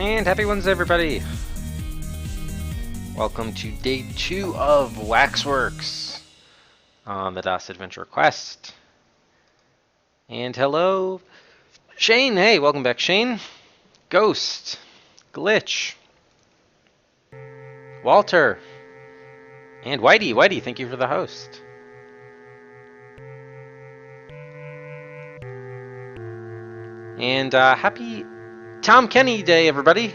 And happy Wednesday, everybody! Welcome to day 2 of WaxWorks on the DOS Adventure Quest. And hello, Shane! Hey, welcome back, Shane. Ghost. Glitch. Walter. And Whitey. Whitey, thank you for the host. And happy Tom Kenny Day, everybody.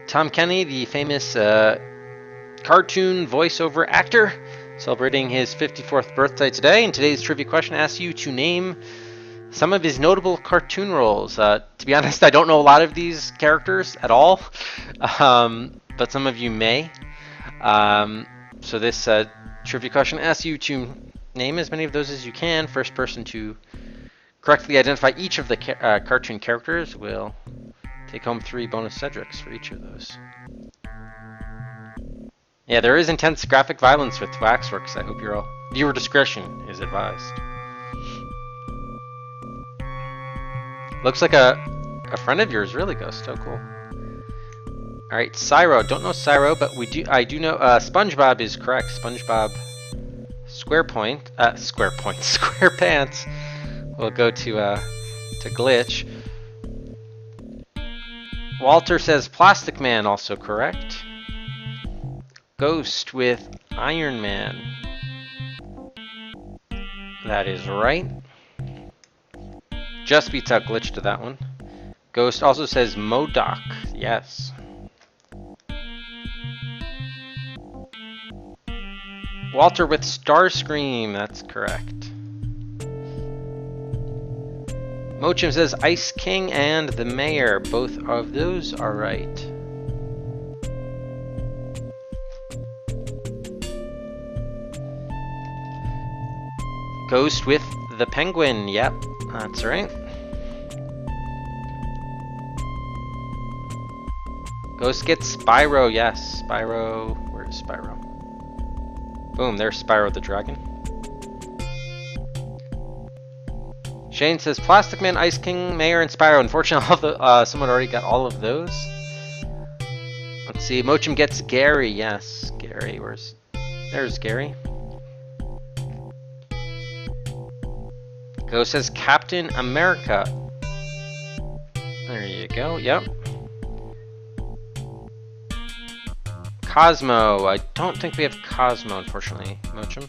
Tom Kenny, the famous cartoon voiceover actor, celebrating his 54th birthday today. And today's trivia question asks you to name some of his notable cartoon roles. To be honest, I don't know a lot of these characters at all, but some of you may. So this trivia question asks you to name as many of those as you can. First person to correctly identify each of the cartoon characters will take home 3 bonus Cedrics for each of those. Yeah, there is intense graphic violence with WaxWorks. I hope you're all... Viewer discretion is advised. Looks like a friend of yours, really, Ghost. Oh, cool. Alright, Cyro. Don't know Cyro, but I do know SpongeBob is correct. SpongeBob SquarePants will go to Glitch. Walter says Plastic Man, also correct. Ghost with Iron Man. That is right. Just beats out Glitch to that one. Ghost also says MODOK. Yes. Walter with Starscream. That's correct. Mochim says Ice King and the Mayor. Both of those are right. Ghost with the Penguin. Yep, that's right. Ghost gets Spyro. Yes, Spyro. Where's Spyro? Boom, there's Spyro the Dragon. Shane says Plastic Man, Ice King, Mayor, and Spyro. Unfortunately, someone already got all of those. Let's see. Mochim gets Gary. Yes, Gary. There's Gary. Ghost says Captain America. There you go. Yep. Cosmo. I don't think we have Cosmo, unfortunately, Mochim.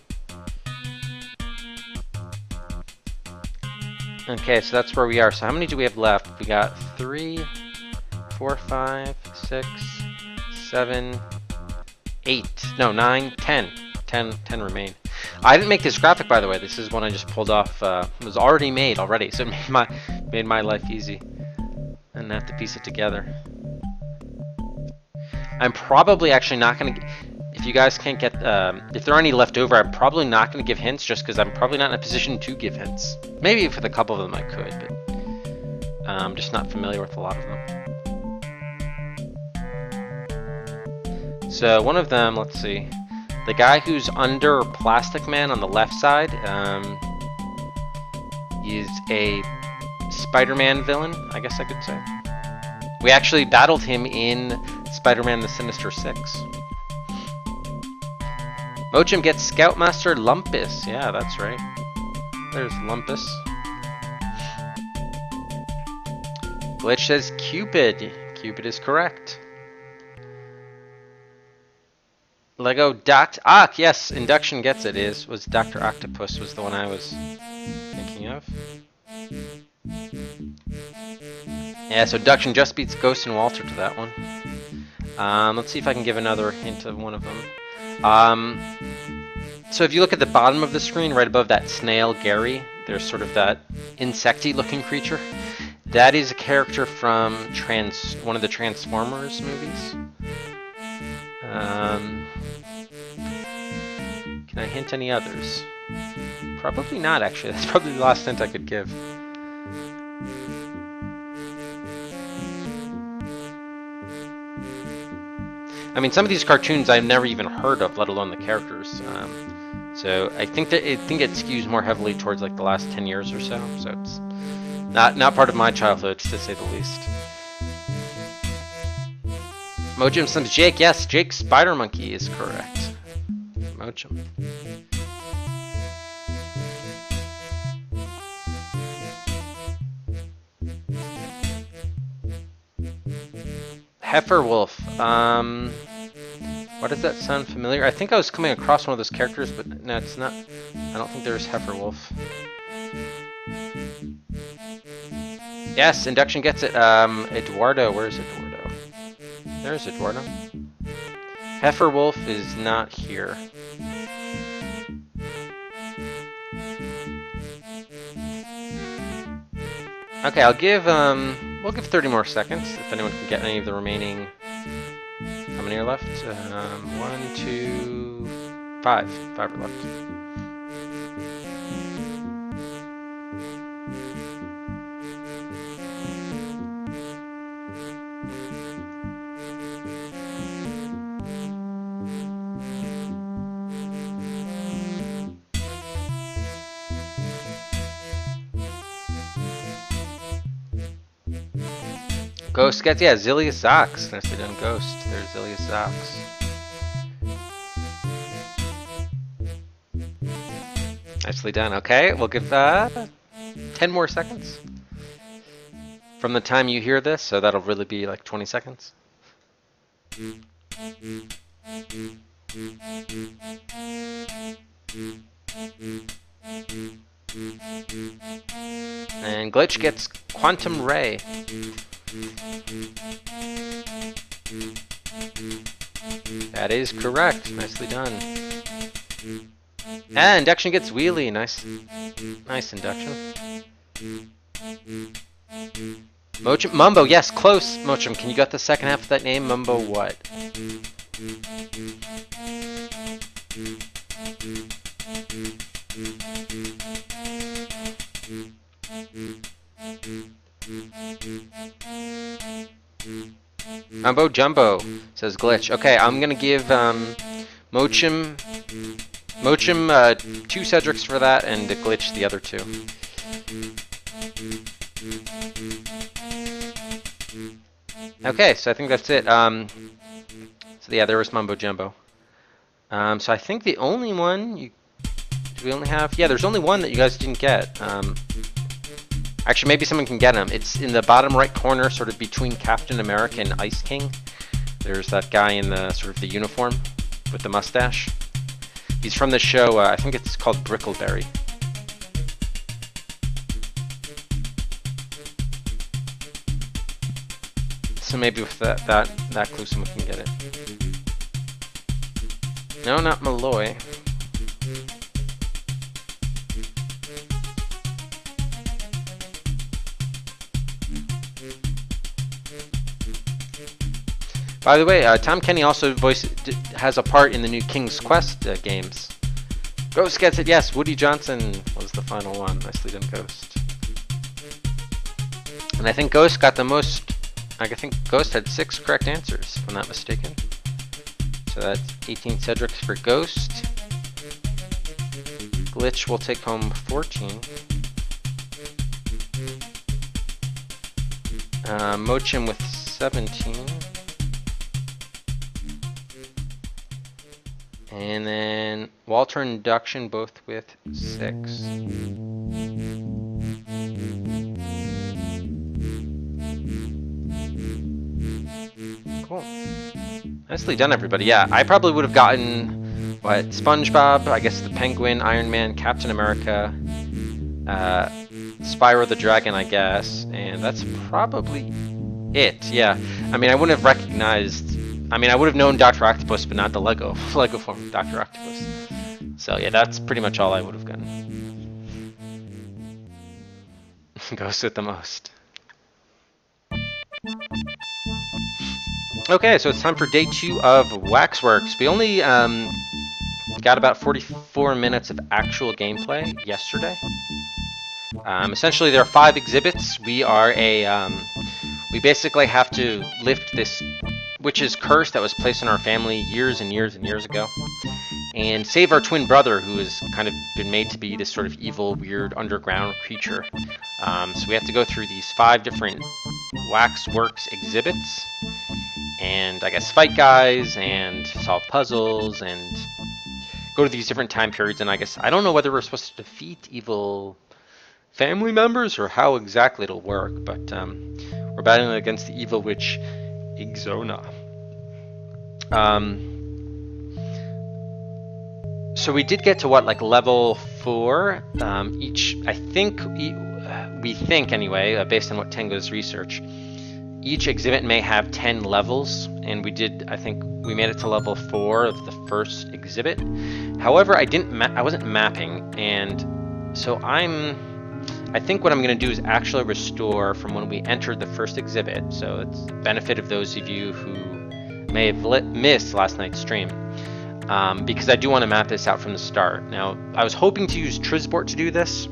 Okay, so that's where we are. So how many do we have left? We got 3, 4, 5, 6, 7, 8. No, 9, 10. 10 remain. I didn't make this graphic, by the way. This is one I just pulled off. It was already made already, so it made my life easy. I didn't have to piece it together. I'm probably actually not going to... If you guys can't get... if there are any left over, I'm probably not going to give hints just because I'm probably not in a position to give hints. Maybe with a couple of them I could, but I'm just not familiar with a lot of them. So one of them, let's see. The guy who's under Plastic Man on the left side is a Spider-Man villain, I guess I could say. We actually battled him in Spider-Man the Sinister Six. Mochim gets Scoutmaster Lumpus. Yeah, that's right. There's Lumpus. Glitch says Cupid. Cupid is correct. Lego yes, Induction gets it. Was Dr. Octopus was the one I was thinking of. Yeah, so Induction just beats Ghost and Walter to that one. Let's see if I can give another hint of one of them. So if you look at the bottom of the screen, right above that snail Gary, there's sort of that insecty looking creature. That is a character from one of the Transformers movies. Can I hint any others? Probably not, actually. That's probably the last hint I could give. I mean, some of these cartoons I've never even heard of, let alone the characters. So I think it skews more heavily towards like the last 10 years or so. So it's not part of my childhood, to say the least. Mojim Sims Jake. Yes, Jake Spider Monkey is correct. Mojim. Heiferwolf. Why does that sound familiar? I think I was coming across one of those characters, but no, it's not. I don't think there's Heiferwolf. Yes, induction gets it. Eduardo, where's Eduardo? There's Eduardo. Heiferwolf is not here. Okay, I'll give we'll give 30 more seconds if anyone can get any of the remaining. How many are left? 1, 2, 5. 5 are left. Ghost gets, yeah, Zilius Zox. Nicely done, Ghost. There's Zilius Zox. Nicely done. Okay, we'll give 10 more seconds from the time you hear this, so that'll really be like 20 seconds. And Glitch gets Quantum Ray. That is correct. Nicely done. And induction gets Wheelie. Nice induction. Mochim, Mumbo, yes, close. Mochim, can you get the second half of that name? Mumbo what? Mumbo Jumbo, says Glitch. Okay, I'm gonna give Mochim 2 Cedrics for that, and Glitch the other 2. Okay, so I think that's it. So yeah, there was Mumbo Jumbo. So I think the only one do we only have? Yeah, there's only one that you guys didn't get. Actually, maybe someone can get him. It's in the bottom right corner, sort of between Captain America and Ice King. There's that guy in the sort of the uniform with the mustache. He's from the show. I think it's called Brickleberry. So maybe with that clue, someone can get it. No, not Malloy. By the way, Tom Kenny also has a part in the new King's Quest games. Ghost gets it, yes. Woody Johnson was the final one. Nicely done, Ghost. And I think Ghost got the most. I think Ghost had 6 correct answers, if I'm not mistaken. So that's 18 Cedrics for Ghost. Glitch will take home 14. Mochim with 17. And then Walter and Induction both with 6. Cool. Nicely done, everybody. Yeah, I probably would have gotten, what, SpongeBob, I guess the Penguin, Iron Man, Captain America, Spyro the Dragon, I guess, and that's probably it. Yeah, I mean, I wouldn't have recognized. I mean, I would have known Dr. Octopus, but not the Lego form of Dr. Octopus. So yeah, that's pretty much all I would have gotten. Ghost with the most. Okay, so it's time for day 2 of WaxWorks. We only got about 44 minutes of actual gameplay yesterday. Essentially, there are 5 exhibits. We are we basically have to lift this witch's curse that was placed on our family years and years and years ago, and save our twin brother, who has kind of been made to be this sort of evil, weird, underground creature. So we have to go through these 5 different WaxWorks exhibits, and I guess fight guys and solve puzzles and go to these different time periods. And I guess I don't know whether we're supposed to defeat evil family members or how exactly it'll work, but we're battling against the evil witch Ixona. So we did get to what, like level 4? Each, I think, we think anyway, based on what Tengo's research, each exhibit may have 10 levels, and we did, I think, we made it to level 4 of the first exhibit. However, I wasn't mapping, and so I think what I'm going to do is actually restore from when we entered the first exhibit, so it's benefit of those of you who may have missed last night's stream, because I do want to map this out from the start. Now, I was hoping to use Trizport to do this,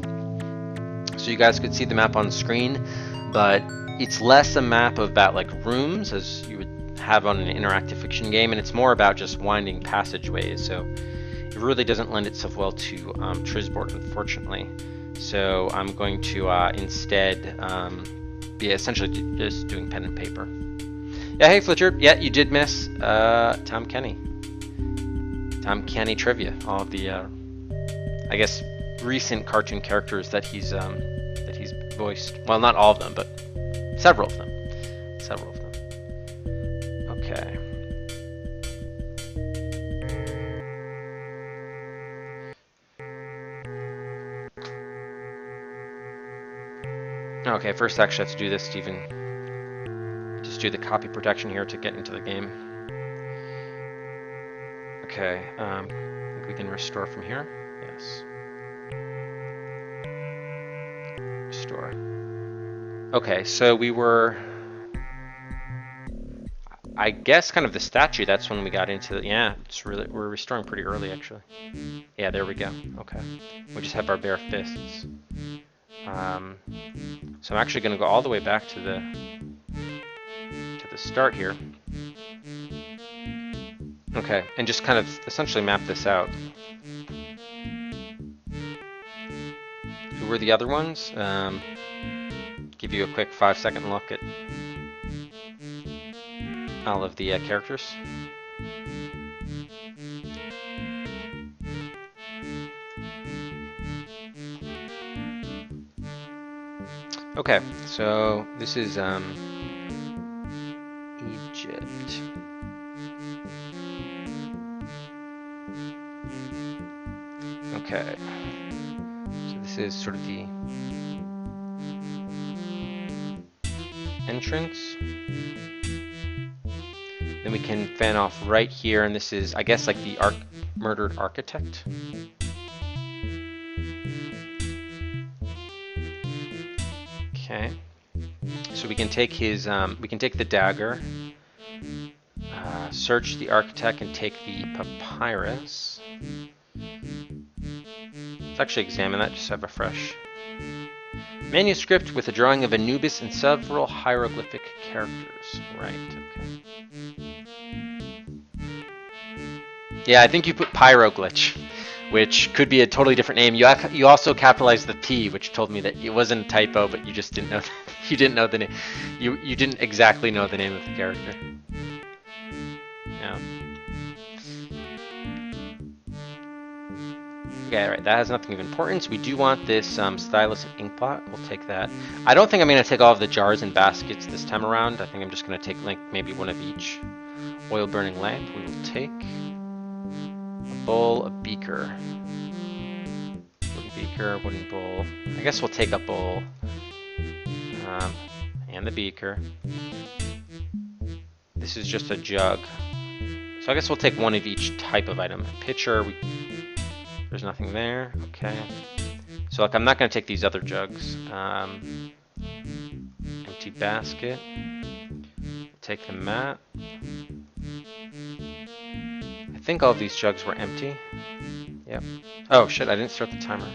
so you guys could see the map on screen, but it's less a map about like rooms as you would have on an interactive fiction game, and it's more about just winding passageways, so it really doesn't lend itself well to Trizport, unfortunately. So I'm going to instead be essentially just doing pen and paper. Yeah, hey Fletcher. Yeah, you did miss Tom Kenny. Tom Kenny trivia. All of the, I guess, recent cartoon characters that he's voiced. Well, not all of them, but several of them. Several of them. Okay. Okay, first I actually have to do this, Stephen. Just do the copy protection here to get into the game. Okay, I think we can restore from here. Yes. Restore. Okay, so we were, I guess, kind of the statue. That's when we got into the, yeah, it's really, we're restoring pretty early, actually. Yeah, there we go. Okay. We just have our bare fists. So I'm actually going to go all the way back to the start here. Okay, and just kind of essentially map this out. Who were the other ones? Give you a quick 5-second look at all of the characters. Okay, so this is Egypt. Okay, so this is sort of the entrance. Then we can fan off right here, and this is, I guess, like the murdered architect. Okay, so we can take his, we can take the dagger, search the architect, and take the papyrus. Let's actually examine that, just have a fresh manuscript with a drawing of Anubis and several hieroglyphic characters. Right, okay. Yeah, I think you put pyroglitch, which could be a totally different name. You also capitalized the P, which told me that it wasn't a typo, but you just didn't know. You didn't know the name. You didn't exactly know the name of the character. Yeah. Okay, right. That has nothing of importance. We do want this stylus and ink pot. We'll take that. I don't think I'm going to take all of the jars and baskets this time around. I think I'm just going to take like maybe one of each. Oil burning lamp. We will take a bowl, a beaker. Wooden beaker, wooden bowl. I guess we'll take a bowl. And the beaker. This is just a jug. So I guess we'll take one of each type of item. Pitcher, there's nothing there. Okay. So like I'm not going to take these other jugs. Empty basket. Take the mat. I think all of these jugs were empty. Yep. Oh shit, I didn't start the timer.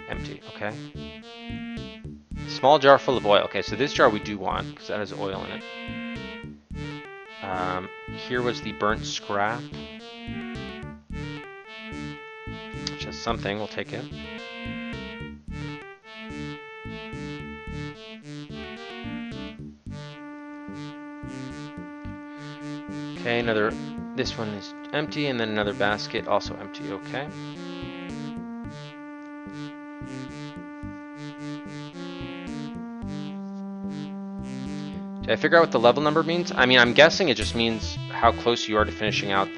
Empty, okay. Small jar full of oil. Okay, so this jar we do want, because that has oil in it. Here was the burnt scrap. Which has something, we'll take it. Okay, another, this one is empty, and then another basket, also empty, okay. Did I figure out what the level number means? I mean, I'm guessing it just means how close you are to finishing out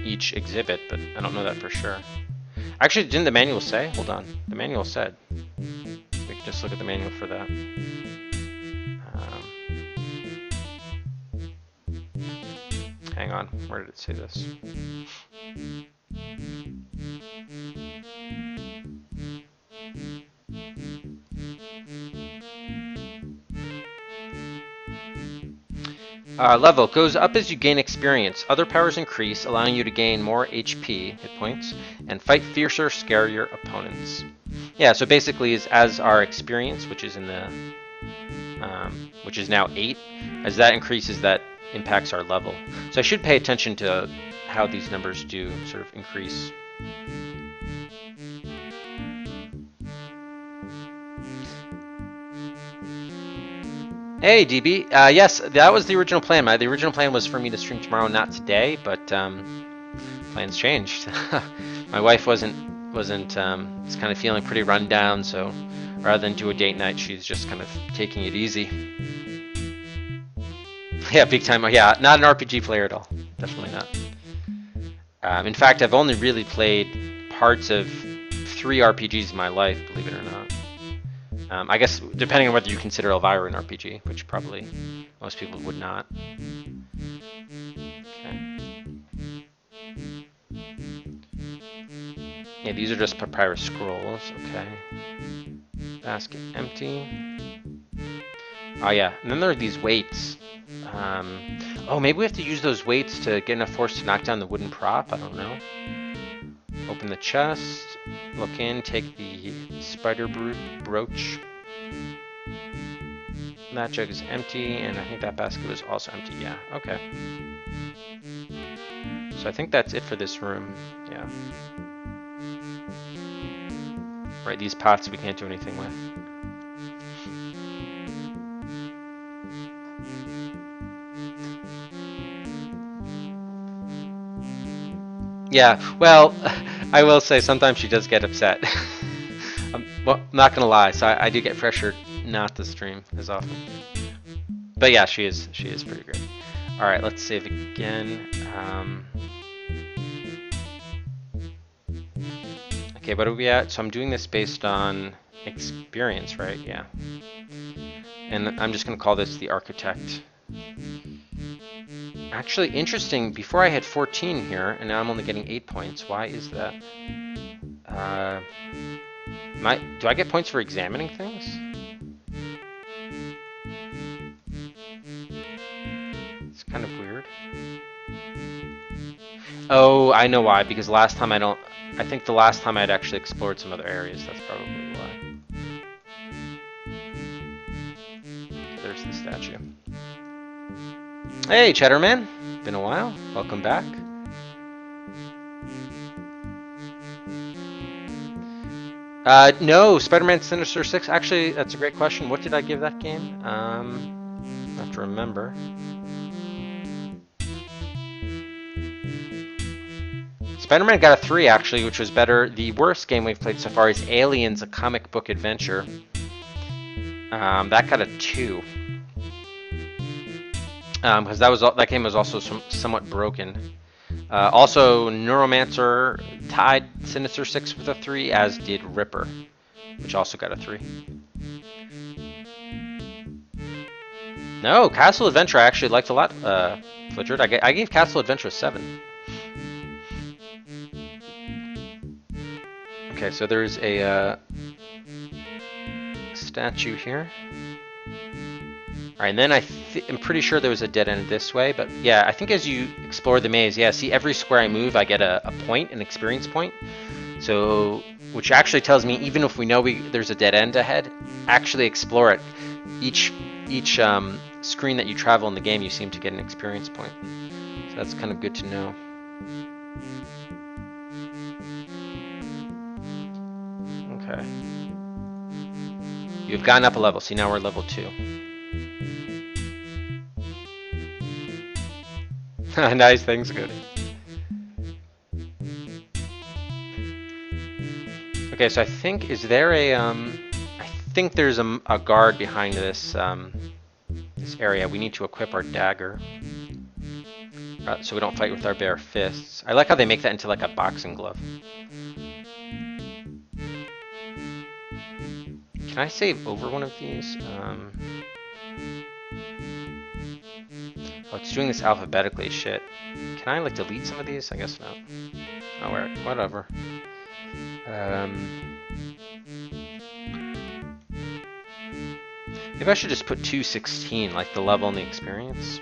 each exhibit, but I don't know that for sure. Actually, didn't the manual say? Hold on. The manual said. We can just look at the manual for that. Hang on. Where did it say this? Level goes up as you gain experience. Other powers increase, allowing you to gain more HP, hit points, and fight fiercer, scarier opponents. Yeah, so basically, as our experience, which is in the, which is now 8, as that increases, that impacts our level. So I should pay attention to how these numbers do sort of increase. Hey, DB. Yes, that was the original plan. The original plan was for me to stream tomorrow, not today, but plans changed. My wife wasn't was kind of feeling pretty run down, so rather than do a date night, she's just kind of taking it easy. Yeah, big time. Yeah, not an RPG player at all. Definitely not. In fact, I've only really played parts of 3 RPGs in my life, believe it or not. I guess depending on whether you consider Elvira an RPG, which probably most people would not. Okay. Yeah, these are just papyrus scrolls. Okay. Basket empty. Oh yeah, and then there are these weights. Oh, maybe we have to use those weights to get enough force to knock down the wooden prop. I don't know. Open the chest. Look in. Take the spider brooch. That jug is empty, and I think that basket was also empty. Yeah, okay. So I think that's it for this room. Yeah. Right, these pots we can't do anything with. Yeah, well, I will say sometimes she does get upset. Well, I'm not gonna lie, so I do get pressured not to stream as often. But yeah, she is pretty great. All right, let's save again. Okay, what are we at? So I'm doing this based on experience, right? Yeah. And I'm just gonna call this the architect. Actually, interesting, before I had 14 here, and now I'm only getting 8 points. Why is that? Do I get points for examining things? It's kind of weird. Oh, I know why, because last time I think the last time I'd actually explored some other areas, that's probably why. Okay, there's the statue. Hey, Cheddarman! Been a while. Welcome back. No, Spider-Man Sinister 6. Actually, that's a great question. What did I give that game? I have to remember. Spider-Man got a 3, actually, which was better. The worst game we've played so far is Aliens, a comic book adventure. That got a 2. Because that game was also somewhat broken. Also, Neuromancer tied Sinister 6 with a 3, as did Ripper, which also got a 3. No, Castle Adventure I actually liked a lot, Flittred. I gave Castle Adventure a 7. Okay, so there's a statue here. Alright, and then I'm pretty sure there was a dead end this way, but yeah, I think as you explore the maze, yeah, see every square I move, I get a point, an experience point. So, which actually tells me even if we know there's a dead end ahead, actually explore it. Each screen that you travel in the game, you seem to get an experience point. So that's kind of good to know. Okay. You've gotten up a level, see now we're level 2. Nice, thanks, Cody. Okay, so I think, is there a, I think there's a guard behind this, this area. We need to equip our dagger. So we don't fight with our bare fists. I like how they make that into like a boxing glove. Can I save over one of these? Oh, it's doing this alphabetically, shit. Can I like delete some of these? I guess not. Oh, whatever. Maybe I should just put 216, like the level and the experience.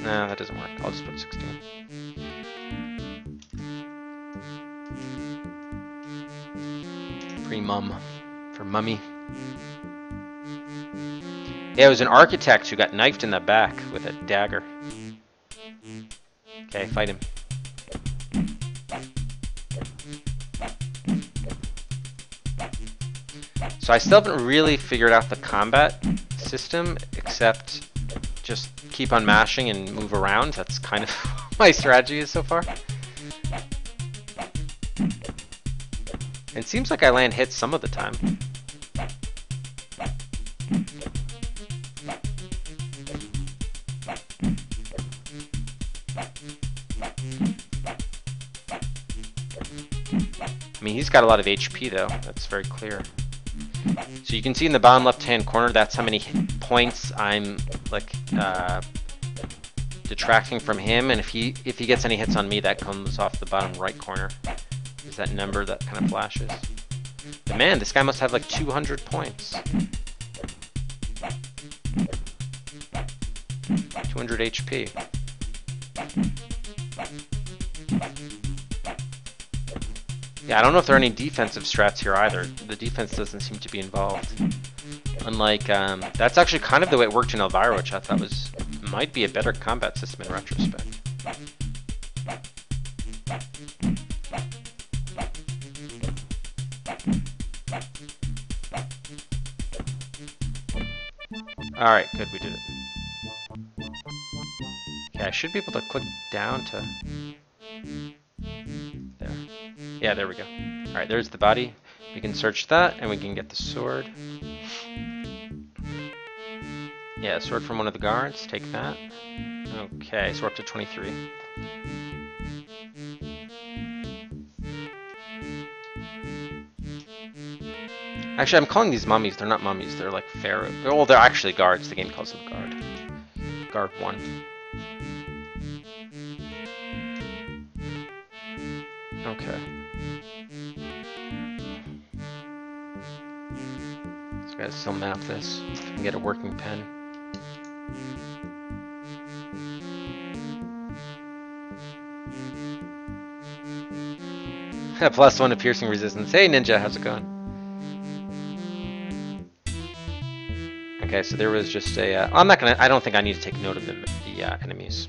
Nah, that doesn't work. I'll just put 16. Pre-mum. For mummy. Yeah, it was an architect who got knifed in the back with a dagger. Okay, fight him. So I still haven't really figured out the combat system, except just keep on mashing and move around. That's kind of my strategy is so far. It seems like I land hits some of the time. I mean, he's got a lot of HP though, that's very clear. So you can see in the bottom left-hand corner, that's how many hit points I'm like detracting from him, and if he gets any hits on me, that comes off the bottom right corner. Is that number that kind of flashes? But man, this guy must have like 200 points. 200 HP. Yeah, I don't know if there are any defensive strats here either. The defense doesn't seem to be involved. Unlike, that's actually kind of the way it worked in Elvira, which I thought might be a better combat system in retrospect. Alright, good, we did it. Okay, I should be able to click down to... There. Yeah, there we go. Alright, there's the body. We can search that, and we can get the sword. Yeah, sword from one of the guards. Take that. Okay, so we're up to 23. Actually, I'm calling these mummies. They're not mummies. They're like pharaoh. Well, they're actually guards. The game calls them guard. Guard 1. Okay. So I gotta still map this. If I can get a working pen. +1 to piercing resistance. Hey Ninja, how's it going? Okay, so there was just a... I'm not gonna... I don't think I need to take note of the enemies.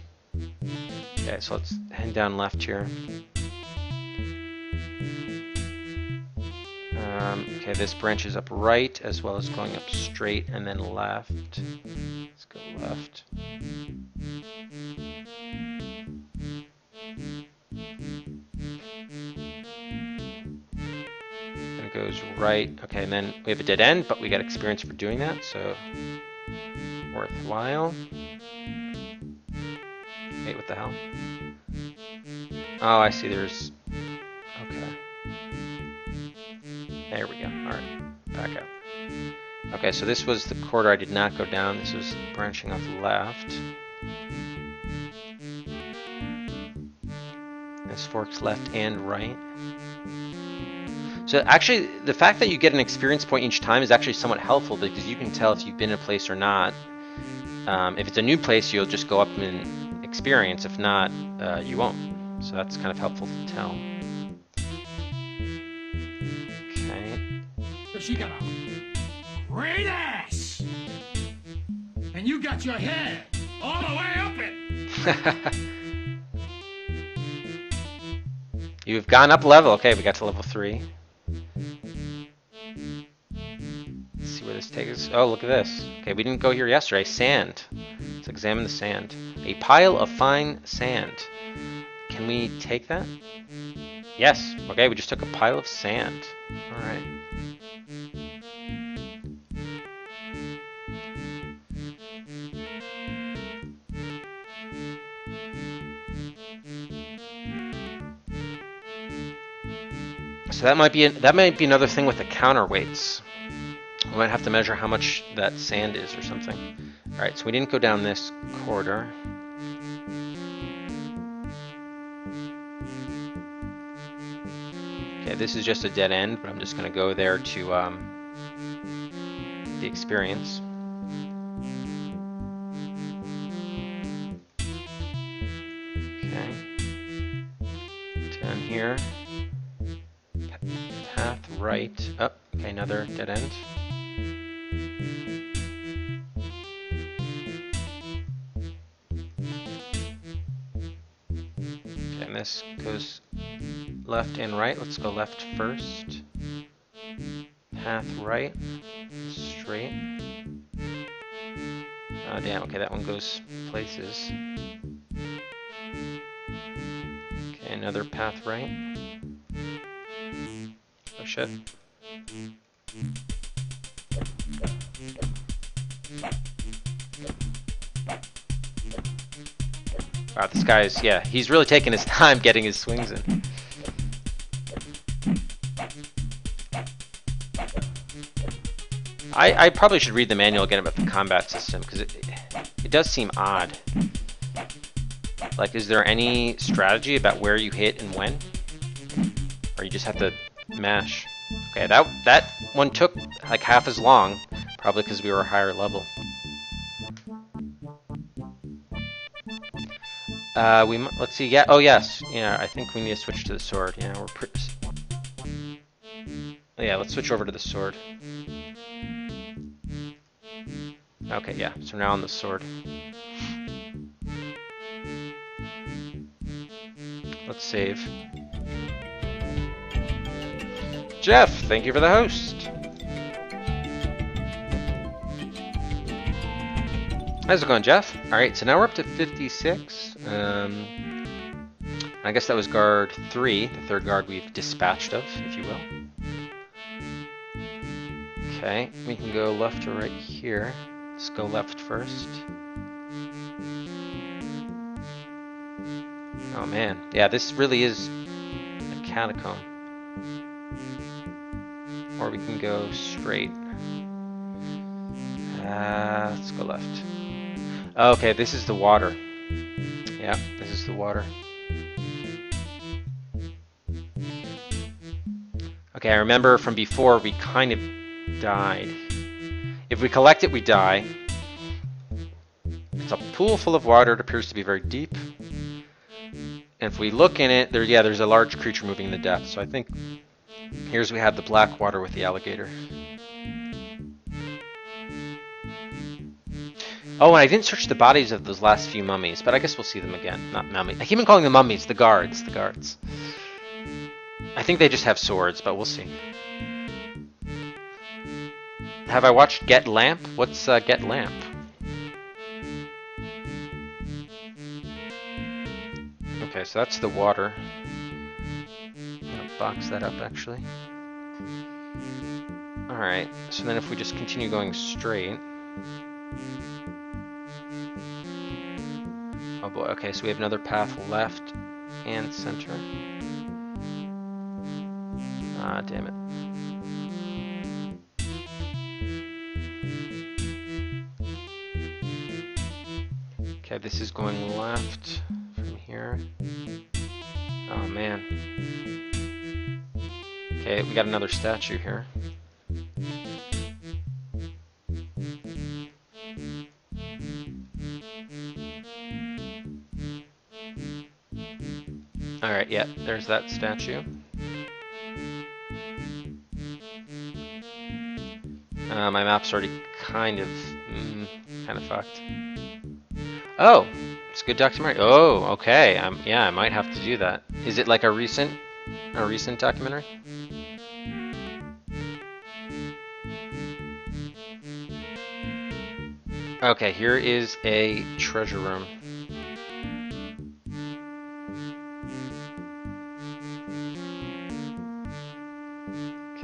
Okay, so let's head down left here. Okay, this branches up right as well as going up straight and then left. Let's go left. Then it goes right. Okay, and then we have a dead end, but we got experience for doing that, so worthwhile. Wait, what the hell? Oh, I see, there's... Okay. There we go. Alright, back up. Okay, so this was the corridor I did not go down. This was branching off left. This forks left and right. So actually, the fact that you get an experience point each time is actually somewhat helpful because you can tell if you've been in a place or not. If it's a new place, you'll just go up in experience. If not, you won't. So that's kind of helpful to tell. She got a great ass, and you got your head all the way up it. You've gone up level. Okay, we got to level 3. Let's see where this takes us. Oh, look at this. Okay, we didn't go here yesterday. Sand. Let's examine the sand. A pile of fine sand. Can we take that? Yes. Okay, we just took a pile of sand. Alright. So that might be another thing with the counterweights. We might have to measure how much that sand is or something. Alright, so we didn't go down this corridor. Okay, this is just a dead end, but I'm just going to go there to the experience. Okay. Down here. Path right. Oh, okay, another dead end. Okay, and this goes left and right. Let's go left first. Path right. Straight. Oh, damn. Okay, that one goes places. Okay, another path right. Oh, shit. Wow, this guy's, yeah, he's really taking his time getting his swings in. I probably should read the manual again about the combat system, because it does seem odd. Like, is there any strategy about where you hit and when? Or you just have to mash? Okay, that one took like half as long, probably because we were a higher level. Let's see. Yeah. Oh yes. Yeah. I think we need to switch to the sword. Yeah. Yeah. Let's switch over to the sword. Okay. Yeah. So now on the sword. Let's save. Jeff, thank you for the host. How's it going, Jeff? Alright, so now we're up to 56. I guess that was guard 3, the third guard we've dispatched of, if you will. Okay, we can go left or right here. Let's go left first. Oh man, yeah, this really is a catacomb. Or we can go straight. Let's go left. Okay, this is the water. Yeah, this is the water. Okay, I remember from before we kind of died. If we collect it, we die. It's a pool full of water. It appears to be very deep. And if we look in it, there's a large creature moving in the depths. So I think here's we have the black water with the alligator. Oh, and I didn't search the bodies of those last few mummies, but I guess we'll see them again. Not mummies. I keep on calling them mummies. The guards. The guards. I think they just have swords, but we'll see. Have I watched Get Lamp? What's Get Lamp? Okay, so that's the water. I'm gonna box that up, actually. Alright, so then if we just continue going straight... Oh boy, okay, so we have another path left and center. Ah, damn it. Okay, this is going left from here. Oh man. Okay, we got another statue here. Alright, yeah, there's that statue. My map's already kind of fucked. Oh, it's a good documentary. Oh, okay. Yeah, I might have to do that. Is it like a recent documentary? Okay, here is a treasure room.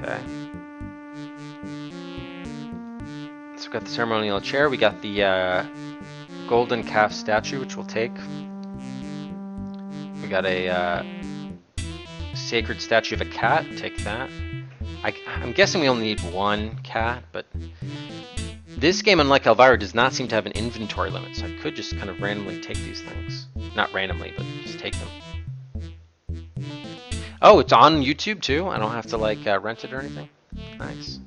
Okay. So we got the ceremonial chair. We got the golden calf statue, which we'll take. We got a sacred statue of a cat. Take that. I'm guessing we only need one cat, but this game, unlike Elvira, does not seem to have an inventory limit, so I could just kind of randomly take these things. Not randomly, but just take them. Oh, it's on YouTube too? I don't have to like rent it or anything? Nice.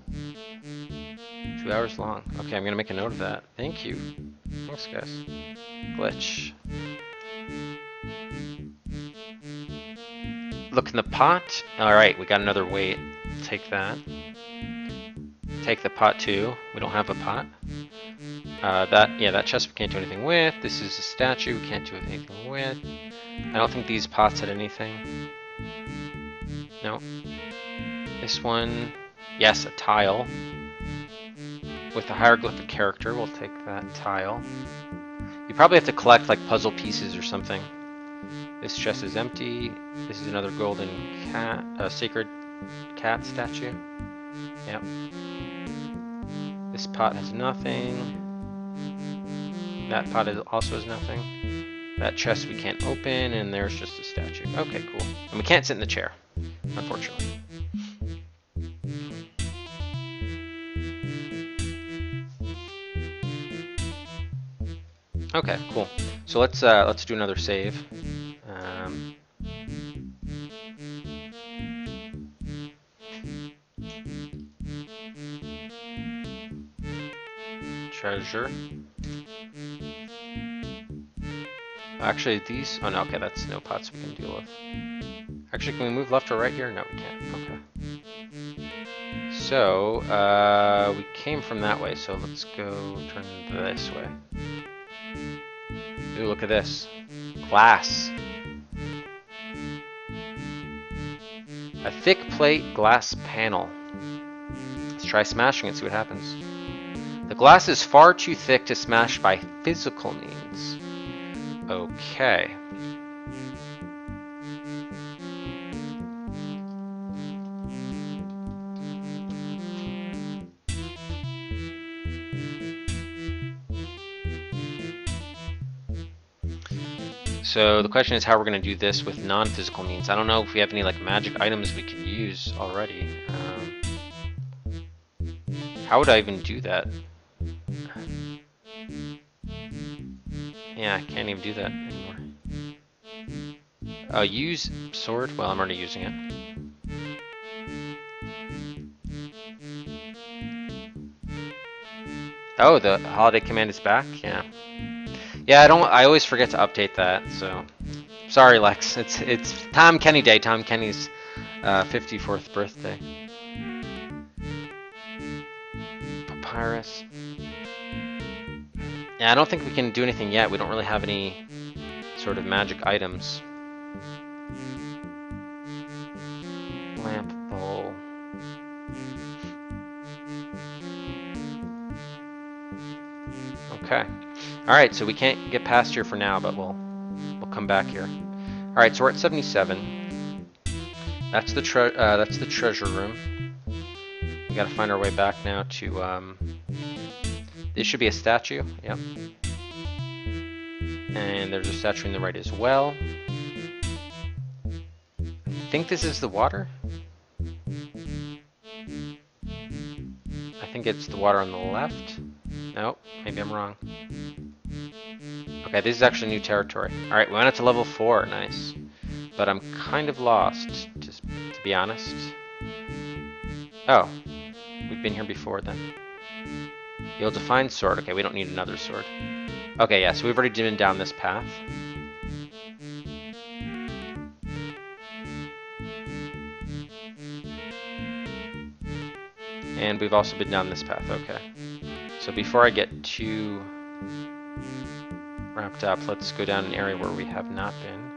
2 hours long. Okay, I'm gonna make a note of that. Thank you. Thanks, guys. Glitch. Look in the pot. Alright, we got another weight. Take that. Take the pot too. We don't have a pot. That chest we can't do anything with. This is a statue we can't do anything with. I don't think these pots had anything. No. This one, yes, a tile. With a hieroglyphic character, we'll take that tile. You probably have to collect like puzzle pieces or something. This chest is empty. This is another golden cat, sacred cat statue. Yep. This pot has nothing. That pot also has nothing. That chest we can't open, and there's just a statue. Okay, cool. And we can't sit in the chair, unfortunately. Okay, cool. So let's do another save. Treasure. Actually, these. Oh no, okay, that's no pots we can deal with. Actually, can we move left or right here? No, we can't. Okay. So we came from that way, so let's go turn this way. Ooh, look at this. Glass. A thick plate glass panel. Let's try smashing it, see what happens. The glass is far too thick to smash by physical means. Okay. So the question is how we're going to do this with non-physical means. I don't know if we have any like magic items we can use already. How would I even do that? Yeah, I can't even do that anymore. Use sword? Well, I'm already using it. Oh, the holiday command is back? Yeah. Yeah, I always forget to update that, so sorry Lex. It's Tom Kenny Day, Tom Kenny's 54th birthday. Papyrus. Yeah, I don't think we can do anything yet. We don't really have any sort of magic items. Lamp bowl. Okay. Alright, so we can't get past here for now, but we'll come back here. Alright, so we're at 77. That's the treasure room. We gotta find our way back now to this should be a statue, yep. And there's a statue on the right as well. I think this is the water. I think it's the water on the left. Nope, maybe I'm wrong. Okay, this is actually new territory. Alright, we went up to level 4, nice. But I'm kind of lost, just to be honest. Oh, we've been here before then. You'll define sword. Okay, we don't need another sword. Okay, yeah, so we've already been down this path. And we've also been down this path, okay. So before I get too wrapped up, let's go down an area where we have not been.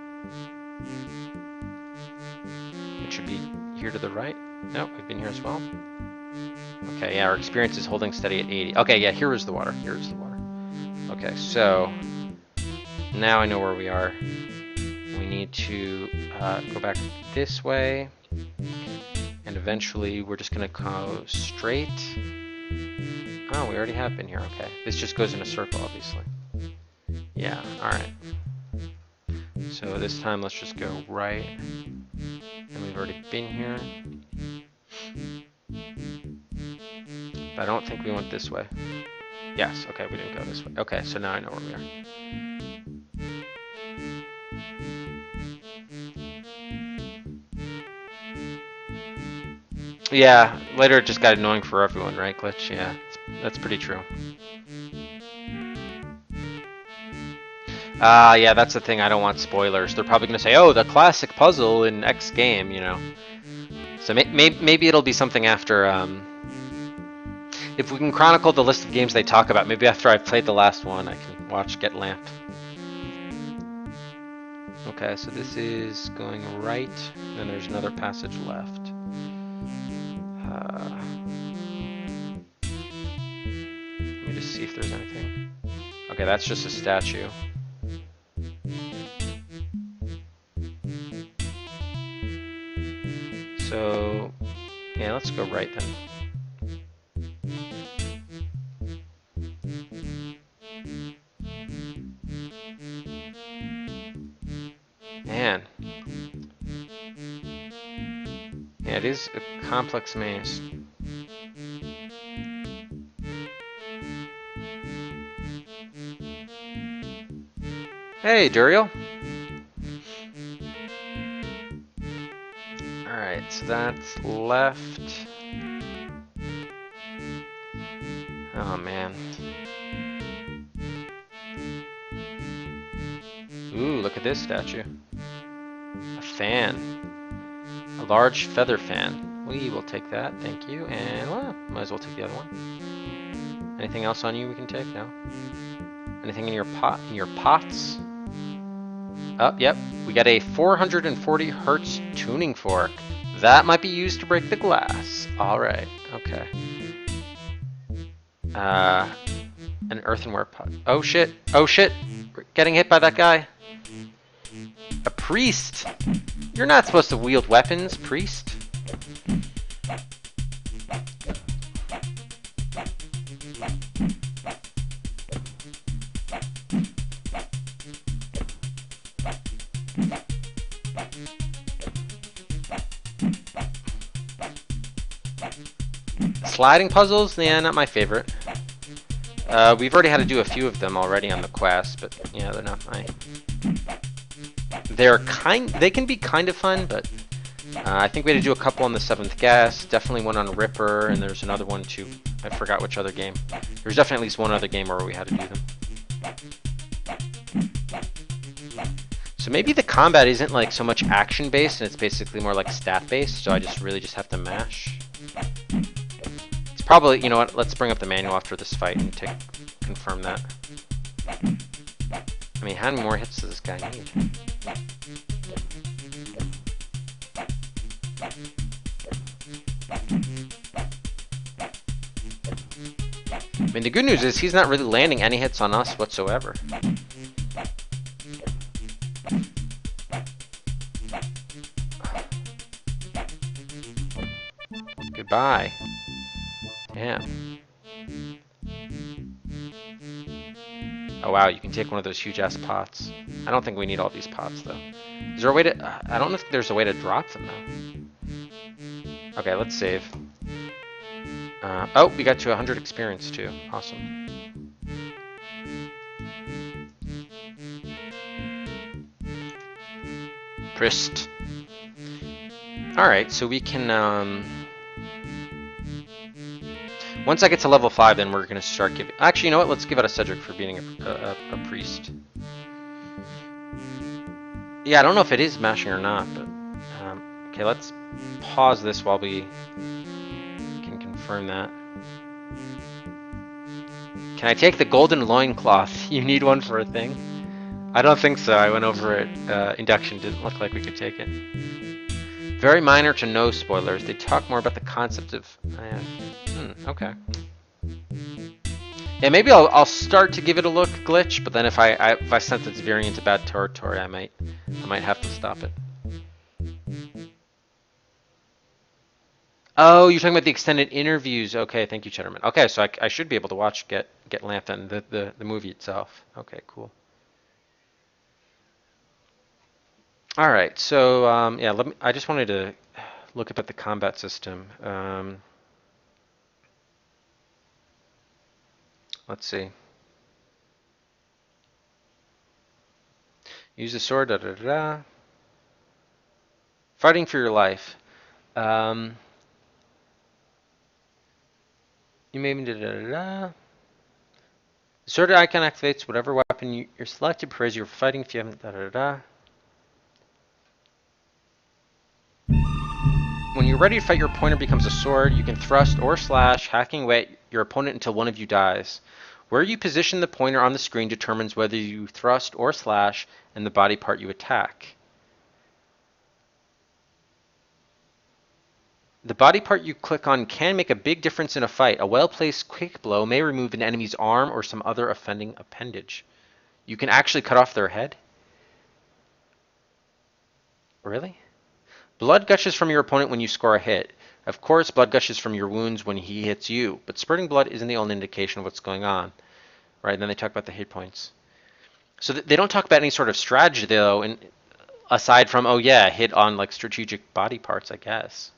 It should be here to the right. Nope, we've been here as well. Okay, yeah, our experience is holding steady at 80. Okay, yeah, here is the water. Here is the water. Okay, so now I know where we are. We need to go back this way. And And eventually we're just gonna go straight. Oh, we already have been here, okay. This just goes in a circle, obviously. Yeah, alright. So this time let's just go right. And we've already been here. But I don't think we went this way. Yes, okay, we didn't go this way. Okay, so now I know where we are. Yeah, later it just got annoying for everyone, right, Glitch? Yeah, that's pretty true. Yeah, that's the thing, I don't want spoilers. They're probably going to say, oh, the classic puzzle in X game, you know. So maybe it'll be something after, if we can chronicle the list of games they talk about, maybe after I've played the last one, I can watch Get Lamp. Okay, so this is going right, and there's another passage left. Let me just see if there's anything. Okay, that's just a statue. So, yeah, let's go right then. Man. Yeah, it is a complex maze. Hey, Duriel. Alright, so that's left. Oh, man. Ooh, look at this statue. A fan. A large feather fan. We will take that, thank you. And, well, might as well take the other one. Anything else on you we can take? No? Anything in your pots? Oh, yep. We got a 440 hertz tuning fork. That might be used to break the glass. Alright, okay. An earthenware pot. Oh shit, oh shit! We're getting hit by that guy. A priest! You're not supposed to wield weapons, priest. Sliding puzzles? Yeah, not my favorite. We've already had to do a few of them already on the quest, but yeah, they're not my... They can be kind of fun, but I think we had to do a couple on the 7th Guest, definitely one on Ripper, and there's another one too. I forgot which other game. There's definitely at least one other game where we had to do them. So maybe the combat isn't like so much action based, and it's basically more like stat based, so I really just have to mash. It's probably, you know what, let's bring up the manual after this fight and confirm that. I mean, how many more hits does this guy need? I mean, the good news is he's not really landing any hits on us whatsoever. Goodbye. Damn. Oh wow, you can take one of those huge ass pots. I don't think we need all these pots though. Is there a way to... I don't know if there's a way to drop them though. Okay, let's save. Oh, we got to 100 experience too. Awesome. Priest. Alright, so we can... Once I get to level 5, then we're going to start giving... Actually, you know what? Let's give it a Cedric for being a priest. Yeah, I don't know if it is mashing or not, but... okay, let's pause this while we can confirm that. Can I take the golden loincloth? You need one for a thing? I don't think so. I went over it. Induction didn't look like we could take it. Very minor to no spoilers. They talk more about the concept of... okay. Yeah, maybe I'll start to give it a look, Glitch, but then if I sense it's veering into bad territory, I might have to stop it. Oh, you're talking about the extended interviews. Okay, thank you, Cheddarman. Okay, so I should be able to watch Get Lamped then, the movie itself. Okay, cool. All right, so yeah, I just wanted to look up at the combat system. Let's see. Use the sword. Da da da. Da. Fighting for your life. Um, you may da da da da. The sword icon activates whatever weapon you're selected. Prefers you're fighting if you haven't. Da da da. When you're ready to fight, your pointer becomes a sword. You can thrust or slash, hacking away at your opponent until one of you dies. Where you position the pointer on the screen determines whether you thrust or slash and the body part you attack. The body part you click on can make a big difference in a fight. A well-placed quick blow may remove an enemy's arm or some other offending appendage. You can actually cut off their head? Really? Blood gushes from your opponent when you score a hit. Of course, blood gushes from your wounds when he hits you, but spurting blood isn't the only indication of what's going on. Right, and then they talk about the hit points. So they don't talk about any sort of strategy, though, aside from, oh yeah, hit on like strategic body parts, I guess.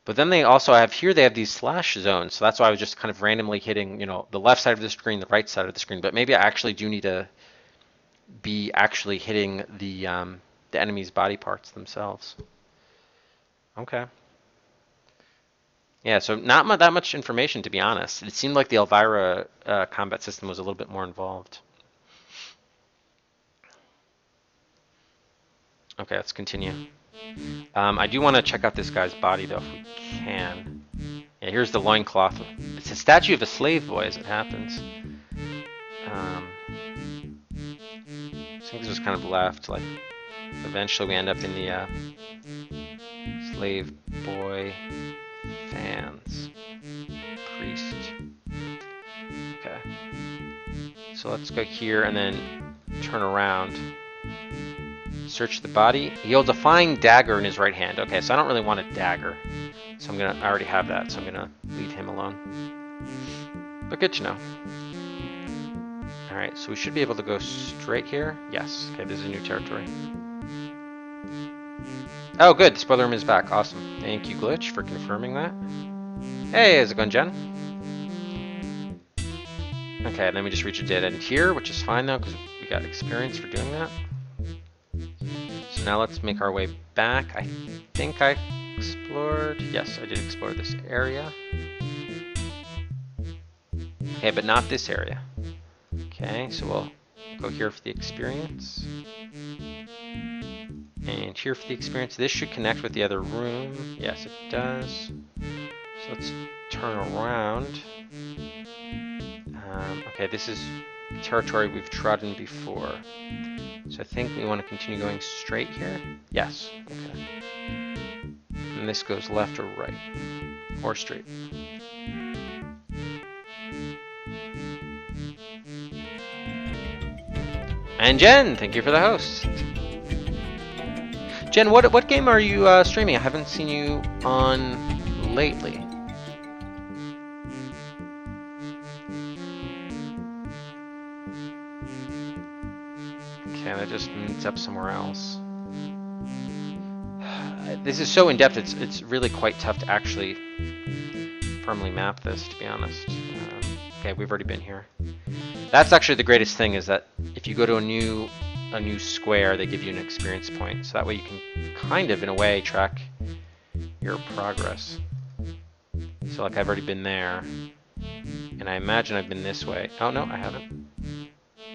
But then they also have here, they have these slash zones. So that's why I was just kind of randomly hitting, the left side of the screen, the right side of the screen. But maybe I actually do need to be actually hitting the enemy's body parts themselves. Okay. Yeah, so not that much information, to be honest. It seemed like the Elvira combat system was a little bit more involved. Okay, let's continue. I do want to check out this guy's body, though, if we can. Yeah, here's the loincloth. It's a statue of a slave boy, as it happens. So things just kind of left. Like, eventually we end up in the slave boy fans. Priest. Okay. So let's go here and then turn around. Search the body. He holds a fine dagger in his right hand. Okay, so I don't really want a dagger. So I already have that, so I'm gonna leave him alone. But good to know. Alright, so we should be able to go straight here. Yes, okay, this is a new territory. Oh, good, the spoiler room is back. Awesome. Thank you, Glitch, for confirming that. Hey, how's it going, Jen? Okay, and then we just reach a dead end here, which is fine though, because we got experience for doing that. So now let's make our way back. I think I explored. Yes, I did explore this area. Okay, but not this area. Okay, so we'll go here for the experience. And here for the experience. This should connect with the other room. Yes, it does. So let's turn around. Okay, this is territory we've trodden before. So I think we want to continue going straight here. Yes. Okay. And this goes left or right. Or straight. And Jen, thank you for the host. Jen, what game are you streaming? I haven't seen you on lately. Okay, that just meets up somewhere else. This is so in-depth, it's really quite tough to actually firmly map this, to be honest. Okay, we've already been here. That's actually the greatest thing, is that if you go to a new square, they give you an experience point. So that way you can kind of, in a way, track your progress. So like I've already been there. And I imagine I've been this way. Oh no, I haven't.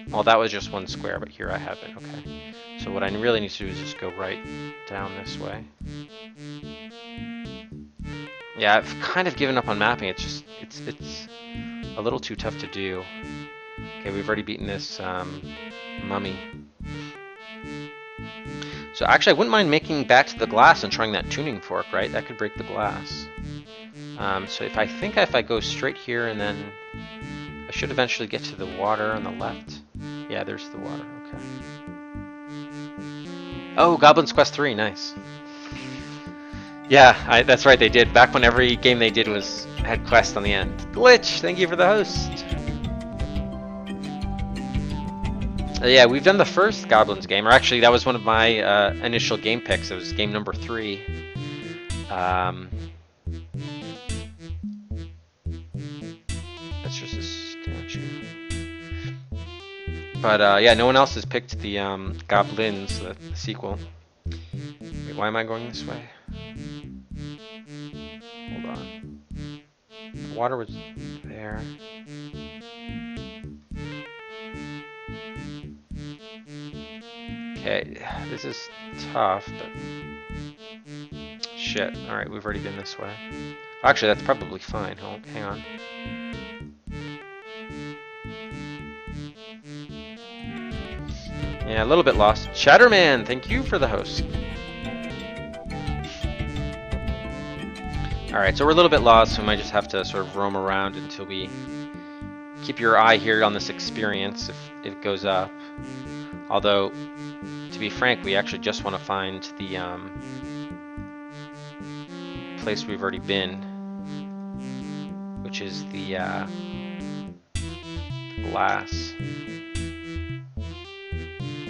Well, that was just one square, but here I have it. Okay. So what I really need to do is just go right down this way. Yeah, I've kind of given up on mapping. It's a little too tough to do. Okay, we've already beaten this mummy. So actually, I wouldn't mind making back to the glass and trying that tuning fork, right? That could break the glass. So if I go straight here and then I should eventually get to the water on the left. Yeah, there's the water. Okay. Oh, Goblin's Quest 3, nice. Yeah, that's right, they did. Back when every game they did had quest on the end. Glitch, thank you for the host. Yeah, we've done the first Goblins game, or actually that was one of my initial game picks. It was game number 3. That's just a statue. But yeah, no one else has picked the Goblins, the sequel. Wait, why am I going this way? Hold on. The water was there. Okay, this is tough, but... Shit, alright, we've already been this way. Actually, that's probably fine. Oh, hang on. Yeah, a little bit lost. Shatterman, thank you for the host. Alright, so we're a little bit lost, so we might just have to sort of roam around until we keep your eye here on this experience if it goes up. Although, to be frank, we actually just want to find the place we've already been, which is the glass.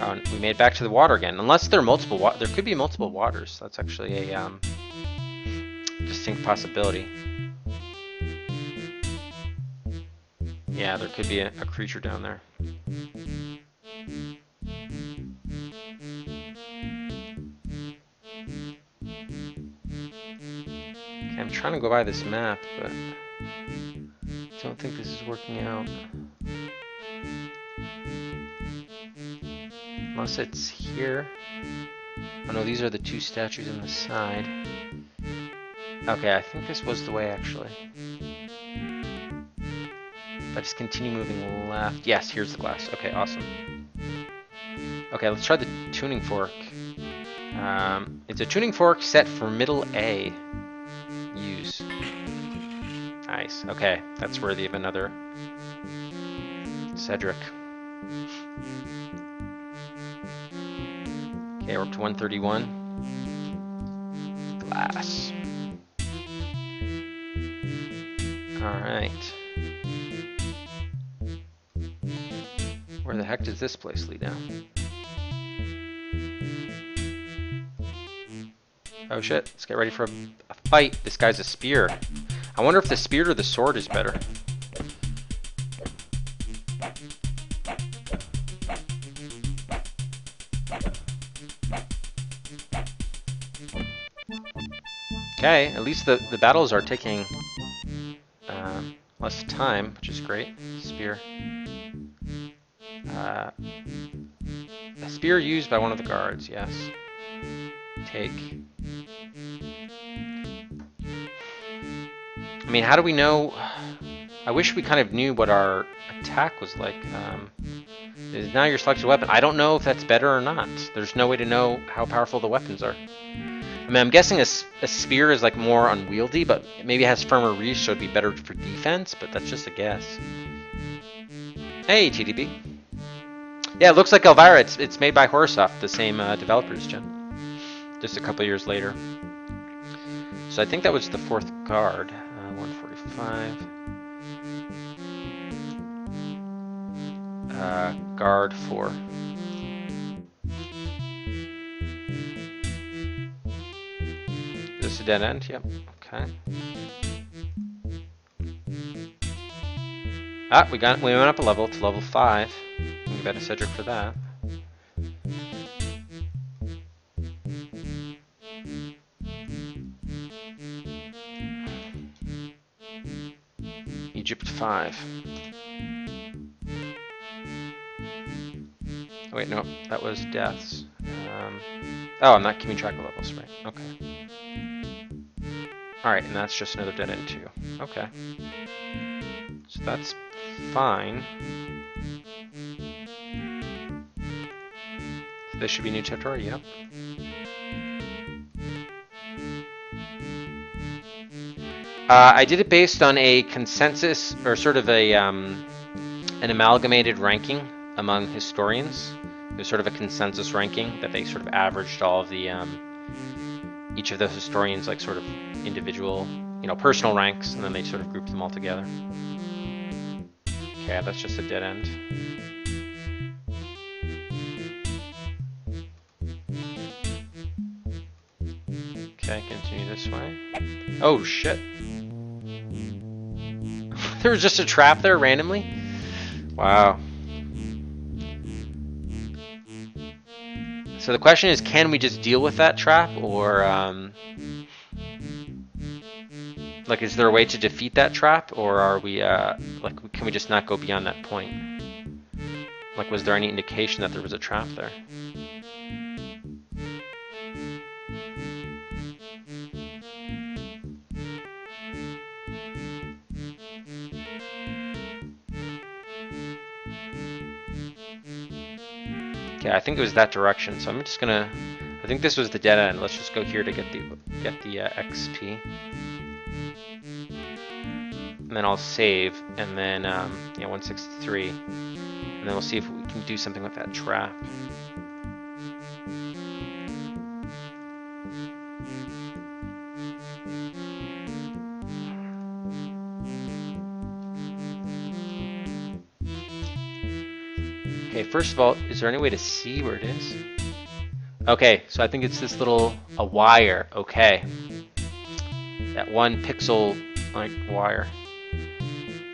Oh, and we made it back to the water again. Unless there are multiple there could be multiple waters. That's actually a distinct possibility. Yeah, there could be a creature down there. Okay, I'm trying to go by this map, but I don't think this is working out. Unless it's here. Oh no, these are the 2 statues on the side. Okay, I think this was the way actually. If I just continue moving left. Yes, here's the glass. Okay, awesome. Okay, let's try the tuning fork. It's a tuning fork set for middle A. Use. Nice. Okay, that's worthy of another Cedric. Okay, we're up to 131. Glass. Alright. Where the heck does this place lead now? Oh shit, let's get ready for a fight. This guy's a spear. I wonder if the spear or the sword is better. Okay, at least the battles are taking less time, which is great. Spear. A spear used by one of the guards, yes. Take. I mean, how do we know? I wish we kind of knew what our attack was like. Is now your selected weapon. I don't know if that's better or not. There's no way to know how powerful the weapons are. I mean, I'm guessing a spear is like more unwieldy, but maybe it has firmer reach, so it'd be better for defense, but that's just a guess. Hey, TDB. Yeah, it looks like Elvira. It's made by Horrorsoft, the same developers, Jen. Just a couple years later. So I think that was the 4th guard. 145. Guard 4. Is this a dead end? Yep. Okay. Ah, we went up a level to level 5. We got a Cedric for that. Egypt 5. Oh, wait, no, that was deaths. Oh, I'm not keeping track of levels, right? Okay. Alright, and that's just another dead end too. Okay. So that's fine. So this should be new territory, yep. I did it based on a consensus, or sort of a an amalgamated ranking among historians. It was sort of a consensus ranking that they sort of averaged all of the each of those historians like sort of individual, personal ranks, and then they sort of group them all together. Okay, that's just a dead end. Okay, continue this way. Oh shit. There was just a trap there randomly? Wow. So the question is, can we just deal with that trap, or like, is there a way to defeat that trap, or are we like, can we just not go beyond that point? Like, was there any indication that there was a trap there? Okay, I think it was that direction, so I'm just gonna. I think this was the dead end. Let's just go here to get the XP, and then I'll save, and then yeah, 163, and then we'll see if we can do something with that trap. Okay, first of all, is there any way to see where it is? Okay, so I think it's this little, a wire, okay. That 1 pixel like wire.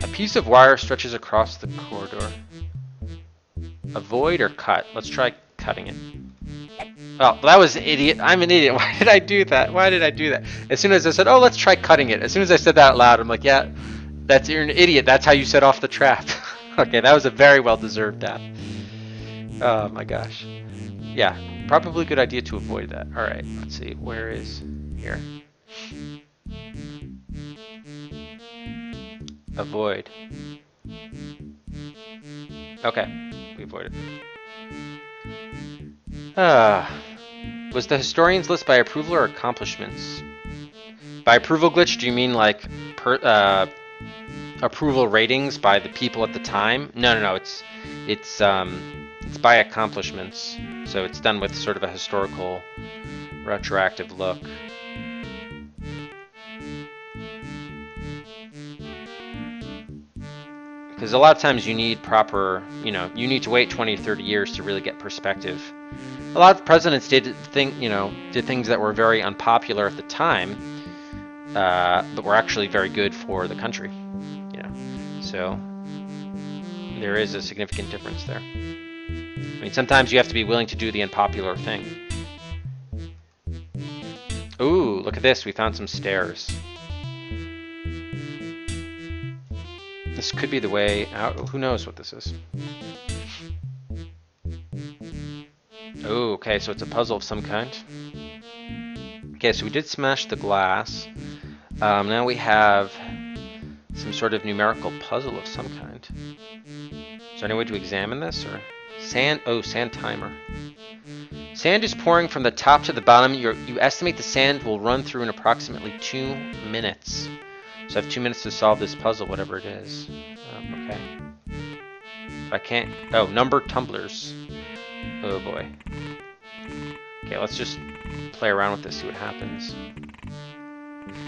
A piece of wire stretches across the corridor. Avoid or cut? Let's try cutting it. Oh, that was an idiot. I'm an idiot. Why did I do that? Why did I do that? As soon as I said, oh, let's try cutting it. As soon as I said that out loud, I'm like, yeah, you're an idiot. That's how you set off the trap. Okay, that was a very well-deserved death. Oh my gosh. Yeah, probably a good idea to avoid that. Alright, let's see. Where is... here. Avoid. Okay, we avoided. Was the historian's list by approval or accomplishments? By approval glitch, do you mean like approval ratings by the people at the time? No. It's by accomplishments, so it's done with sort of a historical, retroactive look. Because a lot of times you need proper, you need to wait 20 or 30 years to really get perspective. A lot of presidents did things that were very unpopular at the time, but were actually very good for the country, So there is a significant difference there. I mean, sometimes you have to be willing to do the unpopular thing. Ooh, look at this. We found some stairs. This could be the way out. Who knows what this is? Oh, okay, so it's a puzzle of some kind. Okay, so we did smash the glass. Now we have some sort of numerical puzzle of some kind. Is there any way to examine this, or sand? Oh, sand timer. Sand is pouring from the top to the bottom. You estimate the sand will run through in approximately 2 minutes. So I have 2 minutes to solve this puzzle, whatever it is. Okay. I can't. Oh, number tumblers. Oh boy. Okay, let's just play around with this, see what happens.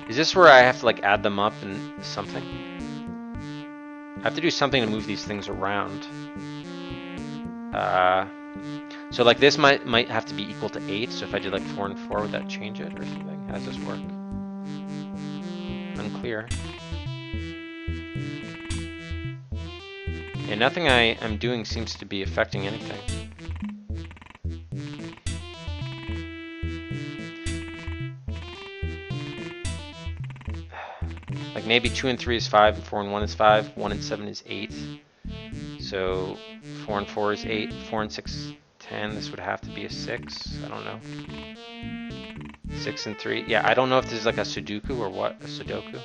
Is this where I have to like add them up and something? I have to do something to move these things around. So like this might have to be equal to 8. So if I did like 4 and 4, would that change it or something? How does this work? Unclear. Yeah, nothing I am doing seems to be affecting anything. Like maybe 2 and 3 is 5, and 4 and 1 is 5, 1 and 7 is 8. So 4 and 4 is 8, 4 and 6, 10. This would have to be a 6. I don't know. 6 and 3. Yeah, I don't know if this is like a Sudoku or what. A Sudoku.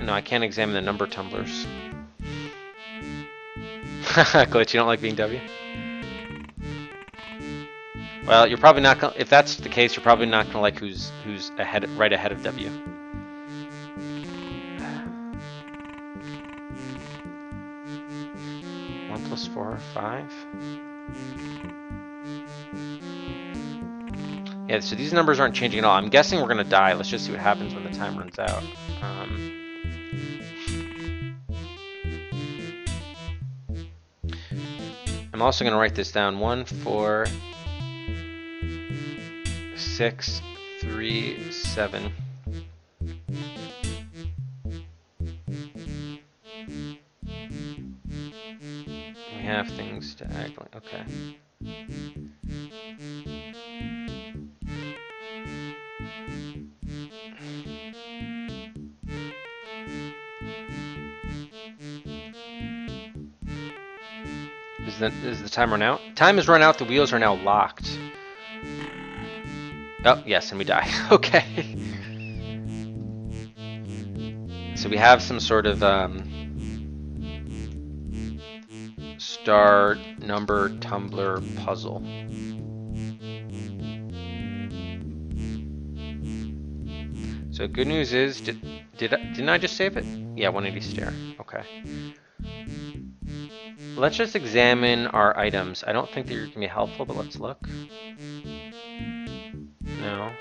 No, I can't examine the number tumblers. Glitch, you don't like being W? Well, you're probably not gonna, if that's the case, you're probably not gonna like who's right ahead of W. plus 4, 5. Yeah, so these numbers aren't changing at all. I'm guessing we're gonna die. Let's just see what happens when the time runs out. I'm also gonna write this down. 1, 4, 6, 3, 7. We have things diagonally. Okay. Is the time run out? Time has run out. The wheels are now locked. Oh, yes, and we die. Okay. So we have some sort of star number tumbler puzzle. So good news is, didn't I just save it? Yeah, 180 stair. Okay. Let's just examine our items. I don't think they're gonna be helpful, but let's look. No.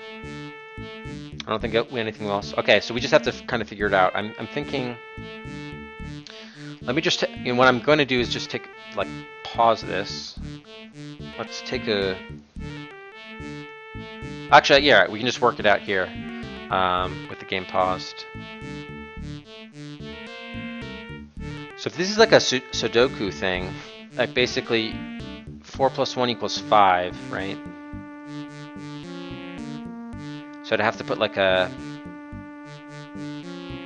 I don't think anything else. Okay, so we just have to kind of figure it out. I'm thinking. Let me just. What I'm going to do is just pause this. Let's take a. Actually, yeah, we can just work it out here with the game paused. So if this is like a Sudoku thing, like basically 4 plus 1 equals 5, right? So I'd have to put like a.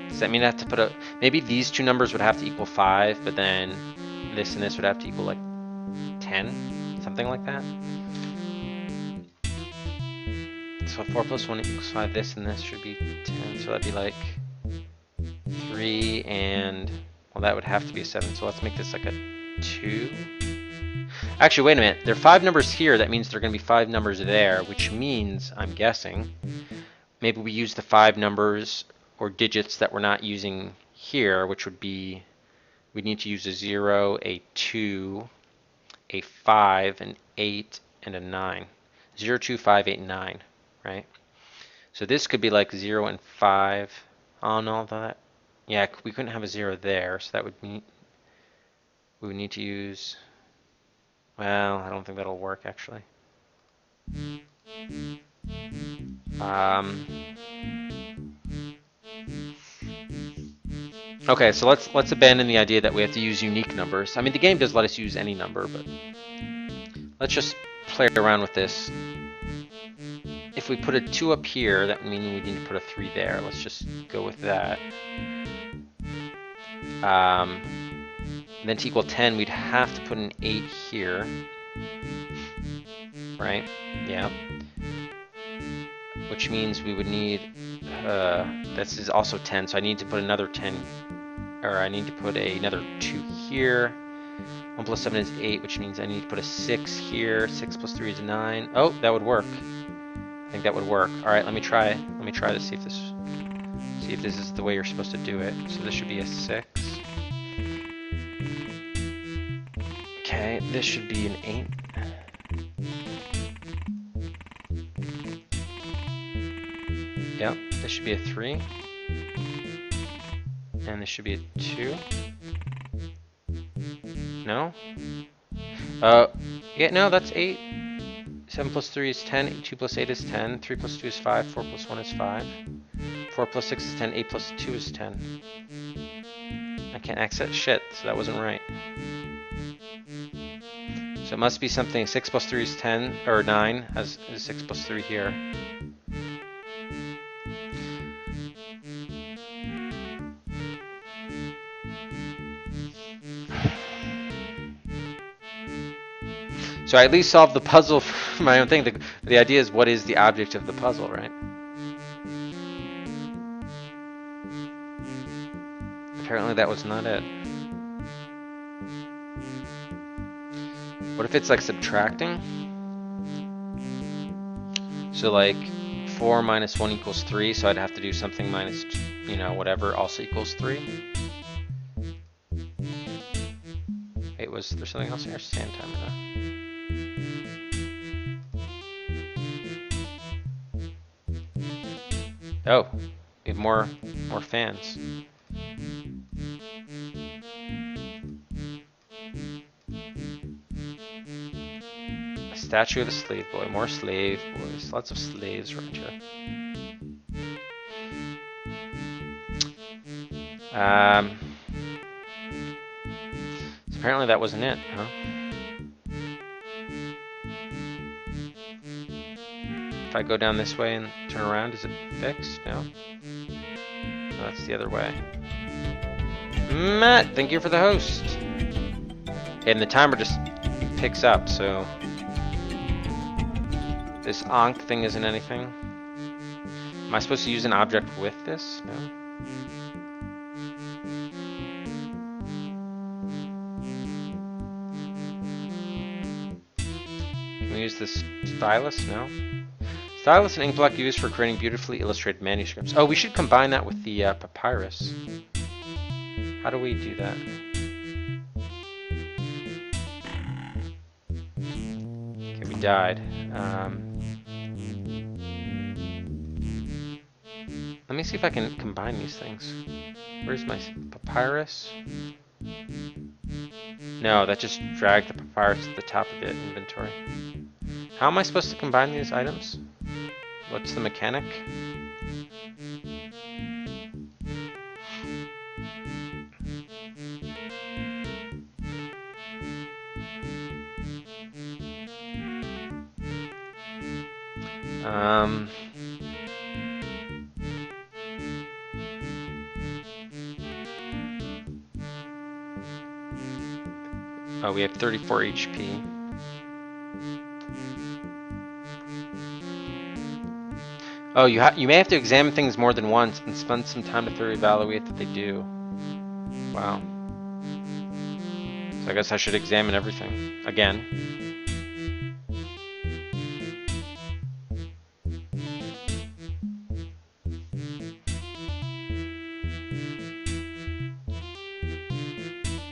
Does that mean I have to put a? Maybe these two numbers would have to equal 5, but then this and this would have to equal like 10, something like that. So 4 plus 1 equals 5. This and this should be 10. So that'd be like 3 and. Well, that would have to be a 7, so let's make this like a 2. Actually, wait a minute. There are 5 numbers here. That means there are going to be 5 numbers there, which means, I'm guessing, maybe we use the 5 numbers or digits that we're not using here, which would be, we need to use a 0, a 2, a 5, an 8, and a 9. 0, 2, 5, 8, 9, right? So this could be like 0 and 5. Oh, no, that. Yeah, we couldn't have a 0 there, so that would mean we would need to use, well, I don't think that'll work actually. Okay, so let's abandon the idea that we have to use unique numbers. I mean, the game does let us use any number, but let's just play around with this. If we put a 2 up here, that would mean we need to put a 3 there. Let's just go with that. Then to equal 10, we'd have to put an 8 here. Right? Yeah. Which means we would need, this is also 10, so I need to put another 10, or I need to put another 2 here. 1 plus 7 is 8, which means I need to put a 6 here. 6 plus 3 is 9. Oh, that would work. I think that would work. All right, let me try to see if this is the way you're supposed to do it. So this should be a 6. Okay, this should be an 8. Yep, this should be a 3. And this should be a 2. No? Yeah, no, that's 8. 7 plus 3 is 10. 2 plus 8 is 10. 3 plus 2 is 5. 4 plus 1 is 5. 4 plus 6 is 10. 8 plus 2 is 10. I can't access shit, so that wasn't right. So it must be something. 6 plus 3 is 10, or 9, as 6 plus 3 here. So I at least solved the puzzle for my own thing. The idea is, what is the object of the puzzle, right? Apparently that was not it. What if it's like subtracting? So like 4 minus 1 equals 3, so I'd have to do something minus, whatever, also equals 3. Wait, wait, was there something else here? Sand timer, though. Oh, we have more fans. A statue of a slave boy. More slave boys. Lots of slaves right here. So apparently that wasn't it, huh? If I go down this way and turn around, is it fixed? No? No, that's the other way. Matt, thank you for the host. And the timer just picks up, so this Ankh thing isn't anything. Am I supposed to use an object with this? No? Can we use this stylus? No? Stylus and ink block used for creating beautifully illustrated manuscripts. Oh, we should combine that with the papyrus. How do we do that? Okay, we died. Let me see if I can combine these things. Where's my papyrus? No, that just dragged the papyrus to the top of the inventory. How am I supposed to combine these items? What's the mechanic? Oh, we have 34 HP. Oh, you may have to examine things more than once and spend some time to thoroughly evaluate that they do. Wow. So I guess I should examine everything again.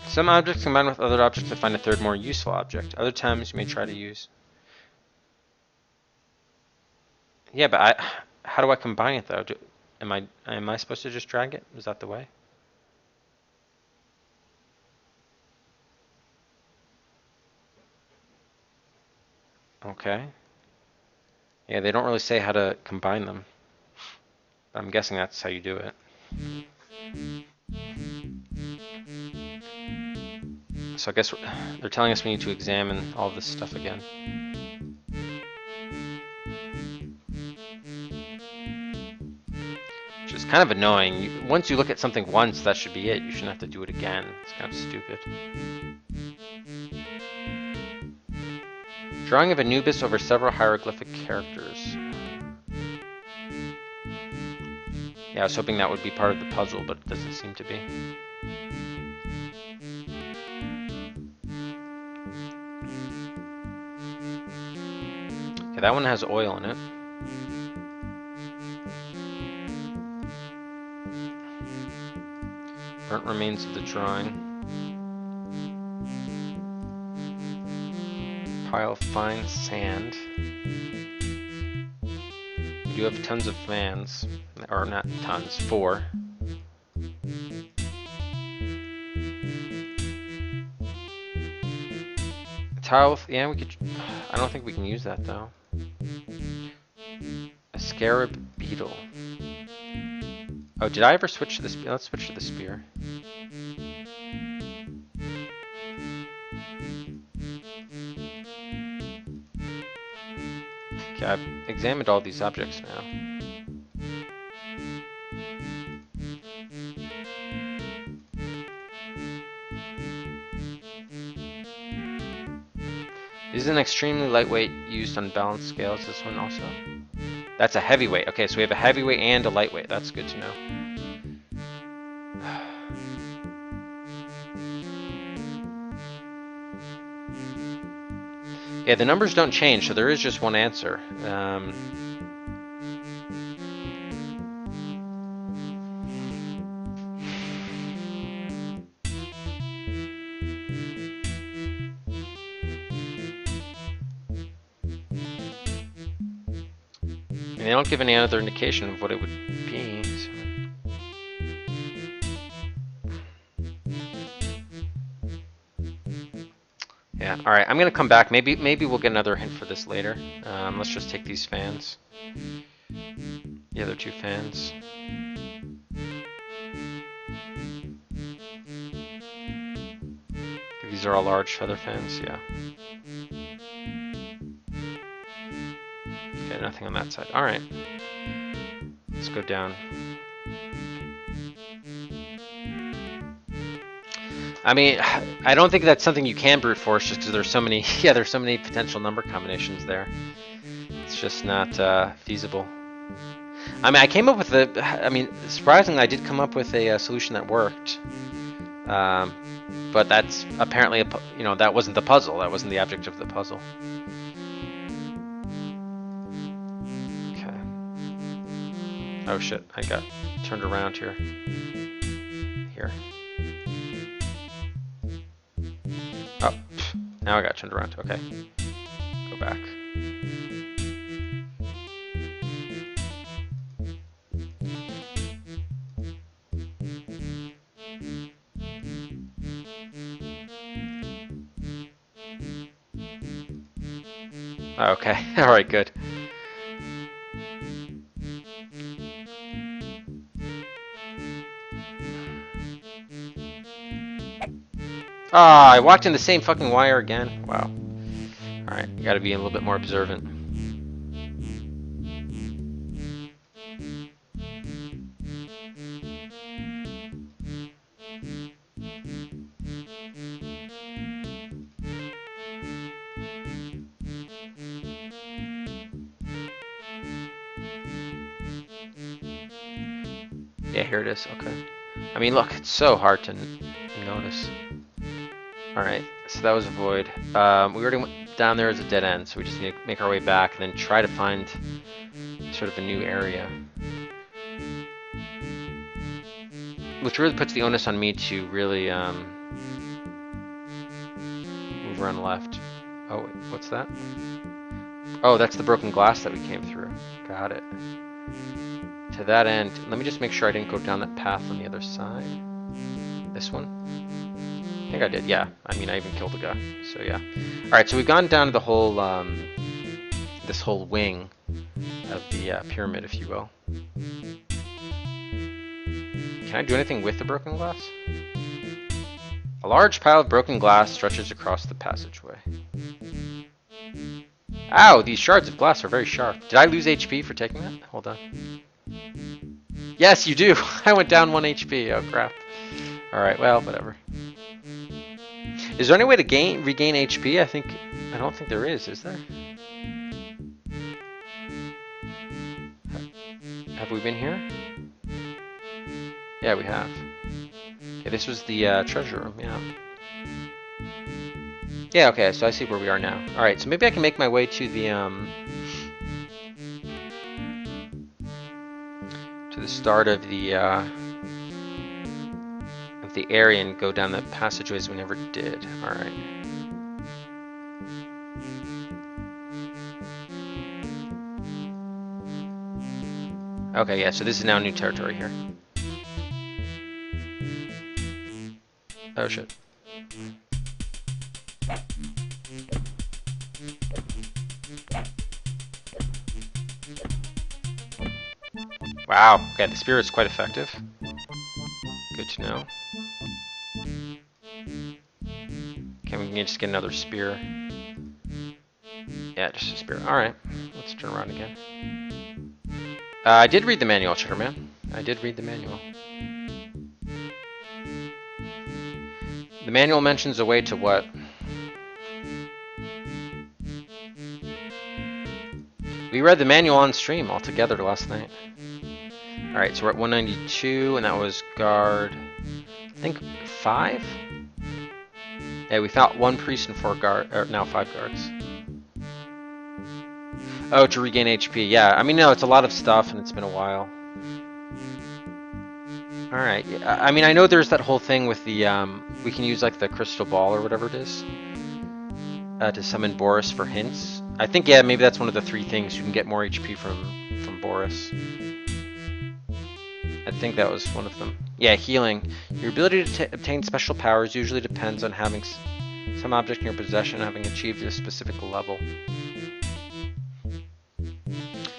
Some objects combine with other objects to find a third more useful object. Other times you may try to use... Yeah, but how do I combine it though? Am I supposed to just drag it? Is that the way? Okay. Yeah, they don't really say how to combine them. But I'm guessing that's how you do it. So I guess they're telling us we need to examine all this stuff again. Which is kind of annoying. Once you look at something once, that should be it. You shouldn't have to do it again. It's kind of stupid. Drawing of Anubis over several hieroglyphic characters. Yeah, I was hoping that would be part of the puzzle, but it doesn't seem to be. Okay, that one has oil in it. Burnt remains of the drawing. Pile of fine sand. We do have tons of fans. Or not tons, 4. Tile, yeah, we could. I don't think we can use that though. A scarab beetle. Oh, did I ever switch to the spear? Let's switch to the spear. Okay, I've examined all these objects now. This is an extremely lightweight, used on balanced scales. This one also. That's a heavyweight. Okay, so we have a heavyweight and a lightweight. That's good to know. Yeah, the numbers don't change, so there is just one answer. And they don't give any other indication of what it would be. So. Yeah, alright, I'm gonna come back. Maybe we'll get another hint for this later. Let's just take these fans. The other two fans. These are all large feather fans, yeah. Okay, nothing on that side. Alright. Let's go down. I mean, I don't think that's something you can brute force just because there's so many, yeah, there's so many potential number combinations there. It's just not feasible. I mean, I came up with surprisingly, I did come up with a solution that worked. But that's apparently, that wasn't the puzzle. That wasn't the object of the puzzle. Okay. Oh shit, I got turned around here. Here. Oh, now I got turned around. Okay. Go back. Okay, alright, good. Ah, I walked in the same fucking wire again. Wow. Alright, you gotta be a little bit more observant. Yeah, here it is. Okay. I mean, look, it's so hard to notice. Alright, so that was a void. We already went down there as a dead end, so we just need to make our way back and then try to find sort of a new area. Which really puts the onus on me to really move around left. Oh, wait, what's that? Oh, that's the broken glass that we came through. Got it. To that end, let me just make sure I didn't go down that path on the other side. This one? I think I did, yeah. I mean, I even killed a guy, so yeah. Alright, so we've gone down to the whole, this whole wing of the pyramid, if you will. Can I do anything with the broken glass? A large pile of broken glass stretches across the passageway. Ow, these shards of glass are very sharp. Did I lose HP for taking that? Hold on. Yes, you do! I went down 1 HP, oh crap. Alright, well, whatever. Is there any way to regain HP? I don't think there is there? Have we been here? Yeah, we have. Okay, this was the treasure room, yeah. Yeah, okay, so I see where we are now. Alright, so maybe I can make my way to the start of the area and go down the passageways we never did. Alright. Okay, yeah, so this is now new territory here. Oh shit. Wow, okay, the spear is quite effective. Good to know. Okay, we can just get another spear. Yeah, just a spear. Alright, let's turn around again. I did read the manual, Chitterman. I did read the manual. The manual mentions a way to what? We read the manual on stream all together last night. Alright, so we're at 192, and that was guard, I think, 5? Yeah, we found 1 priest and 4 guards, or now 5 guards. Oh, to regain HP, yeah. I mean, no, it's a lot of stuff, and it's been a while. Alright, I mean, I know there's that whole thing with the, we can use, like, the crystal ball or whatever it is, to summon Boris for hints. I think, yeah, maybe that's one of the 3 things. You can get more HP from from Boris. I think that was one of them. Yeah, healing. Your ability to obtain special powers usually depends on having some object in your possession having achieved a specific level.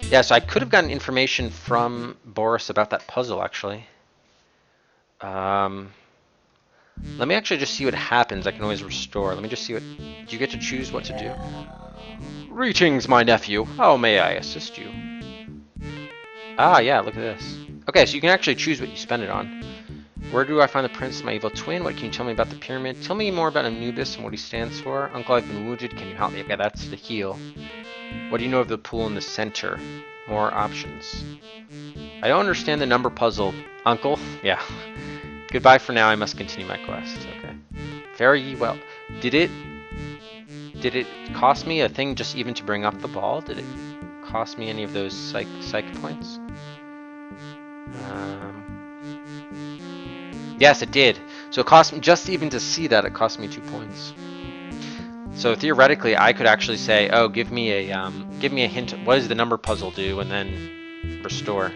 Yeah, so I could have gotten information from Boris about that puzzle, actually. Let me actually just see what happens. I can always restore. Let me just see what... Do you get to choose what to do? Greetings, my nephew. How may I assist you? Ah, yeah, look at this. Okay, so you can actually choose what you spend it on. Where do I find the prince of my evil twin? What can you tell me about the pyramid? Tell me more about Anubis and what he stands for. Uncle, I've been wounded. Can you help me? Okay, that's the heal. What do you know of the pool in the center? More options. I don't understand the number puzzle. Uncle? Yeah. Goodbye for now. I must continue my quest. Okay. Fare ye well. Did it cost me a thing just even to bring up the ball? Did it cost me any of those psych points? Yes, it did. So it cost me, just even to see that, it cost me 2 points. So theoretically, I could actually say, "Oh, give me a hint. What does the number puzzle do?" And then restore.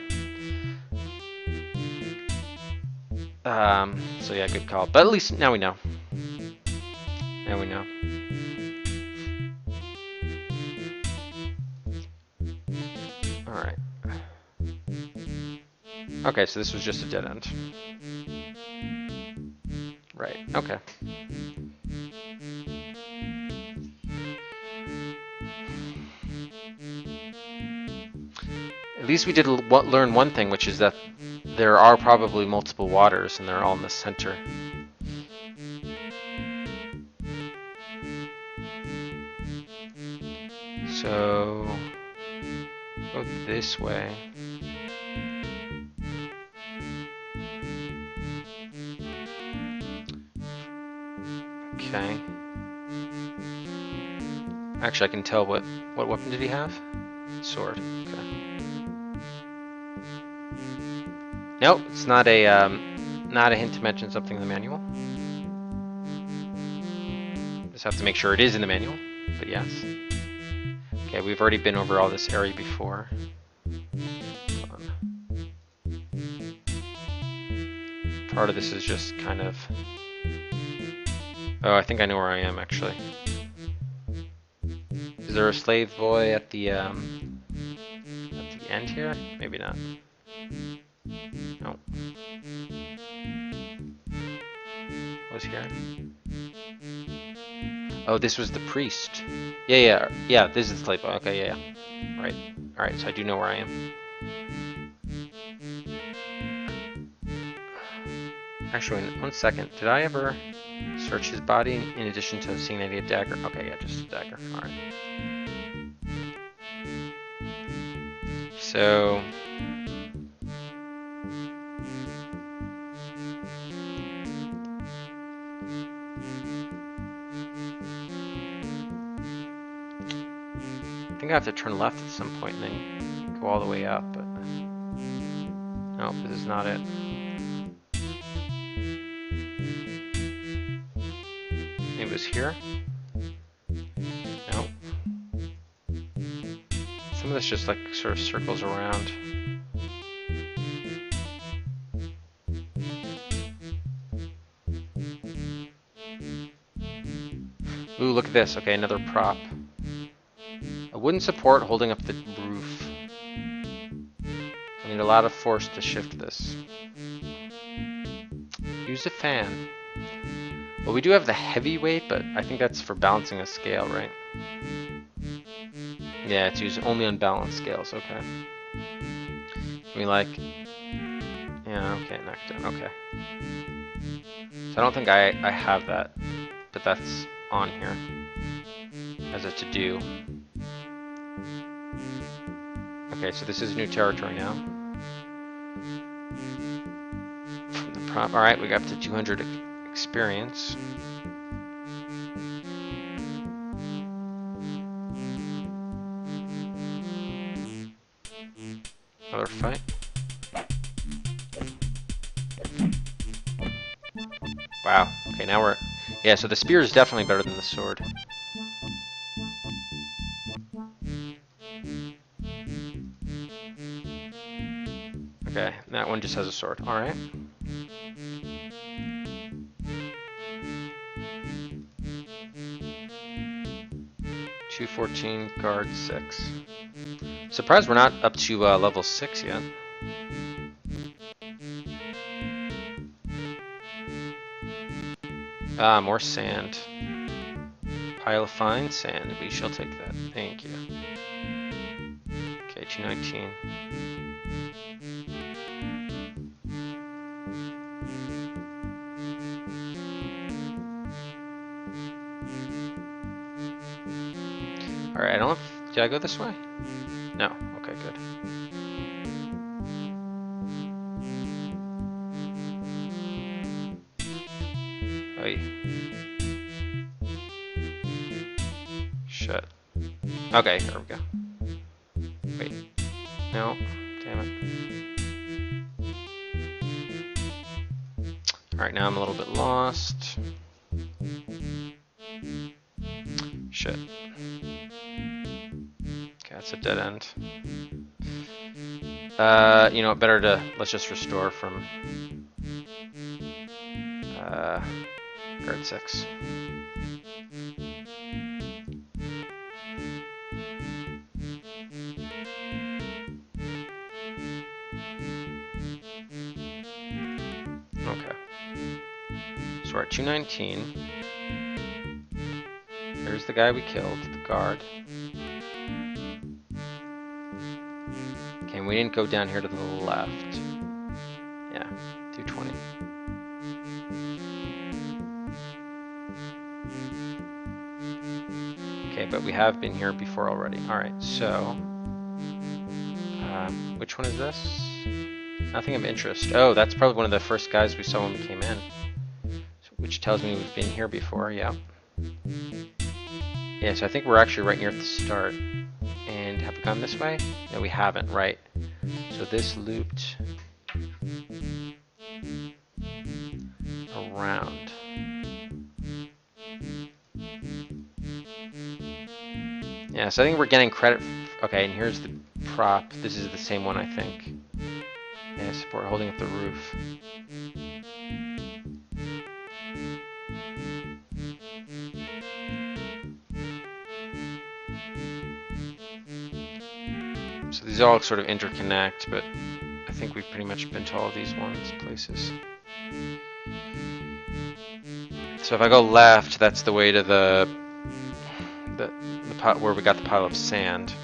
So yeah, good call. But at least now we know. Now we know. All right. Okay, so this was just a dead end. Right. Okay. At least we did learn one thing, which is that there are probably multiple waters, and they're all in the center. So, go this way. Okay. Actually, I can tell what weapon did he have? Sword. Okay. Nope, it's not a hint to mention something in the manual. Just have to make sure it is in the manual, but yes. Okay, we've already been over all this area before. Part of this is just kind of... Oh, I think I know where I am, actually. Is there a slave boy at the end here? Maybe not. No. What was here? Oh, this was the priest. Yeah, this is the slave boy. Okay, yeah. Right. Alright, so I do know where I am. Actually, 1 second. Did I ever search his body in addition to seeing that he had a dagger? Okay, yeah, just a dagger. Alright. So... I think I have to turn left at some point and then go all the way up, but... Nope, this is not it. It was here? Nope. Some of this just like sort of circles around. Ooh, look at this. Okay, another prop. A wooden support holding up the roof. I need a lot of force to shift this. Use a fan. Well, we do have the heavyweight, but I think that's for balancing a scale, right? Yeah, it's used only on balanced scales, okay. We like... Yeah, okay, knocked down, okay. So I don't think I have that, but that's on here as a to-do. Okay, so this is new territory now. From the prop, alright, we got up to 200 experience. Another fight. Wow, okay, now we're... Yeah, so the spear is definitely better than the sword. Okay, that one just has a sword. All right. $214, guard 6. Surprised we're not up to level 6 yet. Ah, more sand. Pile of fine sand. We shall take that. Thank you. Okay, 219. Alright, I don't know if... Did I go this way? No. Okay, good. Oy. Shit. Okay, here we go. Wait. No. Damn it. Alright, now I'm a little bit lost. Shit. Okay, that's a dead end. You know what, better to... Let's just restore from... guard 6. Okay. So we're at 219. There's the guy we killed, the guard. Okay, and we didn't go down here to the left. Yeah, 220. Okay, but we have been here before already. Alright, so... which one is this? Nothing of interest. Oh, that's probably one of the first guys we saw when we came in. Which tells me we've been here before, yeah. Yeah, so I think we're actually right near at the start. And have we gone this way? No, we haven't, right. So this looped... around. Yeah, so I think we're getting credit. Okay, and here's the prop. This is the same one, I think. Yeah, support holding up the roof. So these all sort of interconnect, but I think we've pretty much been to all these places. So if I go left, that's the way to the pot where we got the pile of sand.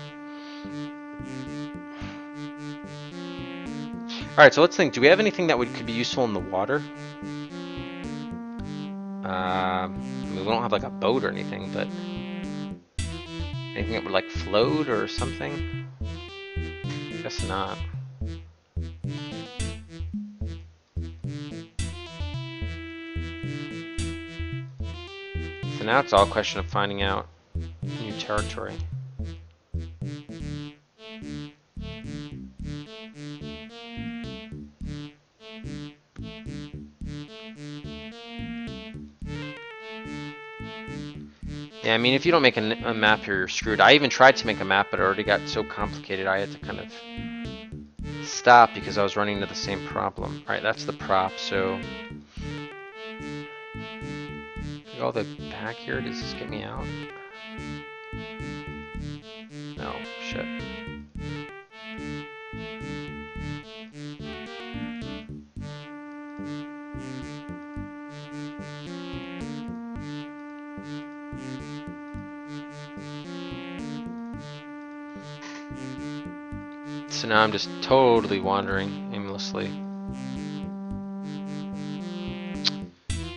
Alright, so let's think. Do we have anything that could be useful in the water? I mean, we don't have like a boat or anything, but anything that would like float or something? Guess not. So now it's all a question of finding out new territory. Yeah, I mean, if you don't make a map here, you're screwed. I even tried to make a map, but it already got so complicated I had to kind of stop because I was running into the same problem. Alright, that's the prop, so... all the back here, does this get me out? No, shit. So now I'm just totally wandering aimlessly.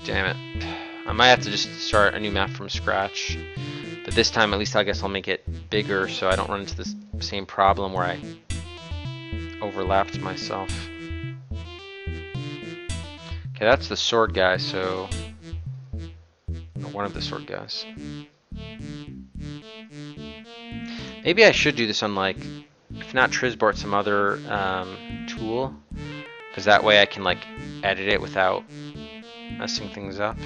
Damn it. I might have to just start a new map from scratch. But this time, at least I guess I'll make it bigger so I don't run into this same problem where I overlapped myself. Okay, that's the sword guy, so... or one of the sword guys. Maybe I should do this on, like, if not Trisbort, some other tool. Because that way I can, like, edit it without messing things up.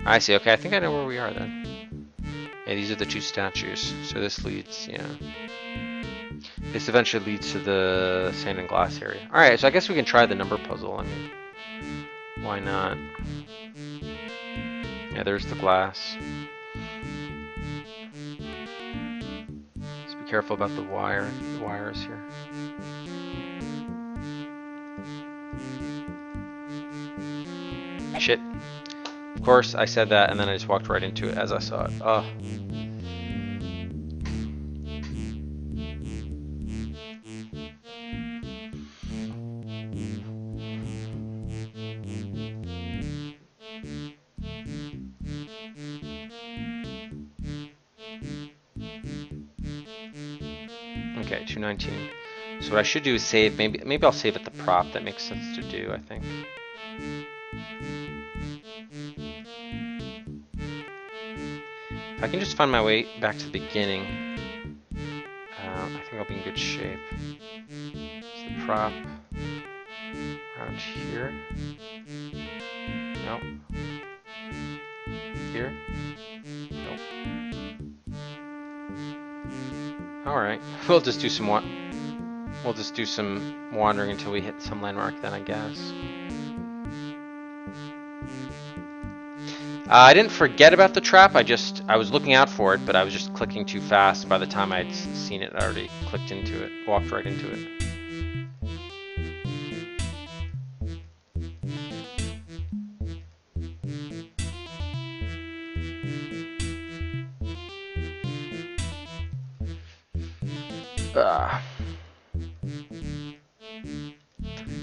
I see, okay, I think I know where we are then. Yeah, these are the two statues, so this leads, yeah. This eventually leads to the sand and glass area. Alright, so I guess we can try the number puzzle. I mean, why not? Yeah, there's the glass. Just be careful about the wires here. Shit. Of course, I said that and then I just walked right into it as I saw it. Oh. Okay, 219. So what I should do is save. Maybe I'll save at the prop. That makes sense to do, I think. If I can just find my way back to the beginning, I think I'll be in good shape. Is the prop around here? No. Here? Nope. All right. We'll just do some wandering until we hit some landmark. Then I guess. I didn't forget about the trap. I was looking out for it, but I was just clicking too fast. By the time I'd seen it, I already clicked into it, walked right into it.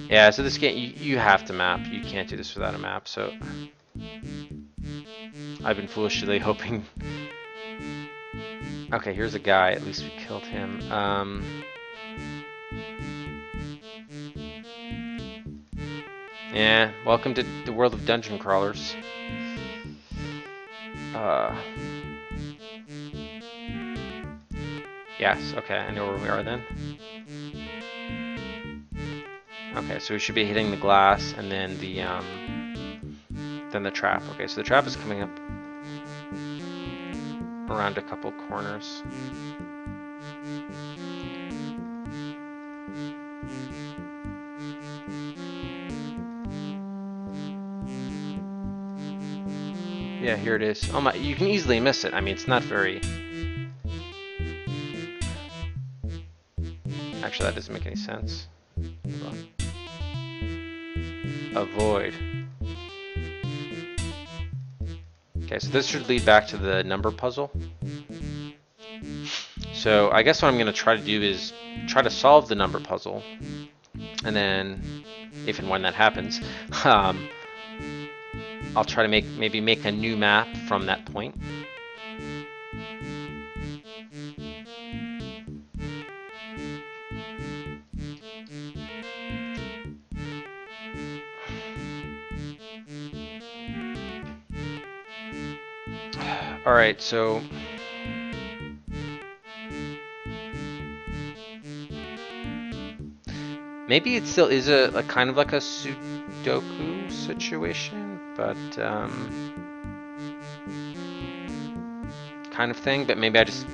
Yeah, so this game, you have to map. You can't do this without a map, so I've been foolishly hoping. Okay, here's a guy. At least we killed him. Yeah, welcome to the world of dungeon crawlers. Yes, okay, I know where we are then. Okay, so we should be hitting the glass and then the trap. Okay, so the trap is coming up around a couple corners. Yeah, here it is. Oh my, you can easily miss it. I mean, it's not very... Actually, that doesn't make any sense. Hold on. Avoid. Okay, so this should lead back to the number puzzle. So I guess what I'm going to try to do is try to solve the number puzzle. And then, if and when that happens, I'll try to maybe make a new map from that point. Alright, so maybe it still is a kind of like a Sudoku situation, but kind of thing, but maybe I just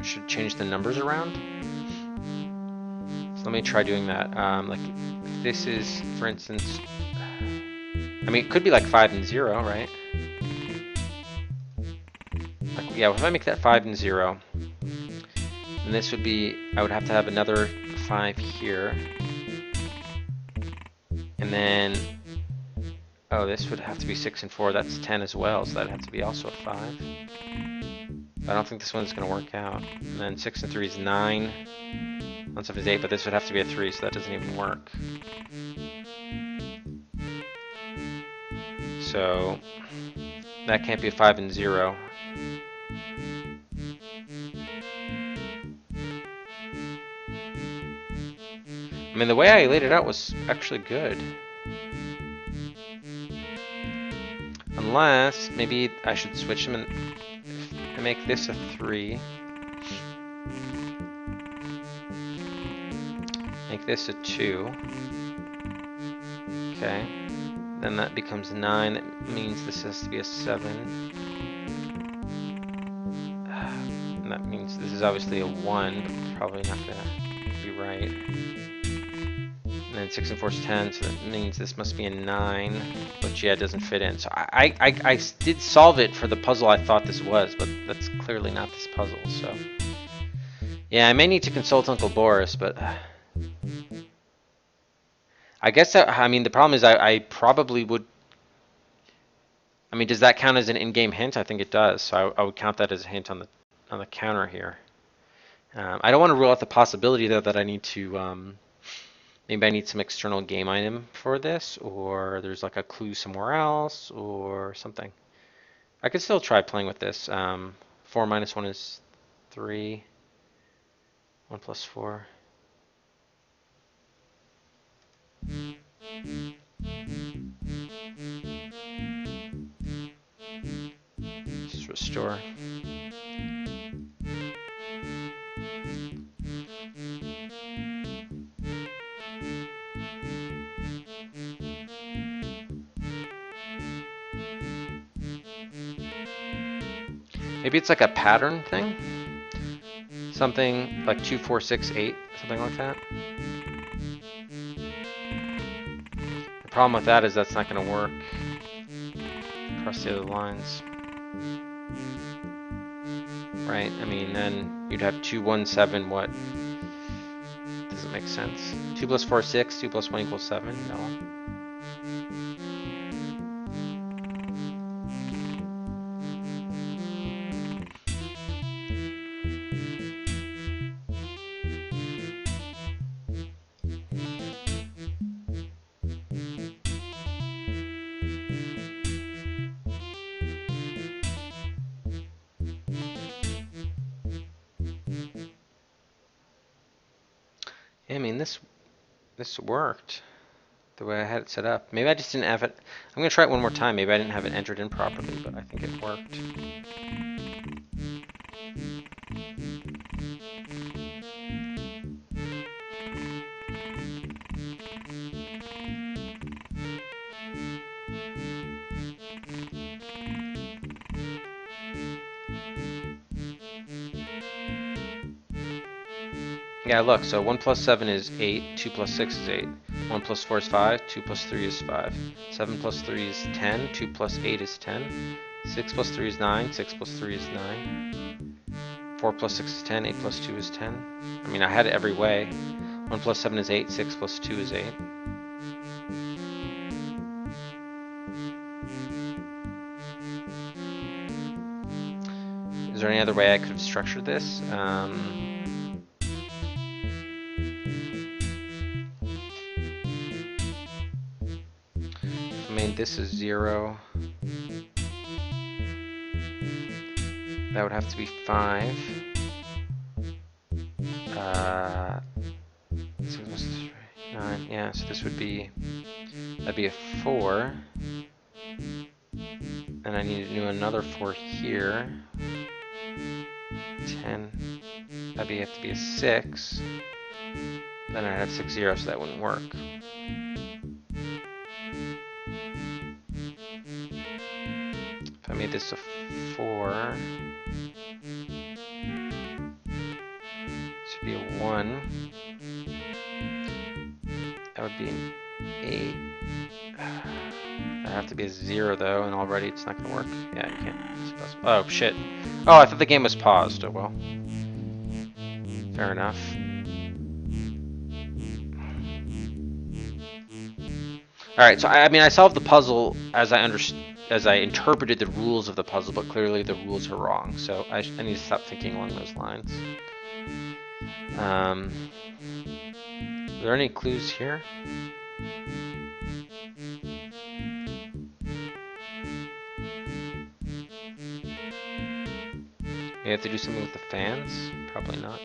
should change the numbers around. So let me try doing that. Like if this is, for instance, I mean, it could be like 5 and 0, right? Like, yeah, if I make that 5 and 0, then this would be, I would have to have another 5 here. And then, oh, this would have to be 6 and 4. That's 10 as well, so that'd have to be also a 5. But I don't think this one's going to work out. And then 6 and 3 is 9. 1, 7 is 8, but this would have to be a 3, so that doesn't even work. So that can't be a 5 and 0. I mean, the way I laid it out was actually good. Unless, maybe I should switch them and make this a 3. Make this a 2. Okay. Then that becomes 9. That means this has to be a 7. And that means this is obviously a 1, but probably not gonna be right. And then 6 and 4 is 10, so that means this must be a 9, which yeah, it doesn't fit in. So I did solve it for the puzzle I thought this was, but that's clearly not this puzzle, so. Yeah, I may need to consult Uncle Boris, but I guess I mean the problem is I probably would. I mean, does that count as an in-game hint? I think it does. So I would count that as a hint on the counter here. I don't want to rule out the possibility though that I need to maybe I need some external game item for this, or there's like a clue somewhere else, or something. I could still try playing with this. 4 minus 1 is 3. 1 plus 4. Just restore. Maybe it's like a pattern thing? Something like 2, 4, 6, 8, something like that. The problem with that is that's not going to work across the other lines. Right? I mean, then you'd have 2, 1, 7, what? Doesn't make sense. 2 plus 4 is 6, 2 plus 1 equals 7? No. Yeah, I mean, this worked the way I had it set up. Maybe I just didn't have it. I'm going to try it one more time. Maybe I didn't have it entered in properly, but I think it worked. Yeah, look, so 1 plus 7 is 8, 2 plus 6 is 8, 1 plus 4 is 5, 2 plus 3 is 5, 7 plus 3 is 10, 2 plus 8 is 10, 6 plus 3 is 9, 6 plus 3 is 9, 4 plus 6 is 10, 8 plus 2 is 10. I mean, I had it every way. 1 plus 7 is 8, 6 plus 2 is 8. Is there any other way I could have structured this? I mean, this is 0. That would have to be 5. 6 plus 3, 9. Yeah, so this would be, that'd be a 4. And I need to do another 4 here. 10. That'd have to be a 6. Then I'd have 6, 0, so that wouldn't work. If I made this a 4, this would be a 1. That would be an 8. That'd have to be a 0 though, and already it's not gonna work. Yeah, you can't. Oh shit. Oh, I thought the game was paused. Oh well. Fair enough. Alright, so I mean I solved the puzzle as I interpreted the rules of the puzzle, but clearly the rules are wrong. So I need to stop thinking along those lines. Are there any clues here? You have to do something with the fans? Probably not.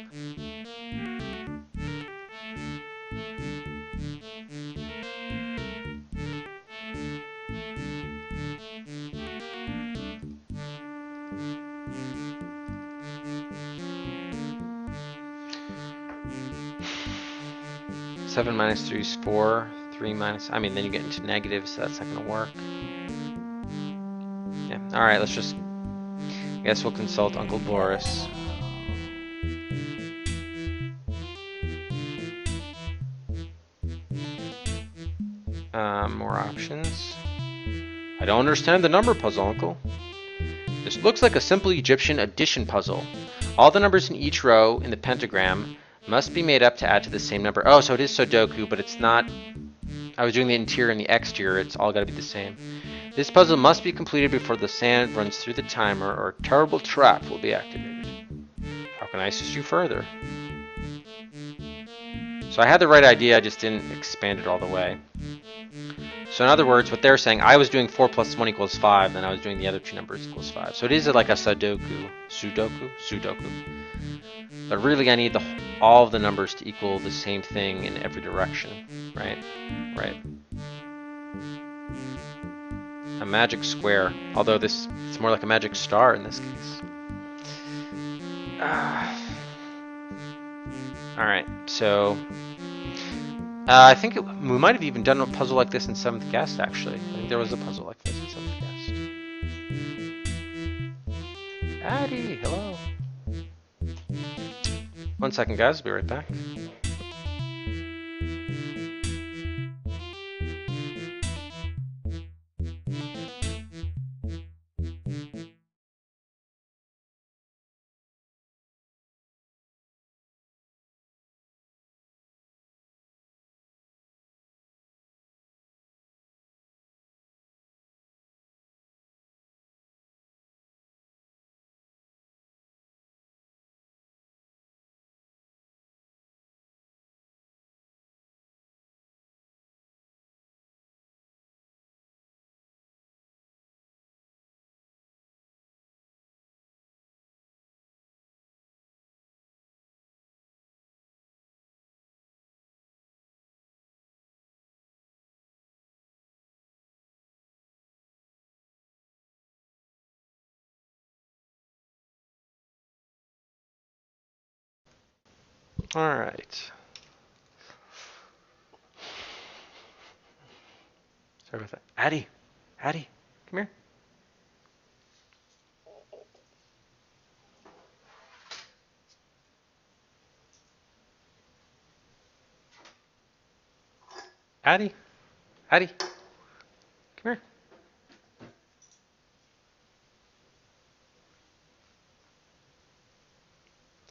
Seven minus 3 is 4. 3 minus... I mean, then you get into negatives, so that's not going to work. Yeah, alright, let's just... I guess we'll consult Uncle Boris. More options. I don't understand the number puzzle, Uncle. This looks like a simple Egyptian addition puzzle. All the numbers in each row in the pentagram must be made up to add to the same number. Oh, so it is Sudoku, but it's not. I was doing the interior and the exterior. It's all got to be the same. This puzzle must be completed before the sand runs through the timer or a terrible trap will be activated. How can I assist you further? So I had the right idea, I just didn't expand it all the way. So in other words, what they're saying, I was doing 4 plus 1 equals 5, then I was doing the other two numbers equals 5. So it is like a Sudoku. But really I need all of the numbers to equal the same thing in every direction, right? Right. A magic square, although it's more like a magic star in this case. Alright, so I think we might have even done a puzzle like this in 7th Guest, actually. I think there was a puzzle like this in 7th Guest. Addie, hello. 1 second, guys. I'll be right back. Alright. Sorry about that. Addie, come here. Addie, come here.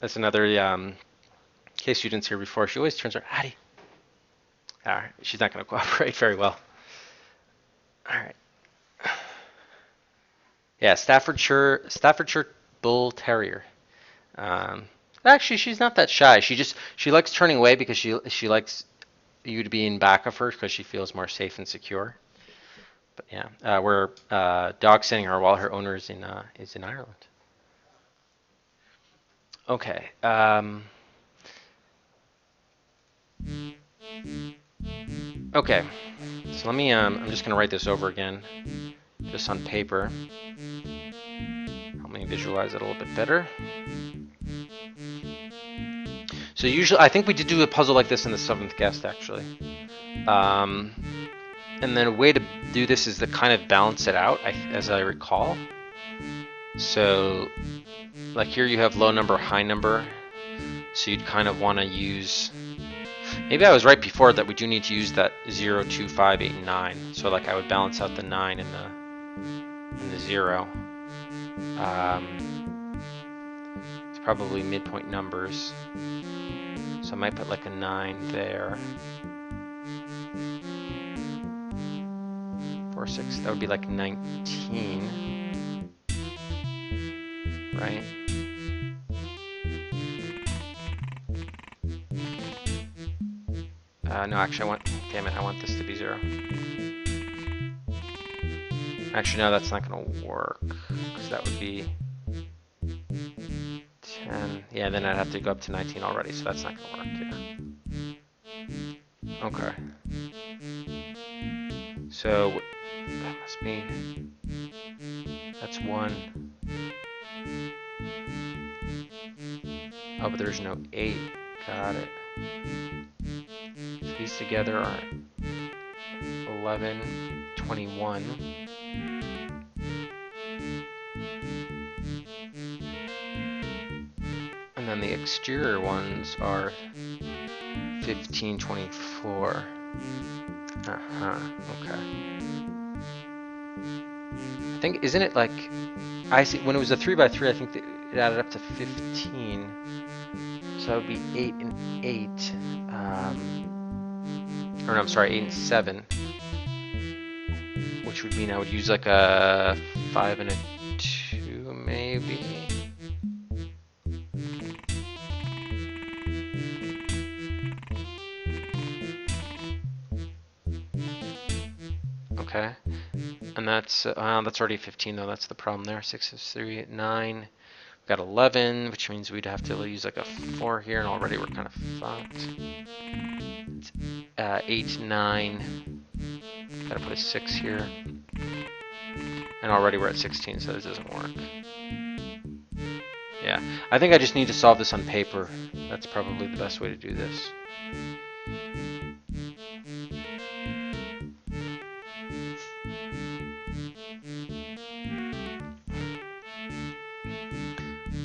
That's another case you didn't see her before. She always turns around. Addie. Alright, she's not going to cooperate very well. Alright. Yeah, Staffordshire Bull Terrier. Actually, she's not that shy. She likes turning away because she likes you to be in back of her because she feels more safe and secure. But yeah, we're dog sitting her while her owner is in Ireland. Okay. Okay. So let me. I'm just gonna write this over again, just on paper. Help me visualize it a little bit better. So usually, I think we did do a puzzle like this in the 7th Guest, actually. And then a way to do this is to kind of balance it out, as I recall. So, like here you have low number, high number. So you'd kind of want to use. Maybe I was right before that we do need to use that 0, 2, 5, 8, and 9. So like I would balance out the 9 and the 0. It's probably midpoint numbers. So I might put like a 9 there. 4, 6, that would be like 19. Right? No, actually damn it, I want this to be 0. Actually, no, that's not gonna work, because that would be 10. Yeah, then I'd have to go up to 19 already, so that's not gonna work, yeah. Okay. So, that must be, that's 1. Oh, but there's no 8, got it. So these together are 11, 21. And then the exterior ones are 15, 24. Okay. I think, isn't it like, I see, when it was a 3 by 3, I think that it added up to 15. So that would be 8 and 8. Or no, I'm sorry, 8 and 7. Which would mean I would use like a 5 and a 2, maybe. Okay. And that's already 15 though. That's the problem there. 6 is 3, 9. We've got 11, which means we'd have to use like a 4 here, and already we're kind of fucked. 8, 9. Gotta put a 6 here. And already we're at 16, so this doesn't work. Yeah, I think I just need to solve this on paper. That's probably the best way to do this.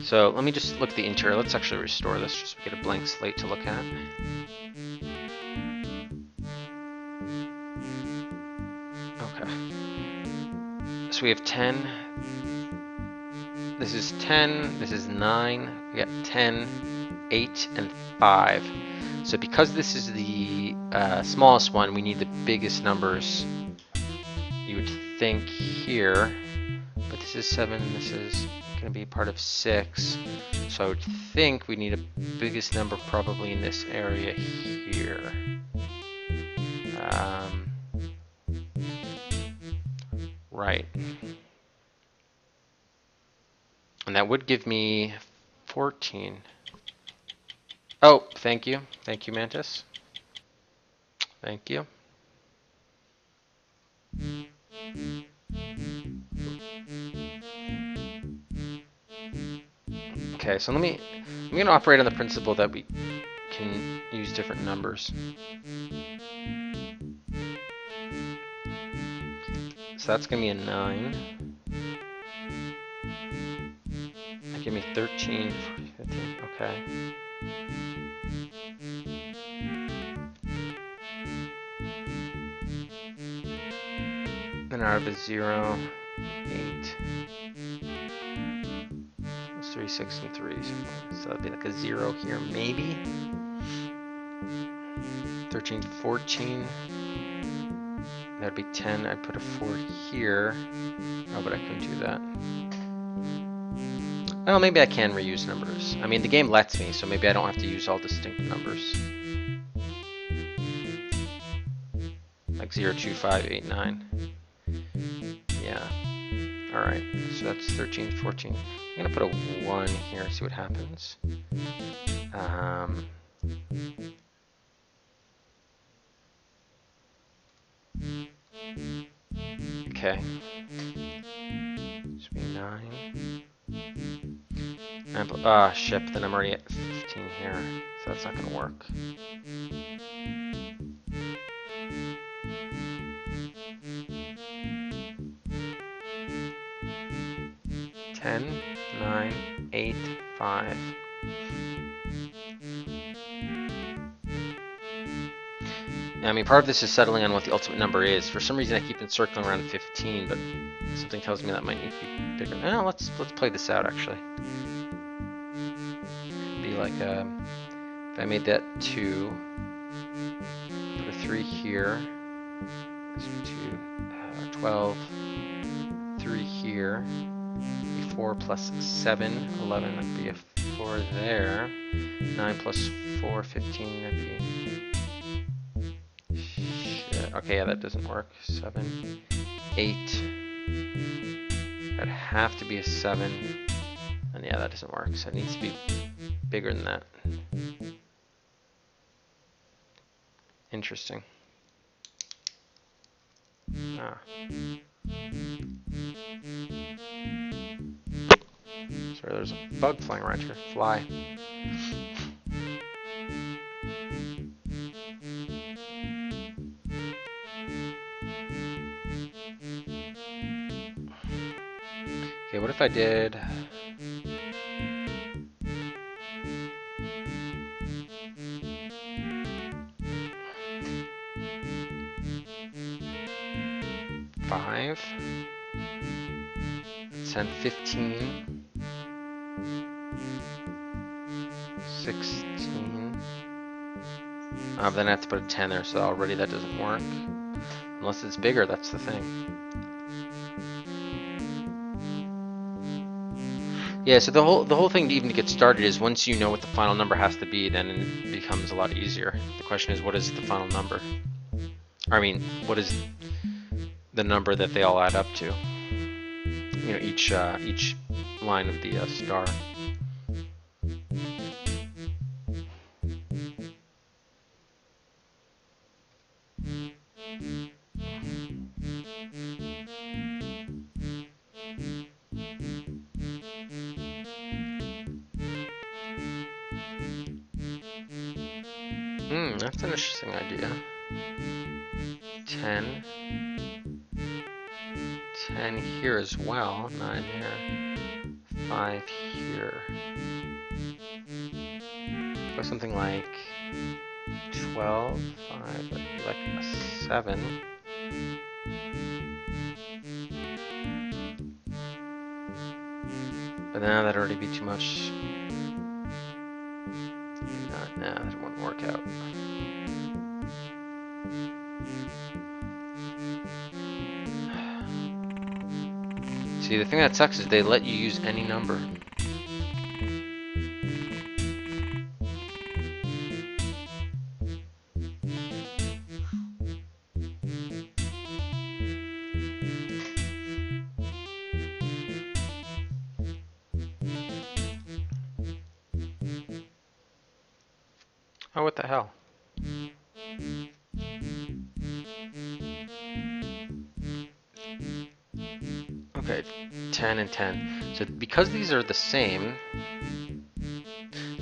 So let me just look at the interior. Let's actually restore this just so we get a blank slate to look at. Okay. So we have 10. This is 10. This is 9. We got 10, 8, and 5. So because this is the smallest one, we need the biggest numbers. You would think here, but this is 7. This is going to be part of 6. So I would think we need a biggest number probably in this area here. Right. And that would give me 14. Oh, thank you. Thank you, Mantis. Thank you. Okay, so I'm going to operate on the principle that we can use different numbers. So that's going to be a 9. That give me 13, 15, okay. Then out of a 0, 8. 3, 6, and 3. So that'd be like a 0 here, maybe. 13, 14. That'd be 10. I'd put a 4 here. Oh, but I couldn't do that. Well, maybe I can reuse numbers. I mean, the game lets me, so maybe I don't have to use all distinct numbers. Like 0, 2, 5, 8, 9. Yeah. Alright, so that's 13, 14. I'm going to put a 1 here, see what happens. Okay. This would be 9. Shit, then I'm already at 15 here, so that's not going to work. Ten, 9, 8, 5. I mean, part of this is settling on what the ultimate number is. For some reason, I keep encircling around 15, but something tells me that might need to be bigger. No, let's play this out, actually. It'd be like, if I made that 2, put a 3 here, 2, 12, 3 here, 4 plus 7, 11, that'd be a 4 there, 9 plus 4, 15, that'd be... Shit. Okay, yeah, that doesn't work. 7, 8. That'd have to be a 7. And yeah, that doesn't work, so it needs to be bigger than that. Interesting. Ah. Sorry, there's a bug flying around here. Fly. Okay, what if I did... 10, 15, 16. But then I have to put a 10 there, so already that doesn't work. Unless it's bigger, that's the thing. Yeah, so the whole thing to even get started is once you know what the final number has to be, then it becomes a lot easier. The question is, what is the final number? I mean, what is the number that they all add up to? You know, each line of the star. That's an interesting idea. 10. 10 here as well. 9 there. 5 here. Go something like 12, 5, like a 7. But now that'd already be too much. Nah, that won't work out. See, the thing that sucks is they let you use any number. Oh, what the hell? Okay, 10 and 10. So because these are the same...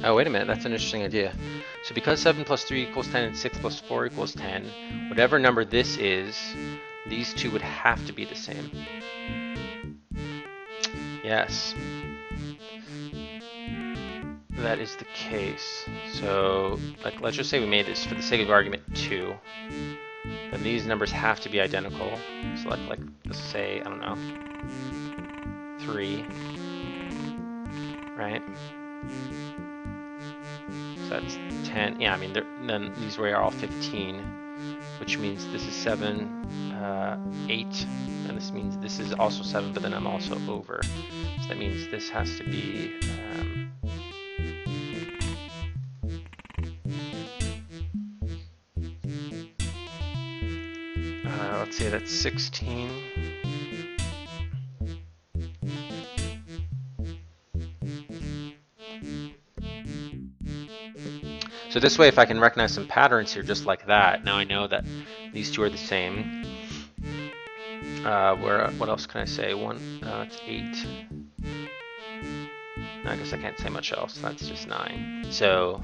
Oh, wait a minute, that's an interesting idea. So because 7 plus 3 equals 10 and 6 plus 4 equals 10, whatever number this is, these two would have to be the same. Yes. That is the case. So, like, let's just say we made this, for the sake of argument, 2. Then these numbers have to be identical. So like let's say, I don't know, 3, right? So that's 10. Yeah, I mean, then these are all 15, which means this is 7, 8, and this means this is also 7, but then I'm also over. So that means this has to be... let's say that's 16. So this way, if I can recognize some patterns here just like that, now I know that these two are the same. What else can I say? It's 8. I guess I can't say much else. That's just 9. So,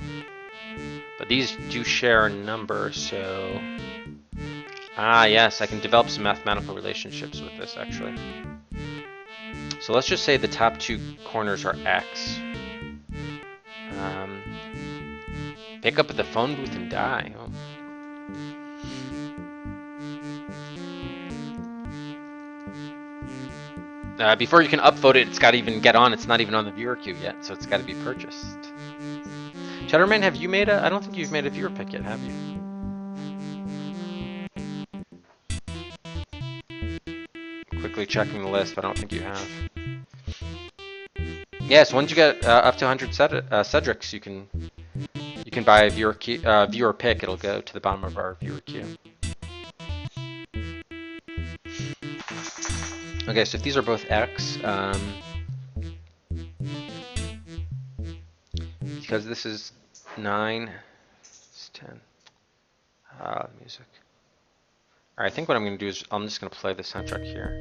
but these do share a number, so... Ah, yes, I can develop some mathematical relationships with this, actually. So let's just say the top two corners are X. Pick up at the phone booth and die. Oh. Before you can upvote it, it's got to even get on. It's not even on the viewer queue yet, so it's got to be purchased. Cheddarman, have you made a... I don't think you've made a viewer pick yet, have you? Quickly checking the list, but I don't think you have. Yes, once you get up to 100 Cedrics, you can buy a viewer pick. It'll go to the bottom of our viewer queue. Okay, so if these are both X, because this is 9, it's 10. Music. Alright, I think what I'm going to do is I'm just going to play the soundtrack here.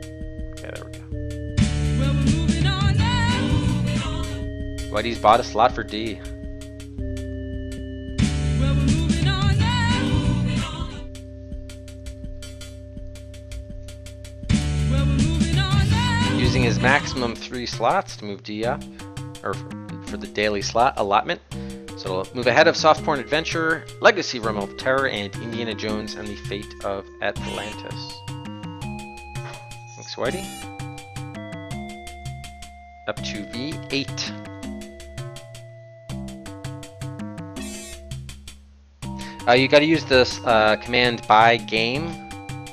Okay, there we go. Well, we're moving on now. Whitey's bought a slot for D. Well, we're moving on now. Well, we're moving on now. Using his maximum 3 slots to move D up, or for the daily slot allotment. So it'll move ahead of Soft Porn Adventure, Legacy Realm of Terror, and Indiana Jones and the Fate of Atlantis. Thanks, Whitey. up to V8. You got to use this command by game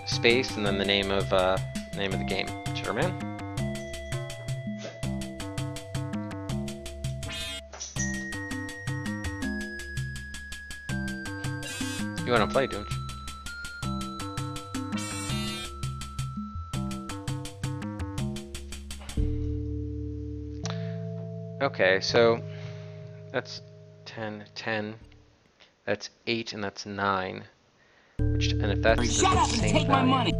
space and then the name of the game. Chitterman. You want to play, don't you? Okay, so that's 10, 10. That's 8, and that's 9. And if that's the same value.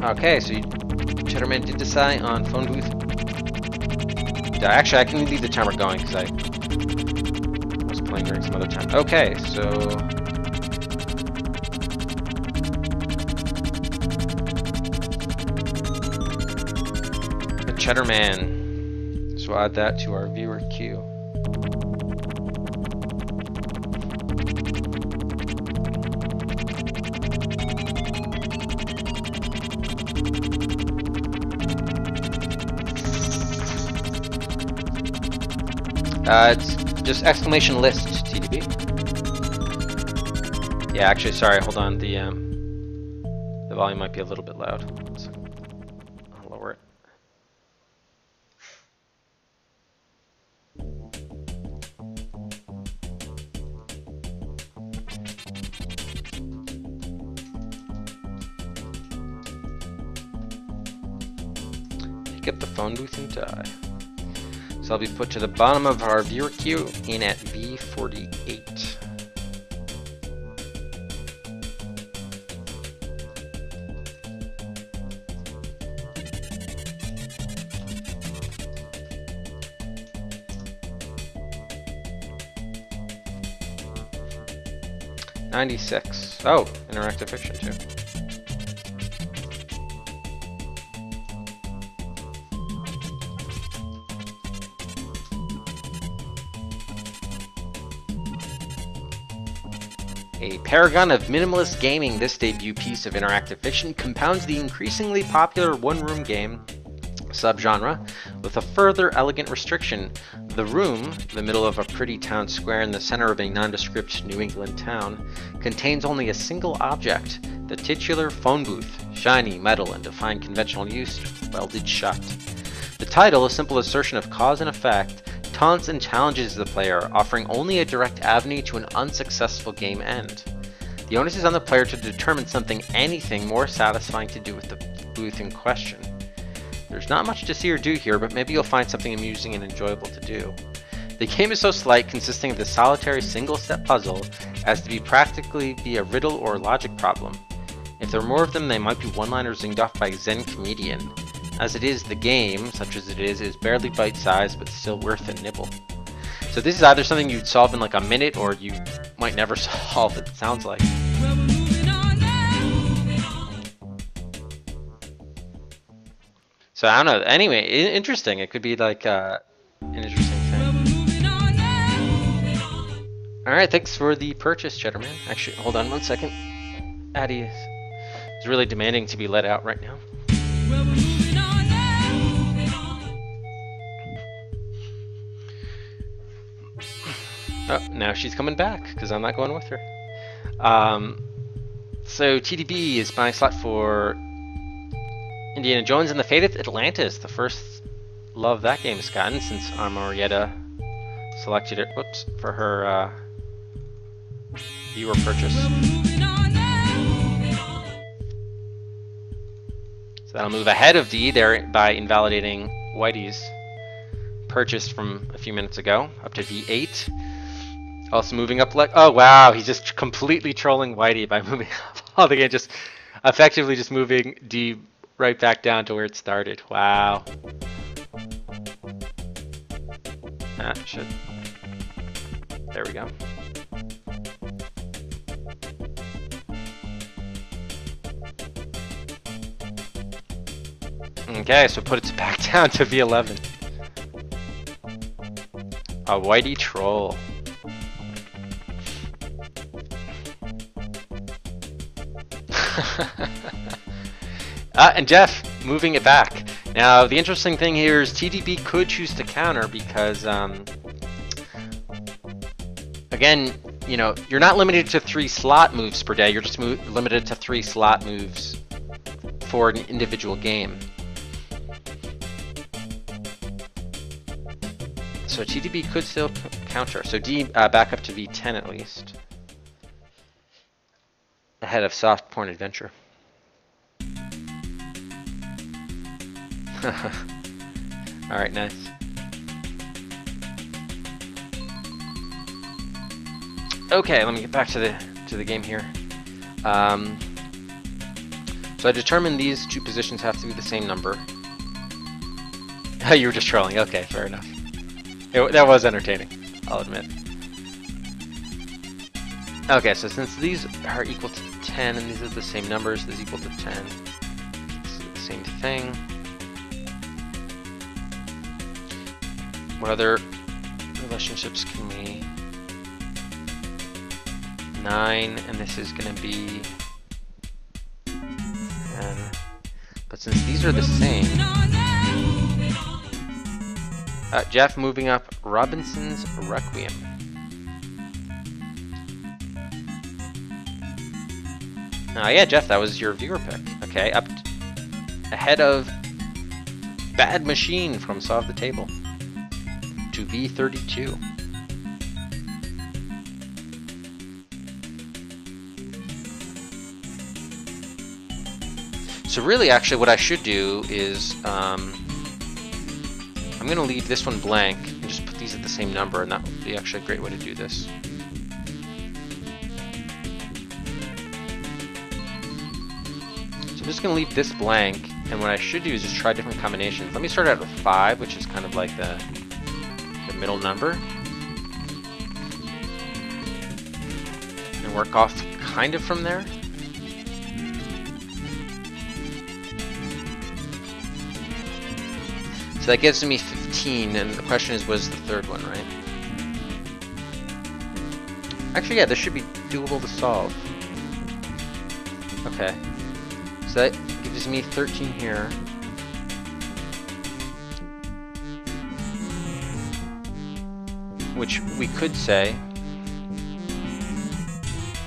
Okay, so Chitterman did decide on phone booth. Actually, I can leave the timer going because I was playing during some other time. Okay, so the Chitterman. So we'll add that to our viewer queue. It's just exclamation list TDB. Yeah, actually, sorry. Hold on. The volume might be a little bit loud. So I'll lower it. Pick up the phone booth and die. So I'll be put to the bottom of our viewer queue in at V48. $96. Oh, interactive fiction too. A paragon of minimalist gaming, this debut piece of interactive fiction compounds the increasingly popular one-room game subgenre with a further elegant restriction. The room, the middle of a pretty town square in the center of a nondescript New England town, contains only a single object, the titular phone booth, shiny, metal, and defying conventional use, welded shut. The title, a simple assertion of cause and effect, taunts and challenges the player, offering only a direct avenue to an unsuccessful game end. The onus is on the player to determine anything more satisfying to do with the booth in question. There's not much to see or do here, but maybe you'll find something amusing and enjoyable to do. The game is so slight, consisting of the solitary single-step puzzle, as to practically be a riddle or logic problem. If there were more of them, they might be one-liners zinged off by a Zen comedian. As it is, the game, such as it is barely bite-sized, but still worth a nibble. So this is either something you'd solve in like a minute, or you might never solve, it sounds like. So I don't know, anyway, interesting. It could be like an interesting thing. Alright, thanks for the purchase, Chitterman. Actually, hold on one second. Addie is really demanding to be let out right now. Oh, now she's coming back, because I'm not going with her. So TDB is buying slot for Indiana Jones and the Fate of Atlantis, the first love that game has gotten since Marietta selected it, for her viewer purchase. So that'll move ahead of D there by invalidating Whitey's purchase from a few minutes ago, up to V8. Also moving up, oh wow, he's just completely trolling Whitey by moving up all the game, just effectively just moving D right back down to where it started. Wow. Shit. There we go. Okay, so put it back down to V11. A Whitey troll. And Jeff, moving it back. Now, the interesting thing here is TDB could choose to counter because, again, you know, you're not limited to 3 slot moves per day. You're just limited to 3 slot moves for an individual game. So TDB could still counter. So D back up to V10 at least. Ahead of Soft Porn Adventure. Alright, nice. Okay, let me get back to the game here. So I determined these 2 positions have to be the same number. You were just trolling. Okay, fair enough. That was entertaining, I'll admit. Okay, so since these are equal to 10 and these are the same numbers, this is equal to 10. This is the same thing. What other relationships can we... 9, and this is going to be 10. But since these are the same... Jeff moving up Robinson's Requiem. Yeah, Jeff, that was your viewer pick. Okay, up ahead of Bad Machine from Solve the Table to V32. So really, actually, what I should do is I'm going to leave this one blank and just put these at the same number, and that would be actually a great way to do this. So I'm just going to leave this blank, and what I should do is just try different combinations. Let me start out with 5, which is kind of like the middle number, and work off kind of from there. So that gives me 15, and the question is, what is the third one, right? Actually, yeah, this should be doable to solve. Okay. So that gives me 13 here. Which we could say...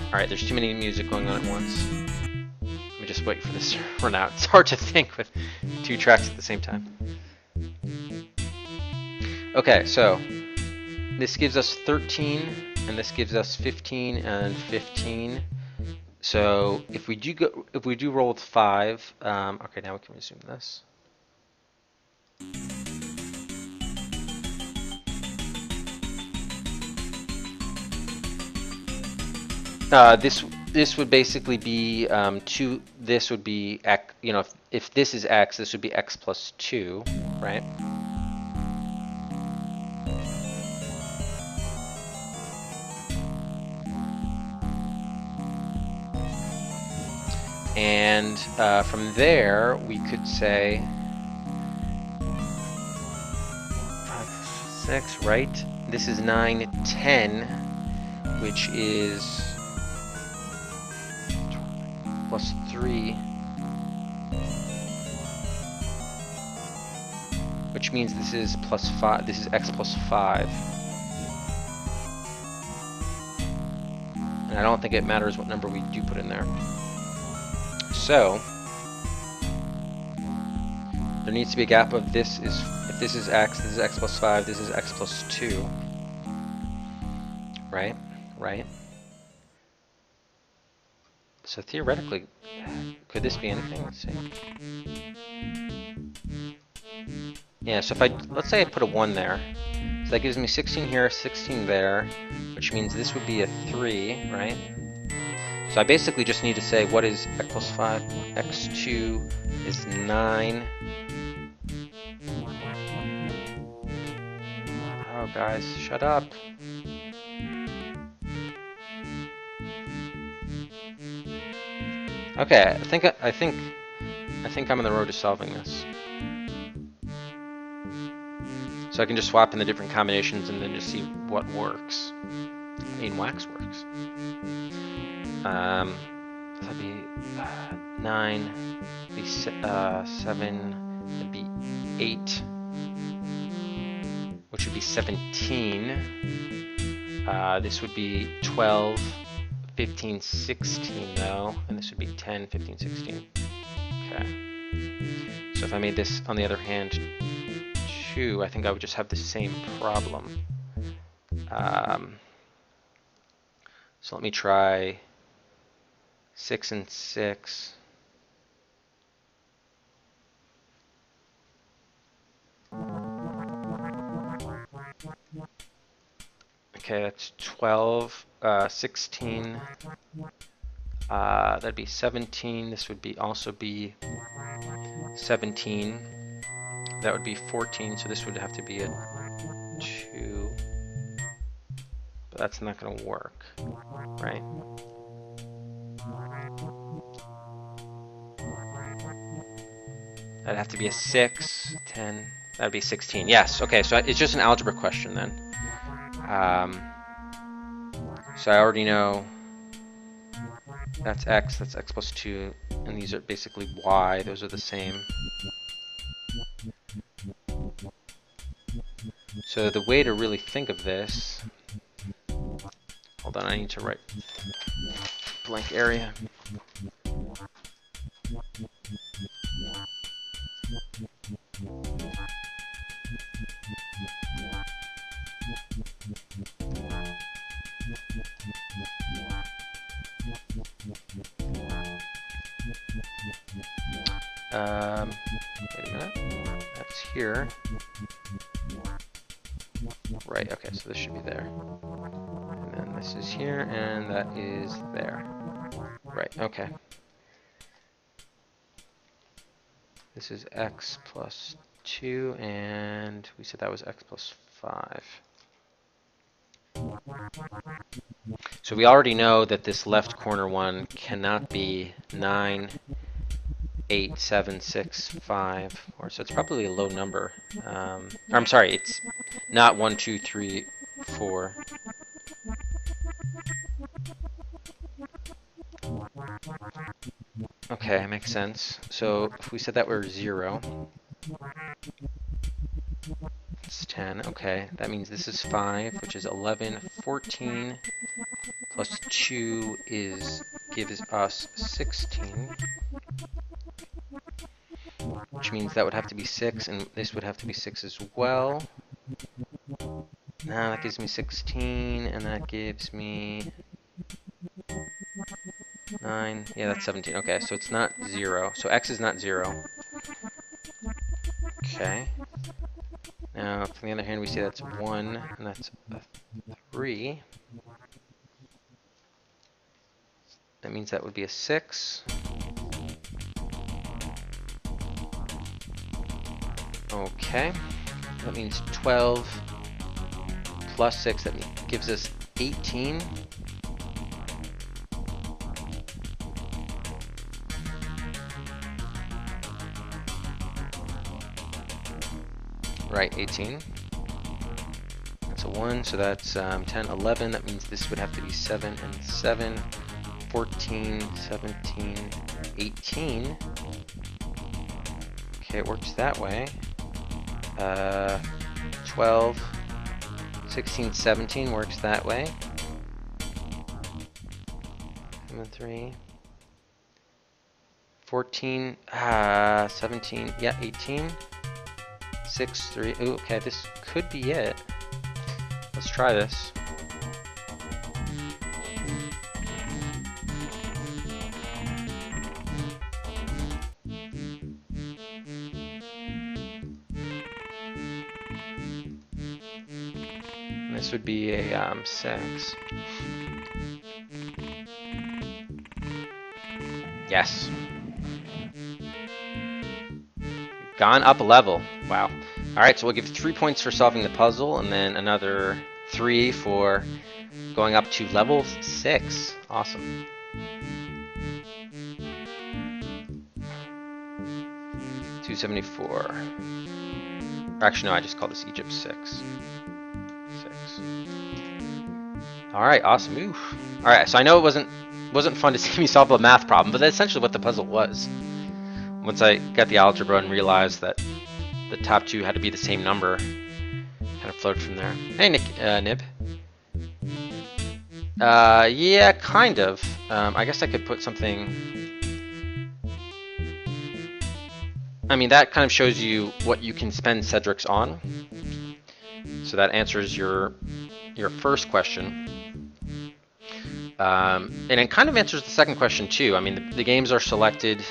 Alright, there's too many music going on at once. Let me just wait for this to run out. It's hard to think with 2 tracks at the same time. Okay, so this gives us 13, and this gives us 15 and 15. So if we do roll with 5, okay, now we can resume this. This would basically be 2. This would be x. You know, if this is x, this would be x plus 2, right? And from there, we could say 5, 6, right? This is 9, 10, which is plus 3, which means this is plus 5. This is x plus 5. And I don't think it matters what number we do put in there. So there needs to be a gap of this is, if this is x plus 5, this is x plus 2. Right? Right? So theoretically, could this be anything? Let's see. Yeah, so if let's say I put a 1 there. So that gives me 16 here, 16 there, which means this would be a 3, right? So I basically just need to say what is x plus 5, x2 is 9. Oh guys, shut up. Okay, I think I'm on the road to solving this. So I can just swap in the different combinations and then just see what works. In WaxWorks. That'd be 9, be 7, it'd be 8, which would be 17. This would be 12, 15, 16 though, and this would be 10, 15, 16. Okay. So if I made this, on the other hand, 2, I think I would just have the same problem. So let me try 6 and 6. Okay, that's 12, 16. That'd be 17. This would be also be 17. That would be 14. So this would have to be a 2. But that's not going to work, right? That'd have to be a 6, 10. That'd be 16. Yes. Okay. So it's just an algebra question then. So I already know that's x plus 2, and these are basically y. Those are the same. So the way to really think of this, hold on, I need to write blank area. Wait a minute, that's here. Right, okay, so this should be there. And then this is here, and that is there. Right, okay. This is x plus 2, and we said that was x plus 5. So we already know that this left corner one cannot be 9, 8, 7, 6, 5, or so it's probably a low number. Or I'm sorry, it's not 1, 2, 3, 4. Okay, makes sense. So if we said that were 0, it's 10. Okay, that means this is 5, which is 11, 14, plus 2 gives us 16. Which means that would have to be 6, and this would have to be 6 as well. Now that gives me 16, and that gives me 9. Yeah, that's 17. Okay, so it's not 0. So x is not 0. Okay. Now, on the other hand, we see that's 1, and that's a 3. That means that would be a 6. Okay, that means 12 plus 6, that gives us 18. Right, 18. That's a 1, so that's 10, 11. That means this would have to be 7 and 7, 14, 17, 18. Okay, it works that way. 12, 16, 17 works that way. 3, 14, 17, yeah, 18, 6, 3. Ooh, okay, this could be it. Let's try this. This would be a 6. Yes. Gone up a level. Wow. Alright, so we'll give 3 points for solving the puzzle, and then another 3 for going up to level 6. Awesome. $274. Actually, no, I just call this Egypt 6. Alright, awesome. Oof. Alright, so I know it wasn't fun to see me solve a math problem, but that's essentially what the puzzle was. Once I got the algebra and realized that the top two had to be the same number. Kind of flowed from there. Hey, Nib. Yeah, kind of. I guess I could put something. I mean, that kind of shows you what you can spend Cedrics on. So that answers your first question. And it kind of answers the second question too. I mean, the games are selected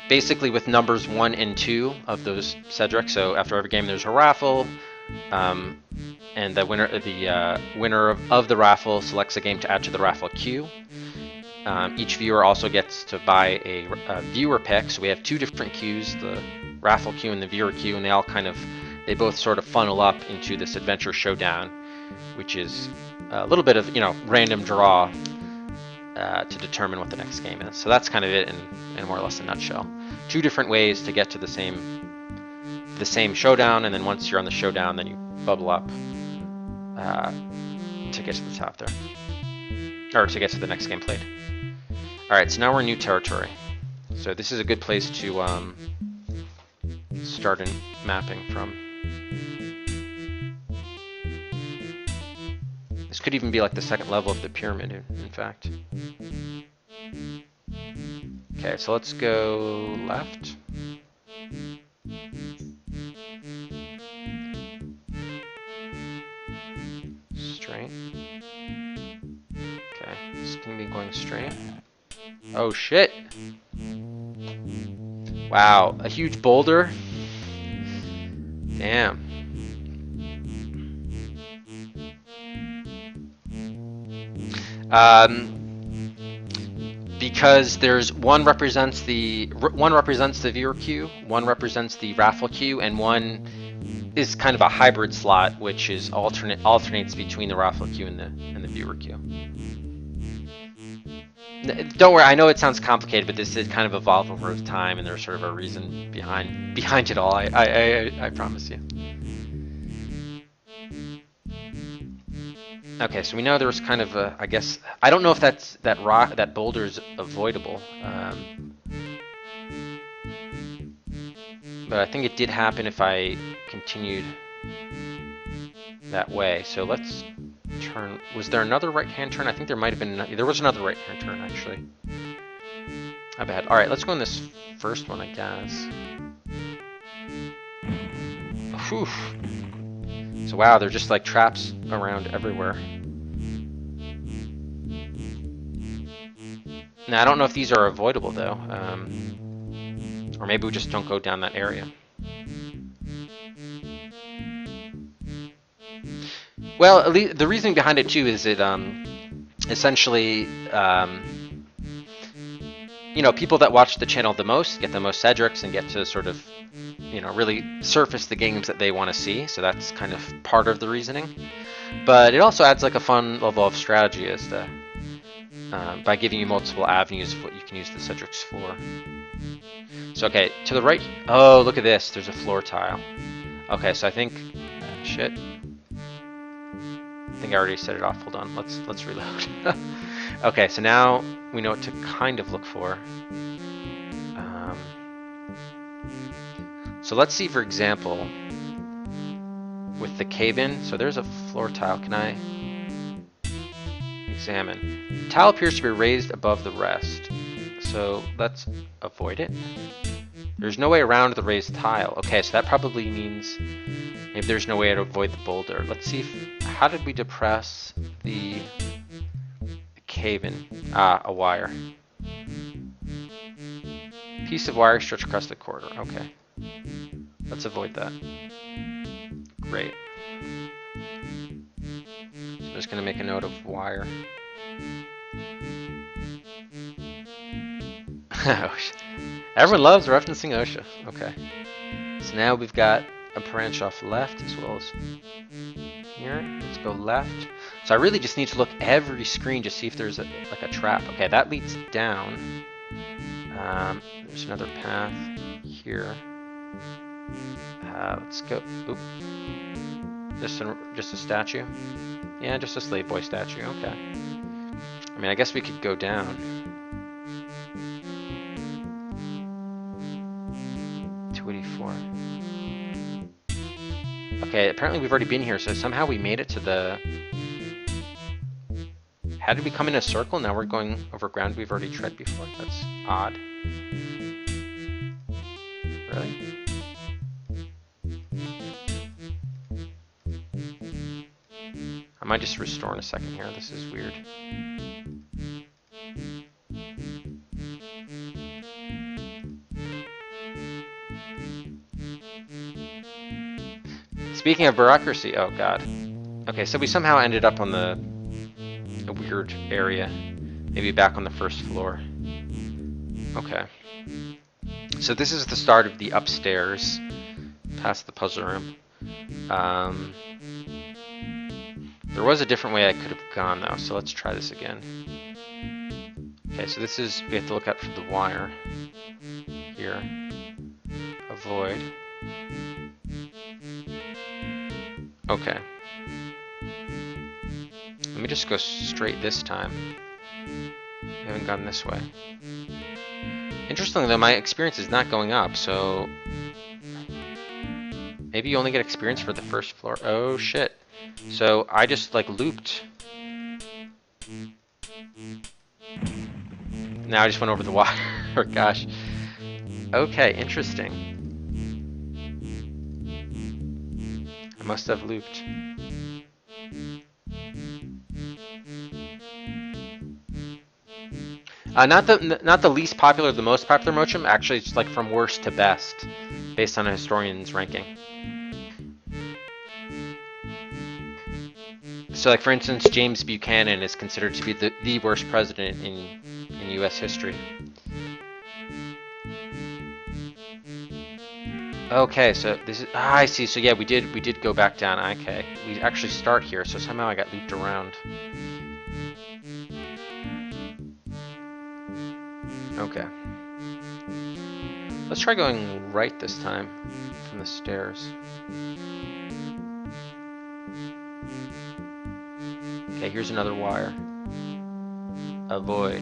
basically with numbers 1 and 2 of those Cedrics. So after every game, there's a raffle, and the winner of the raffle selects a game to add to the raffle queue. Each viewer also gets to buy a viewer pick. So we have two different queues, the raffle queue and the viewer queue, and they both sort of funnel up into this adventure showdown, which is a little bit of random draw to determine what the next game is. So that's kind of it in more or less a nutshell. Two different ways to get to the same showdown, and then once you're on the showdown, then you bubble up to get to the top there, or to get to the next game played. All right, so now we're in new territory. So this is a good place to start mapping from. This could even be like the second level of the pyramid, in fact. Okay, so let's go left. Straight. Okay, this can be going straight. Oh shit! Wow, a huge boulder. Damn. Because there's one represents the viewer queue, one represents the raffle queue, and one is kind of a hybrid slot, which is alternates between the raffle queue and the viewer queue. Don't worry, I know it sounds complicated, but this did kind of evolve over time, and there's sort of a reason behind it all. I promise you. Okay, so we know there was kind of a, I guess, I don't know if that boulder's avoidable, but I think it did happen if I continued that way. So let's turn. Was there another right-hand turn? I think there might have been. There was another right-hand turn actually. My bad. All right, let's go in this first one, I guess. Whew. So wow, they're just like traps around everywhere. Now I don't know if these are avoidable though, or maybe we just don't go down that area. Well, at least the reasoning behind it too is it essentially people that watch the channel the most get the most Cedrics and get to sort of really surface the games that they want to see. So that's kind of part of the reasoning. But it also adds like a fun level of strategy as to by giving you multiple avenues of what you can use the Cedrics for. So okay, to the right. Oh, look at this. There's a floor tile. Okay, so I think shit. I think I already set it off. Hold on. Let's reload. Okay, so now we know what to kind of look for. So let's see, for example, with the cave-in. So there's a floor tile. Can I examine? The tile appears to be raised above the rest. So let's avoid it. There's no way around the raised tile. Okay, so that probably means maybe there's no way to avoid the boulder. Let's see how did we depress the cave-in? Ah, a wire. Piece of wire stretched across the corridor. Okay. Let's avoid that. Great. So I'm just going to make a note of wire. Everyone loves referencing OSHA. Okay. So now we've got a branch off left as well as here. Let's go left. So I really just need to look every screen to see if there's like a trap. Okay, that leads down. There's another path here. Let's go. Oop. Just a statue? Yeah, just a slave boy statue. Okay. I mean, I guess we could go down. Okay, apparently we've already been here, so somehow we made it to the... How did we come in a circle? Now we're going over ground we've already tread before? That's odd. Really? I might just restore in a second here. This is weird. Speaking of bureaucracy, oh god. Okay, so we somehow ended up on a weird area. Maybe back on the first floor. Okay. So this is the start of the upstairs, past the puzzle room. There was a different way I could have gone though, so let's try this again. Okay, so this is, we have to look out for the wire. Here. Avoid. Okay. Let me just go straight this time. I haven't gone this way. Interestingly though, my experience is not going up, so... Maybe you only get experience for the first floor. Oh shit. So I just like looped. Now I just went over the wire. Gosh. Okay, interesting. I must have looped. Not the least popular, the most popular motion. Actually, it's like from worst to best, based on a historian's ranking. So, like for instance, James Buchanan is considered to be the worst president in U.S. history. Okay, so this is I see. So yeah, we did go back down. Okay, we actually start here. So somehow I got looped around. Okay. Let's try going right this time from the stairs. Okay, here's another wire. Avoid.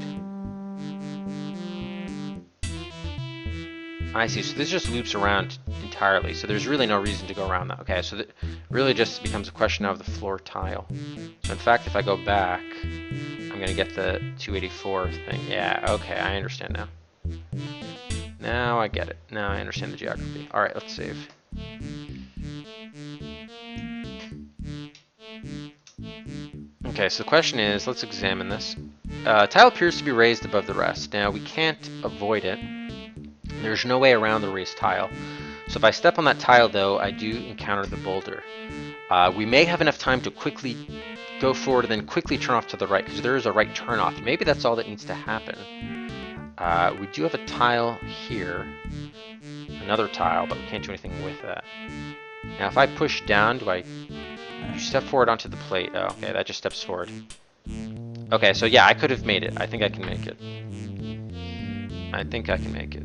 I see, so this just loops around entirely, so there's really no reason to go around that. Okay, so really just becomes a question of the floor tile. So in fact, if I go back, I'm gonna get the 284 thing. Yeah, okay, I understand now. Now I get it. Now I understand the geography. Alright, let's save. Okay, so the question is, let's examine this. Tile appears to be raised above the rest. Now, we can't avoid it. There's no way around the raised tile. So if I step on that tile, though, I do encounter the boulder. We may have enough time to quickly go forward and then quickly turn off to the right, because there is a right turn off. Maybe that's all that needs to happen. We do have a tile here. Another tile, but we can't do anything with that. Now, if I push down, do you step forward onto the plate? Oh, okay, that just steps forward. Okay, so yeah, I could have made it. I think I can make it. I think I can make it.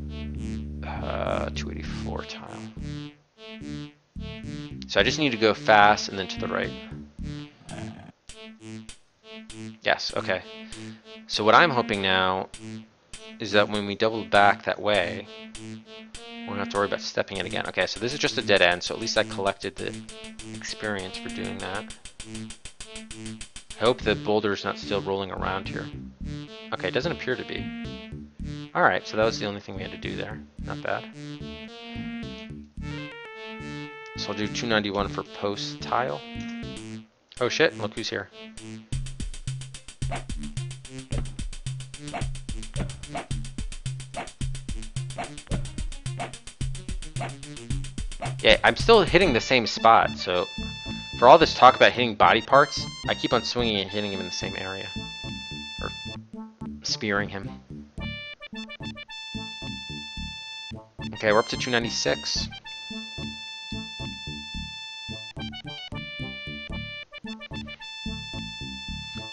284 tile. So I just need to go fast and then to the right. Yes, okay. So what I'm hoping now is that when we double back that way, we won't have to worry about stepping in again. Okay, so this is just a dead end, so at least I collected the experience for doing that. I hope the boulder's not still rolling around here. Okay, it doesn't appear to be. Alright, so that was the only thing we had to do there. Not bad. So I'll do 291 for post tile. Oh shit, look who's here. Yeah, I'm still hitting the same spot, so for all this talk about hitting body parts, I keep on swinging and hitting him in the same area. Or spearing him. Okay, we're up to 296.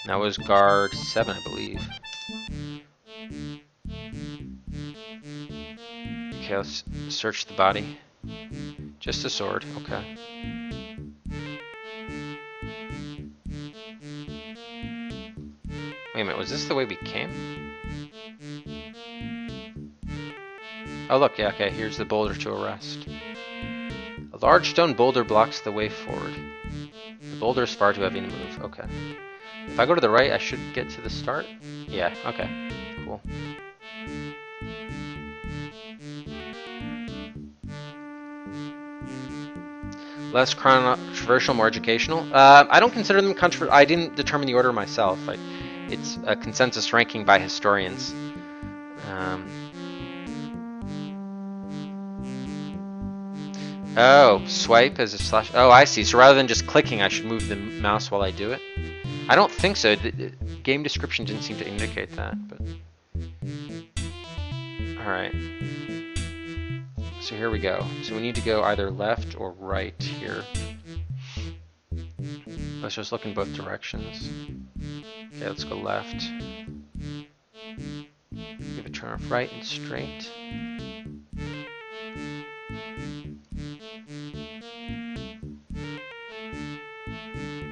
That was guard 7, I believe. Okay, let's search the body. Just a sword, okay. Wait a minute, was this the way we came? Oh look, yeah, okay, here's the boulder to arrest. A large stone boulder blocks the way forward. The boulder is far too heavy to move. Okay. If I go to the right, I should get to the start? Yeah, okay. Cool. Less controversial, more educational. I don't consider them controversial. I didn't determine the order myself. It's a consensus ranking by historians. Oh, swipe as a slash. Oh, I see. So rather than just clicking, I should move the mouse while I do it. I don't think so. The game description didn't seem to indicate that. But all right. So here we go. So we need to go either left or right here. Let's just look in both directions. Okay, let's go left. Give a turn off right and straight.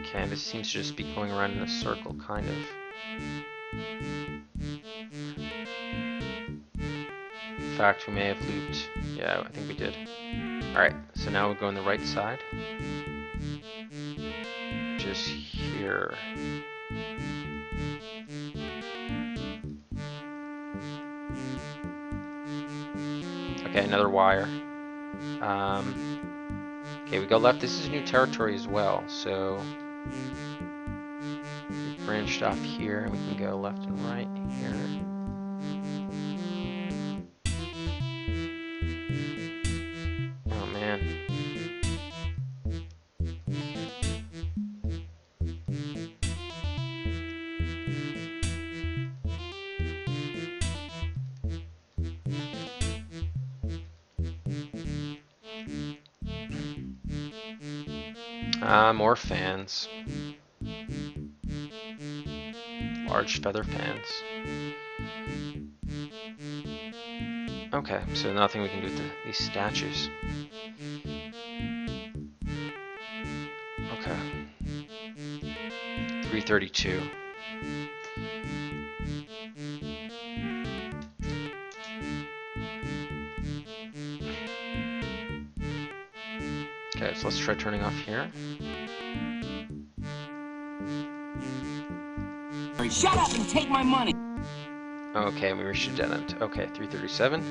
Okay, this seems to just be going around in a circle, kind of. In fact, we may have looped. Yeah, I think we did. Alright, so now we'll go on the right side. Just here. Okay, another wire. Okay, we go left. This is new territory as well, so we branched off here, and we can go left and right here. Oh man. More fans. Large feather fans. Okay, so nothing we can do with these statues. Okay. 332. Okay, so let's try turning off here. Shut up and take my money! Okay, we reached a dead end. Okay, 337.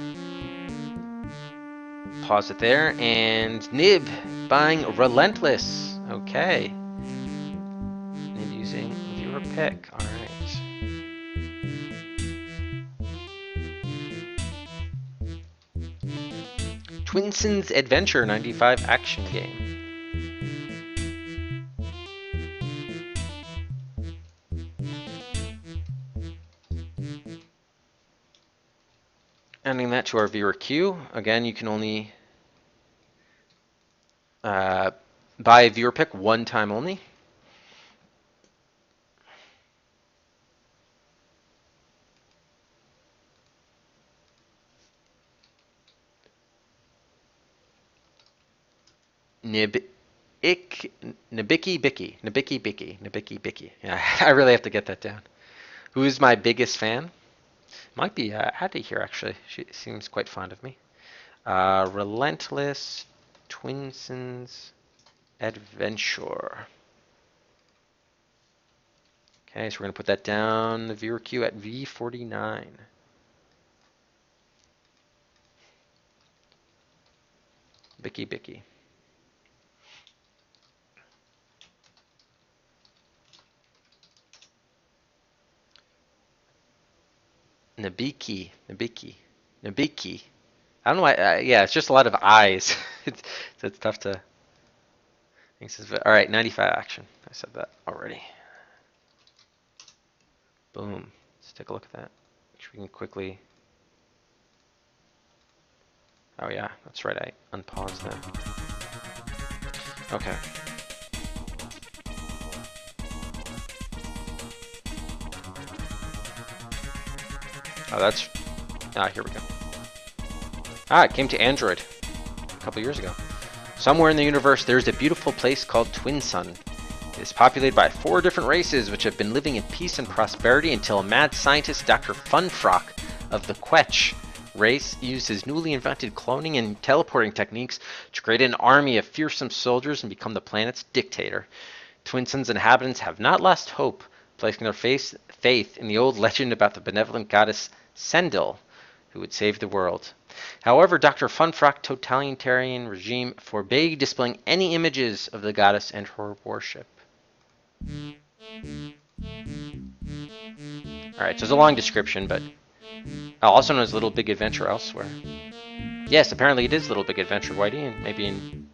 Pause it there, and Nib buying Relentless. Okay. Nib using viewer pick. Alright. Twinson's Adventure 95 action game. Adding that to our viewer queue. Again, you can only buy a viewer pick one time only. Nabiki Biki. Yeah, I really have to get that down. Who is my biggest fan? Might be Addie here, actually. She seems quite fond of me. Relentless Twinson's Adventure. Okay, so we're going to put that down the viewer queue at V49. Biki. Nabiki. I don't know why. Yeah, it's just a lot of eyes. it's tough to. All right, 95 action. I said that already. Boom. Let's take a look at that. We can quickly. Oh yeah, that's right. I unpaused that. Okay. Oh, that's... here we go. It came to Android a couple years ago. Somewhere in the universe, there's a beautiful place called Twinsun. It is populated by 4 different races which have been living in peace and prosperity until a mad scientist, Dr. Funfrock of the Quetch, race used his newly invented cloning and teleporting techniques to create an army of fearsome soldiers and become the planet's dictator. Twinson's inhabitants have not lost hope, placing their faith in the old legend about the benevolent goddess Sendil, who would save the world. However, Dr. Funfrock's totalitarian regime forbade displaying any images of the goddess and her worship. Alright, so it's a long description, but also known as Little Big Adventure elsewhere. Yes, apparently it is Little Big Adventure, Whitey, and maybe in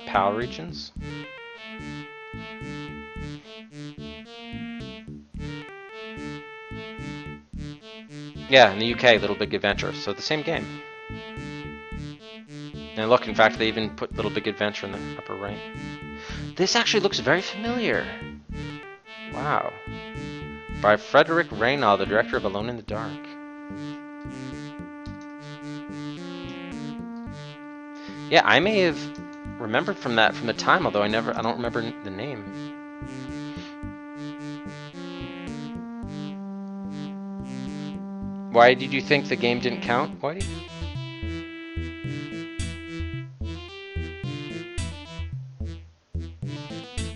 PAL regions. Yeah, in the UK, Little Big Adventure, so the same game. And look, in fact, they even put Little Big Adventure in the upper right. This actually looks very familiar. Wow. By Frederick Reynal, the director of Alone in the Dark. Yeah, I may have remembered from the time, although I don't remember the name. Why did you think the game didn't count, Whitey?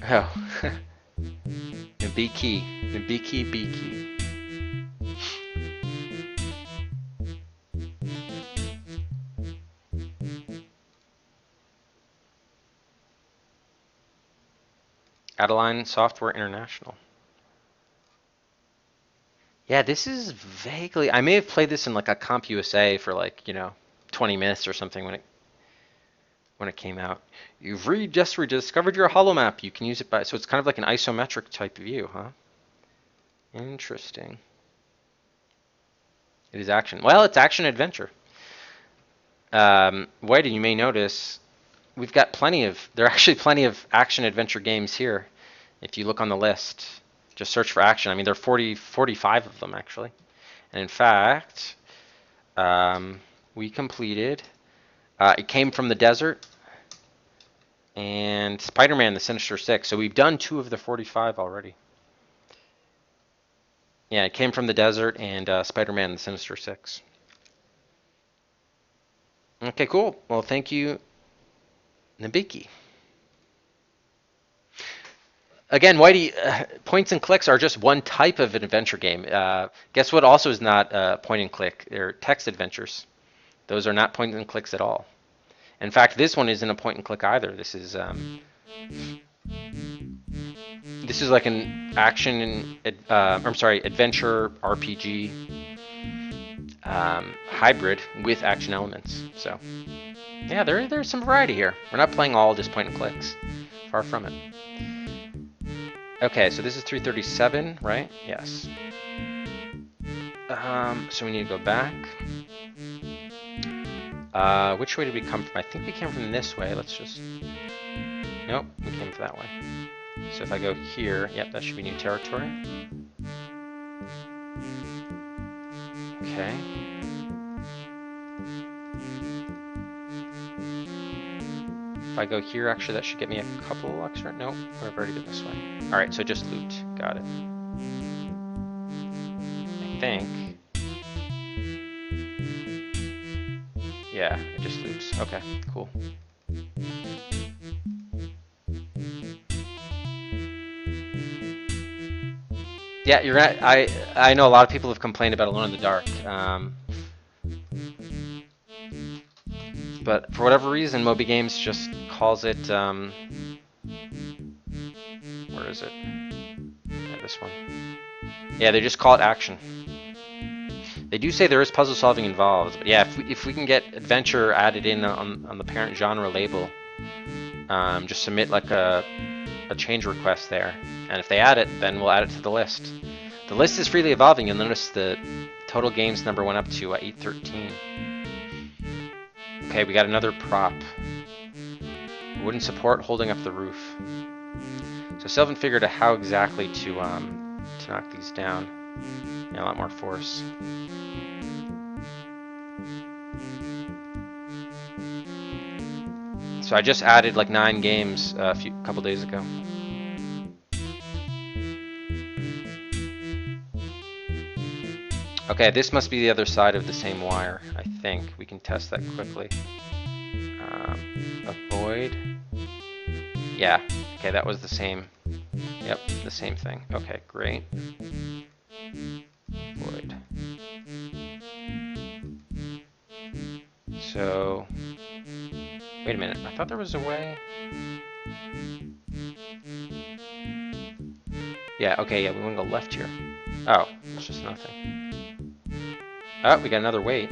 Oh. The B key. The B key, B key. Adeline Software International. Yeah, this is vaguely... I may have played this in like a CompUSA for like, 20 minutes or something when it came out. You've just rediscovered your holomap. You can use it by... So it's kind of like an isometric type view, huh? Interesting. It is action. Well, it's action adventure. Whitey, you may notice we've got there are actually plenty of action adventure games here. If you look on the list, just search for action. I mean, there are 45 of them actually. And in fact, we completed It Came from the Desert and Spider-Man: The Sinister Six. So we've done 2 of the 45 already. Yeah, It Came from the Desert and Spider-Man: The Sinister Six. Okay, cool. Well, thank you, Nabiki. Again, Whitey, points and clicks are just one type of an adventure game. Guess what also is not point and click? They're text adventures. Those are not point and clicks at all. In fact, this one isn't a point and click either. This is like an action, adventure RPG hybrid with action elements. So, yeah, there's some variety here. We're not playing all just point and clicks. Far from it. Okay, so this is 337, right? Yes. So we need to go back. Which way did we come from? I think we came from this way. Let's just... Nope, we came from that way. So if I go here, yep, that should be new territory. Okay. If I go here, actually, that should get me a couple extra. Nope, we've already been this way. Alright, so just loot. Got it. I think. Yeah, it just loops. Okay, cool. Yeah, you're right. I know a lot of people have complained about Alone in the Dark. But for whatever reason, Moby Games just calls it, where is it? Yeah, this one. Yeah, they just call it action. They do say there is puzzle solving involved, but yeah, if we can get adventure added in on the parent genre label, just submit like a change request there, and if they add it, then we'll add it to the list. The list is freely evolving. You'll notice the total games number went up to 813. Okay, we got another prop. Wooden support holding up the roof. So Sylvan figured out how exactly to knock these down. Yeah, a lot more force. So I just added like 9 games a couple days ago. Okay, this must be the other side of the same wire, I think. We can test that quickly. Avoid. Yeah, okay, that was the same. Yep, the same thing. Okay, great. Avoid. So, wait a minute, I thought there was a way. Yeah, okay, yeah, we want to go left here. Oh, it's just nothing. Oh, we got another weight.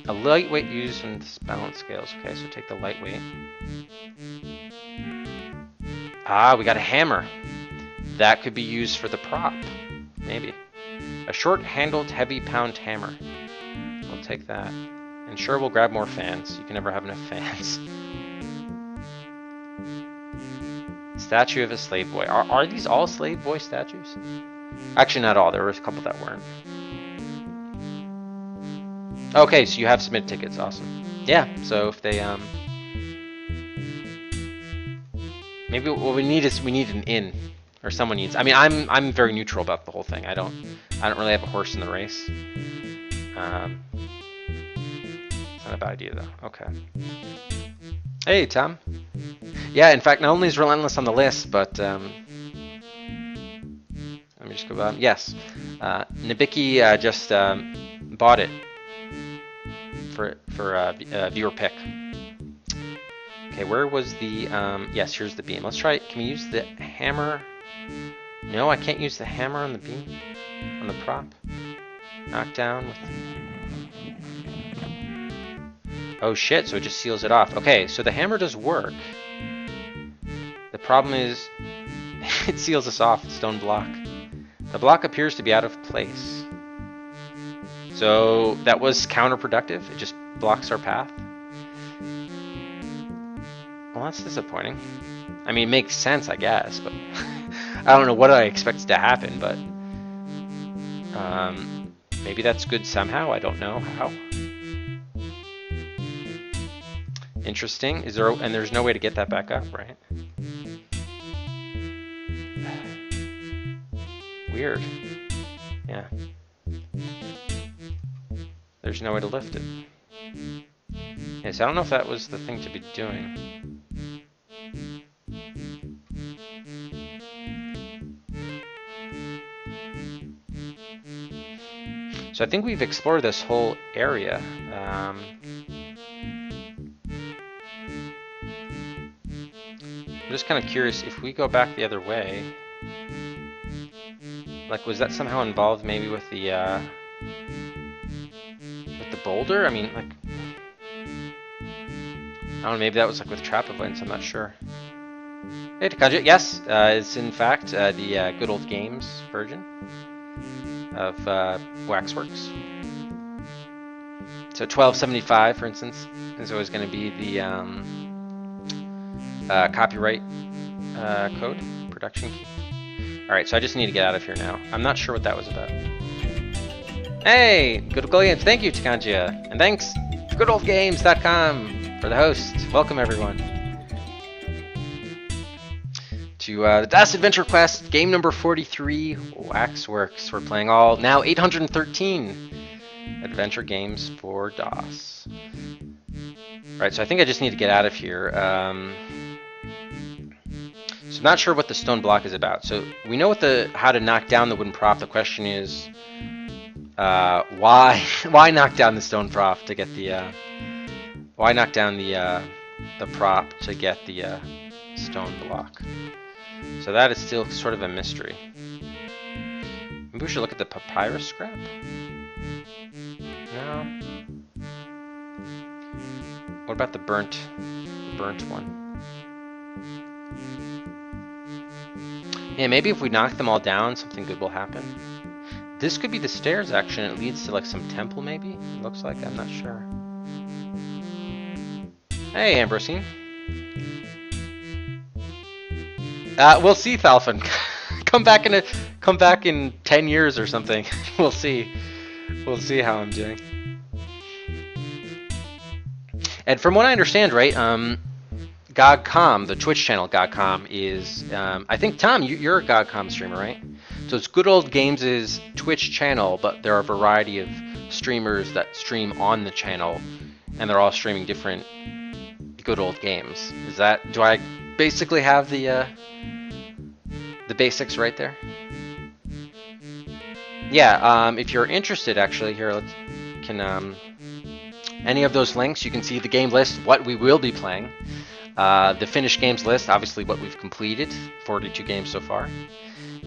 A lightweight used in balance scales. Okay, so take the lightweight. Ah, we got a hammer. That could be used for the prop. Maybe. A short-handled, heavy-pound hammer. We'll take that. And sure, we'll grab more fans. You can never have enough fans. Statue of a slave boy. Are these all slave boy statues? Actually, not all. There were a couple that weren't. Okay, so you have submitted tickets. Awesome. Yeah, so if they, maybe what we need is we need an in. Or someone needs. I mean, I'm very neutral about the whole thing. I don't really have a horse in the race. It's not a bad idea though. Okay. Hey, Tom. Yeah, in fact, not only is Relentless on the list, but let me just go back. Yes, Nabiki just bought it for viewer pick. Okay, where was the? Yes, here's the beam. Let's try it. Can we use the hammer? No, I can't use the hammer on the beam, on the prop. Knock down with... Oh shit, so it just seals it off. Okay, so the hammer does work. The problem is, it seals us off, stone block. The block appears to be out of place. So that was counterproductive, it just blocks our path. Well, that's disappointing. I mean, it makes sense, I guess, but... I don't know what I expected to happen, but maybe that's good somehow. I don't know how. Interesting. Is there? And there's no way to get that back up, right? Weird. Yeah. There's no way to lift it. Yes, I don't know if that was the thing to be doing. So I think we've explored this whole area. I'm just kind of curious, if we go back the other way, like, was that somehow involved maybe with the boulder? I mean, like, I don't know, maybe that was like with trap avoidance, I'm not sure. Hey, Takanja, yes, it's in fact the Good Old Games version of WaxWorks. So 1275, for instance, is always going to be the copyright code, production key. Alright, so I just need to get out of here now. I'm not sure what that was about. Hey, Good Old Games, thank you, Takanja. And thanks, goodoldgames.com, for the host. Welcome, everyone, to the DOS Adventure Quest, game number 43, WaxWorks. We're playing all, now 813 adventure games for DOS. Alright, so I think I just need to get out of here. So I'm not sure what the stone block is about. So we know what how to knock down the wooden prop. The question is, why knock down the stone prop to get the, why knock down the prop to get the stone block? So that is still sort of a mystery. Maybe we should look at the papyrus scrap? No. What about the burnt one? Yeah, maybe if we knock them all down, something good will happen. This could be the stairs, actually, and it leads to like some temple, maybe? It looks like, I'm not sure. Hey, Ambrosine. We'll see, Thalfin. come back in 10 years or something. We'll see. We'll see how I'm doing. And from what I understand, right, GOGCom, the Twitch channel GOGCom is, I think, Tom, you're a GOGCom streamer, right? So it's Good Old Games' Twitch channel, but there are a variety of streamers that stream on the channel, and they're all streaming different Good Old Games. Do I basically have the basics right there? Yeah, if you're interested, actually, here, any of those links, you can see the game list, what we will be playing, the finished games list, obviously what we've completed, 42 games so far,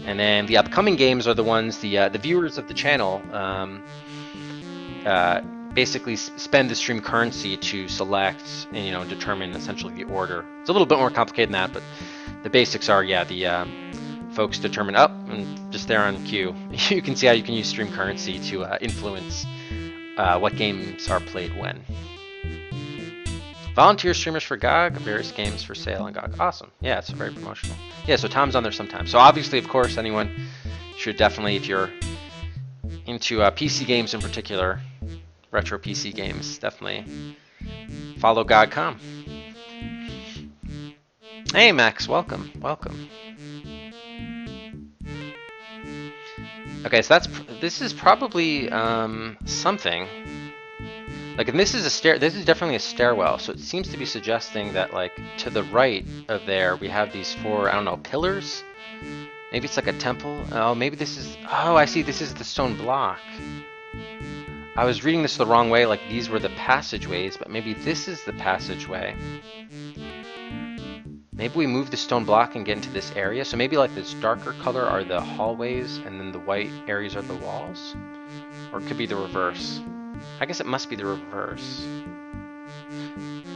and then the upcoming games are the ones the viewers of the channel basically spend the stream currency to select and determine essentially the order. It's a little bit more complicated than that, but the basics are, yeah, the folks determine and just there on cue. You can see how you can use stream currency to influence what games are played when. Volunteer streamers for GOG, various games for sale on GOG. Awesome. Yeah, it's very promotional. Yeah, so Tom's on there sometimes. So obviously, of course, anyone should definitely, if you're into PC games in particular, retro PC games, definitely follow GOG.com. Hey Max, welcome, welcome. Okay, so this is probably something. Like, and this is definitely a stairwell, so it seems to be suggesting that, like, to the right of there we have these 4, I don't know, pillars? Maybe it's like a temple? Oh, maybe this is, oh, I see, this is the stone block. I was reading this the wrong way, like these were the passageways, but maybe this is the passageway. Maybe we move the stone block and get into this area, so maybe like this darker color are the hallways, and then the white areas are the walls? Or it could be the reverse. I guess it must be the reverse.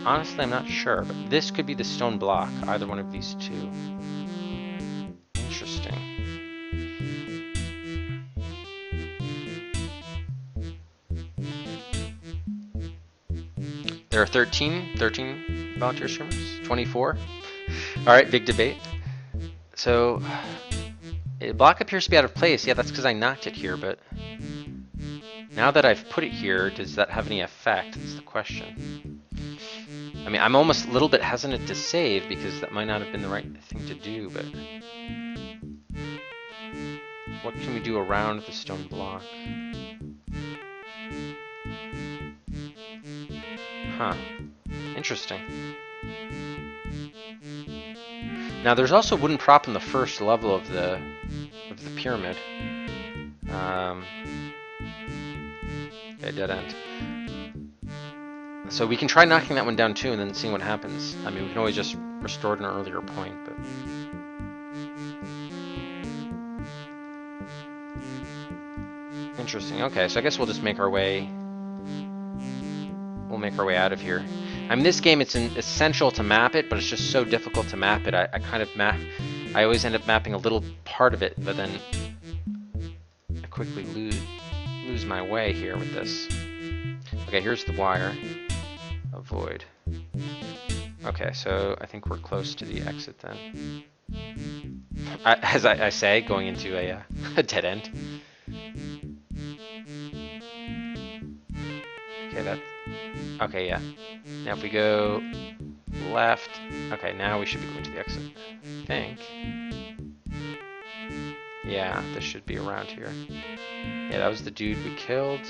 Honestly, I'm not sure, but this could be the stone block, either one of these two. Interesting. There are 13 volunteer streamers, 24. All right, big debate. So, the block appears to be out of place. Yeah, that's because I knocked it here, but now that I've put it here, does that have any effect? That's the question. I mean, I'm almost a little bit hesitant to save because that might not have been the right thing to do, but what can we do around the stone block? Huh. Interesting. Now there's also a wooden prop in the first level of the pyramid. Okay, dead end. So we can try knocking that one down too and then seeing what happens. I mean, we can always just restore it at an earlier point, but interesting. Okay, so I guess we'll just make our way. We'll make our way out of here. I mean, this game, it's essential to map it, but it's just so difficult to map it. I kind of I always end up mapping a little part of it, but then I quickly lose my way here with this. Okay, here's the wire. Avoid. Okay, so I think we're close to the exit then. As I say, going into a dead end. Okay, okay, yeah. Now if we go left, okay, now we should be going to the exit, I think. Yeah, this should be around here. Yeah, that was the dude we killed.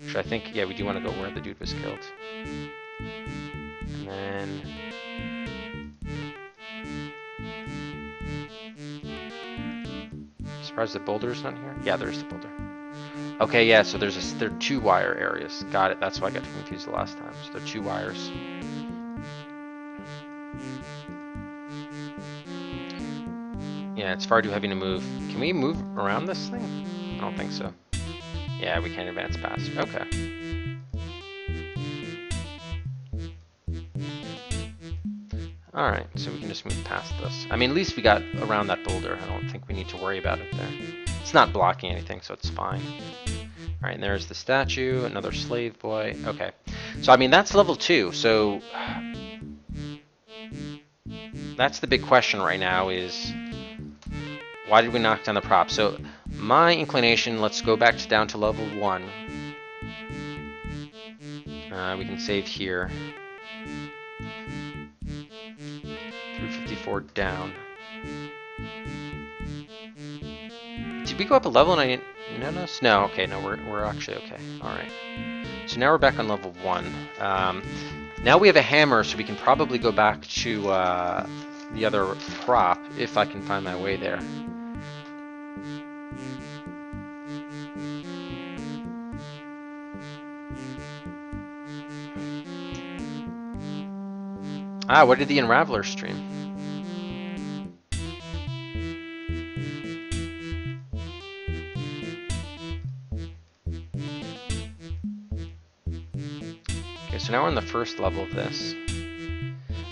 Which I think, yeah, we do want to go where the dude was killed. And then surprised the boulder's not here. Yeah, there's the boulder. Okay, yeah, so there are 2 wire areas. Got it. That's why I got confused the last time. So there are 2 wires. Yeah, it's far too heavy to move. Can we move around this thing? I don't think so. Yeah, we can't advance past. Okay. Alright, so we can just move past this. I mean, at least we got around that boulder. I don't think we need to worry about it there. It's not blocking anything, so it's fine. Alright, and there's the statue, another slave boy. Okay. So, I mean, that's level 2. So, that's the big question right now is, why did we knock down the prop? So, my inclination, let's go back down to level 1. We can save here. 354 down. did we go up a level and I didn't notice? No, okay, no, we're actually okay. All right. So now we're back on level 1. Now we have a hammer, so we can probably go back to the other prop if I can find my way there. Ah, what did the Unraveler stream? Okay, so now we're on the first level of this.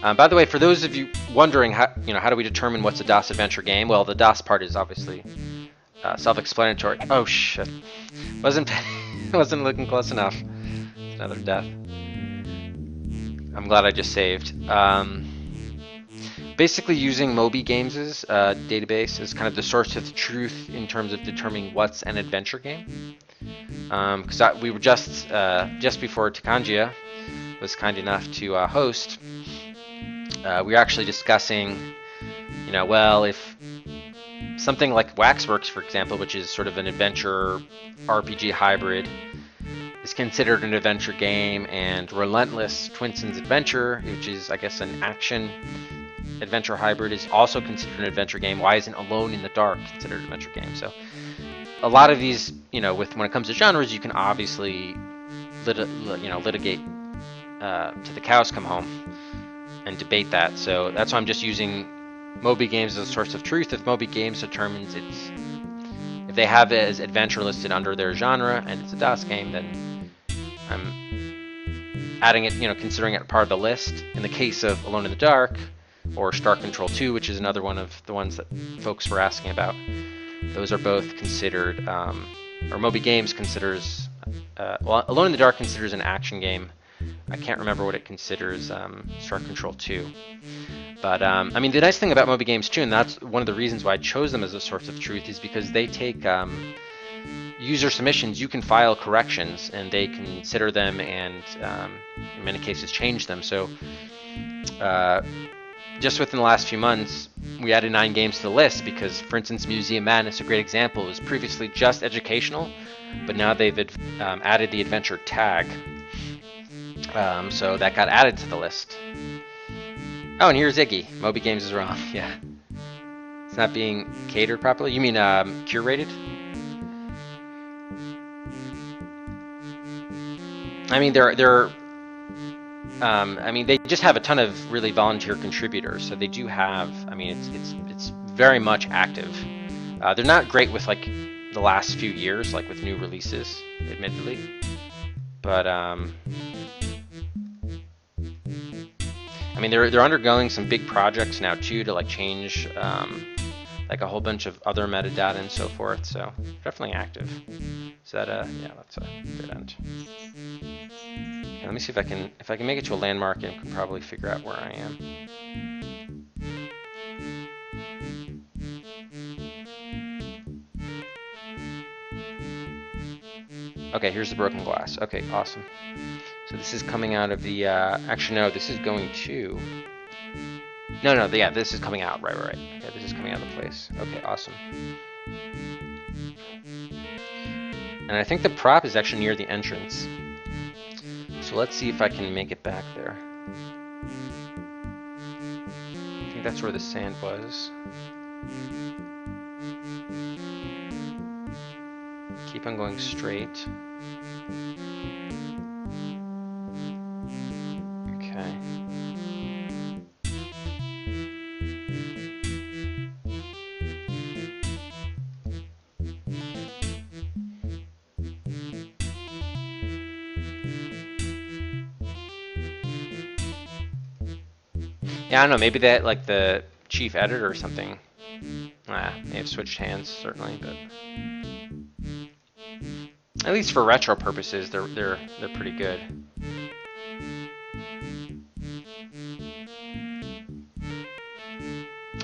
By the way, for those of you wondering how do we determine what's a DOS adventure game? Well, the DOS part is obviously self-explanatory. Oh shit! Wasn't looking close enough. It's another death. I'm glad I just saved. Basically, using Moby Games' database is kind of the source of the truth in terms of determining what's an adventure game. Because we were just before Takanjia was kind enough to host. We were actually discussing, well, if something like WaxWorks, for example, which is sort of an adventure RPG hybrid, is considered an adventure game, and Relentless Twinson's Adventure, which is, I guess, an action adventure hybrid, is also considered an adventure game. Why isn't Alone in the Dark considered an adventure game? So a lot of these, when it comes to genres, you can obviously litigate to the cows come home and debate that. So that's why I'm just using Moby Games as a source of truth. If Moby Games determines if they have it as adventure listed under their genre and it's a DOS game, then I'm adding it, considering it part of the list. In the case of Alone in the Dark or Star Control 2, which is another one of the ones that folks were asking about, those are both considered, or Moby Games considers, well, Alone in the Dark considers an action game. I can't remember what it considers Star Control 2. But, I mean, the nice thing about Moby Games too, and that's one of the reasons why I chose them as a source of truth, is because they take user submissions. You can file corrections, and they consider them and, in many cases, change them. So, just within the last few months, we added 9 games to the list because, for instance, Museum Madness, a great example, was previously just educational, but now they've added the adventure tag. So that got added to the list. Oh, and here's Iggy. Moby Games is wrong. Yeah. It's not being catered properly. You mean curated? I mean, I mean, they just have a ton of really volunteer contributors, so they do have. I mean, it's very much active. They're not great with like the last few years, like with new releases, admittedly, but I mean, they're undergoing some big projects now too to like change like a whole bunch of other metadata and so forth. So definitely active. So that yeah, that's a good end. Okay, let me see if I can make it to a landmark and can probably figure out where I am. Okay, here's the broken glass. Okay, awesome. So this is coming out of the, actually no, this is going to, no, yeah, this is coming out, right. Okay, this is coming out of the place. Okay, awesome. And I think the prop is actually near the entrance. So let's see if I can make it back there. I think that's where the sand was. Keep on going straight. Okay. Yeah, I don't know, maybe that, like, the chief editor or something may have switched hands, certainly, but at least for retro purposes, they're pretty good.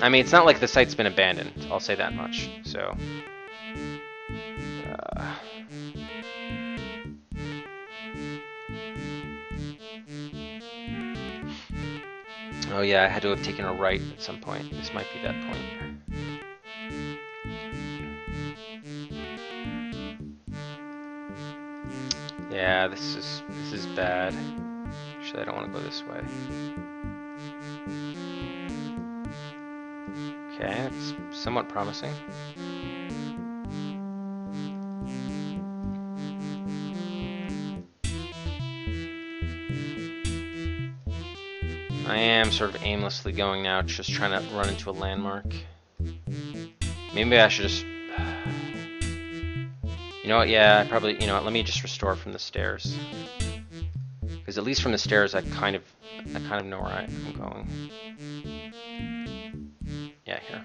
I mean, it's not like the site's been abandoned, I'll say that much, so oh yeah, I had to have taken a right at some point. This might be that point. Yeah, this is bad. Actually, I don't want to go this way. Okay, it's somewhat promising. I am sort of aimlessly going now, just trying to run into a landmark. Maybe I should just... You know what, yeah, probably, you know what, let me just restore from the stairs. Because at least from the stairs, I kind of know where I'm going. Yeah, here.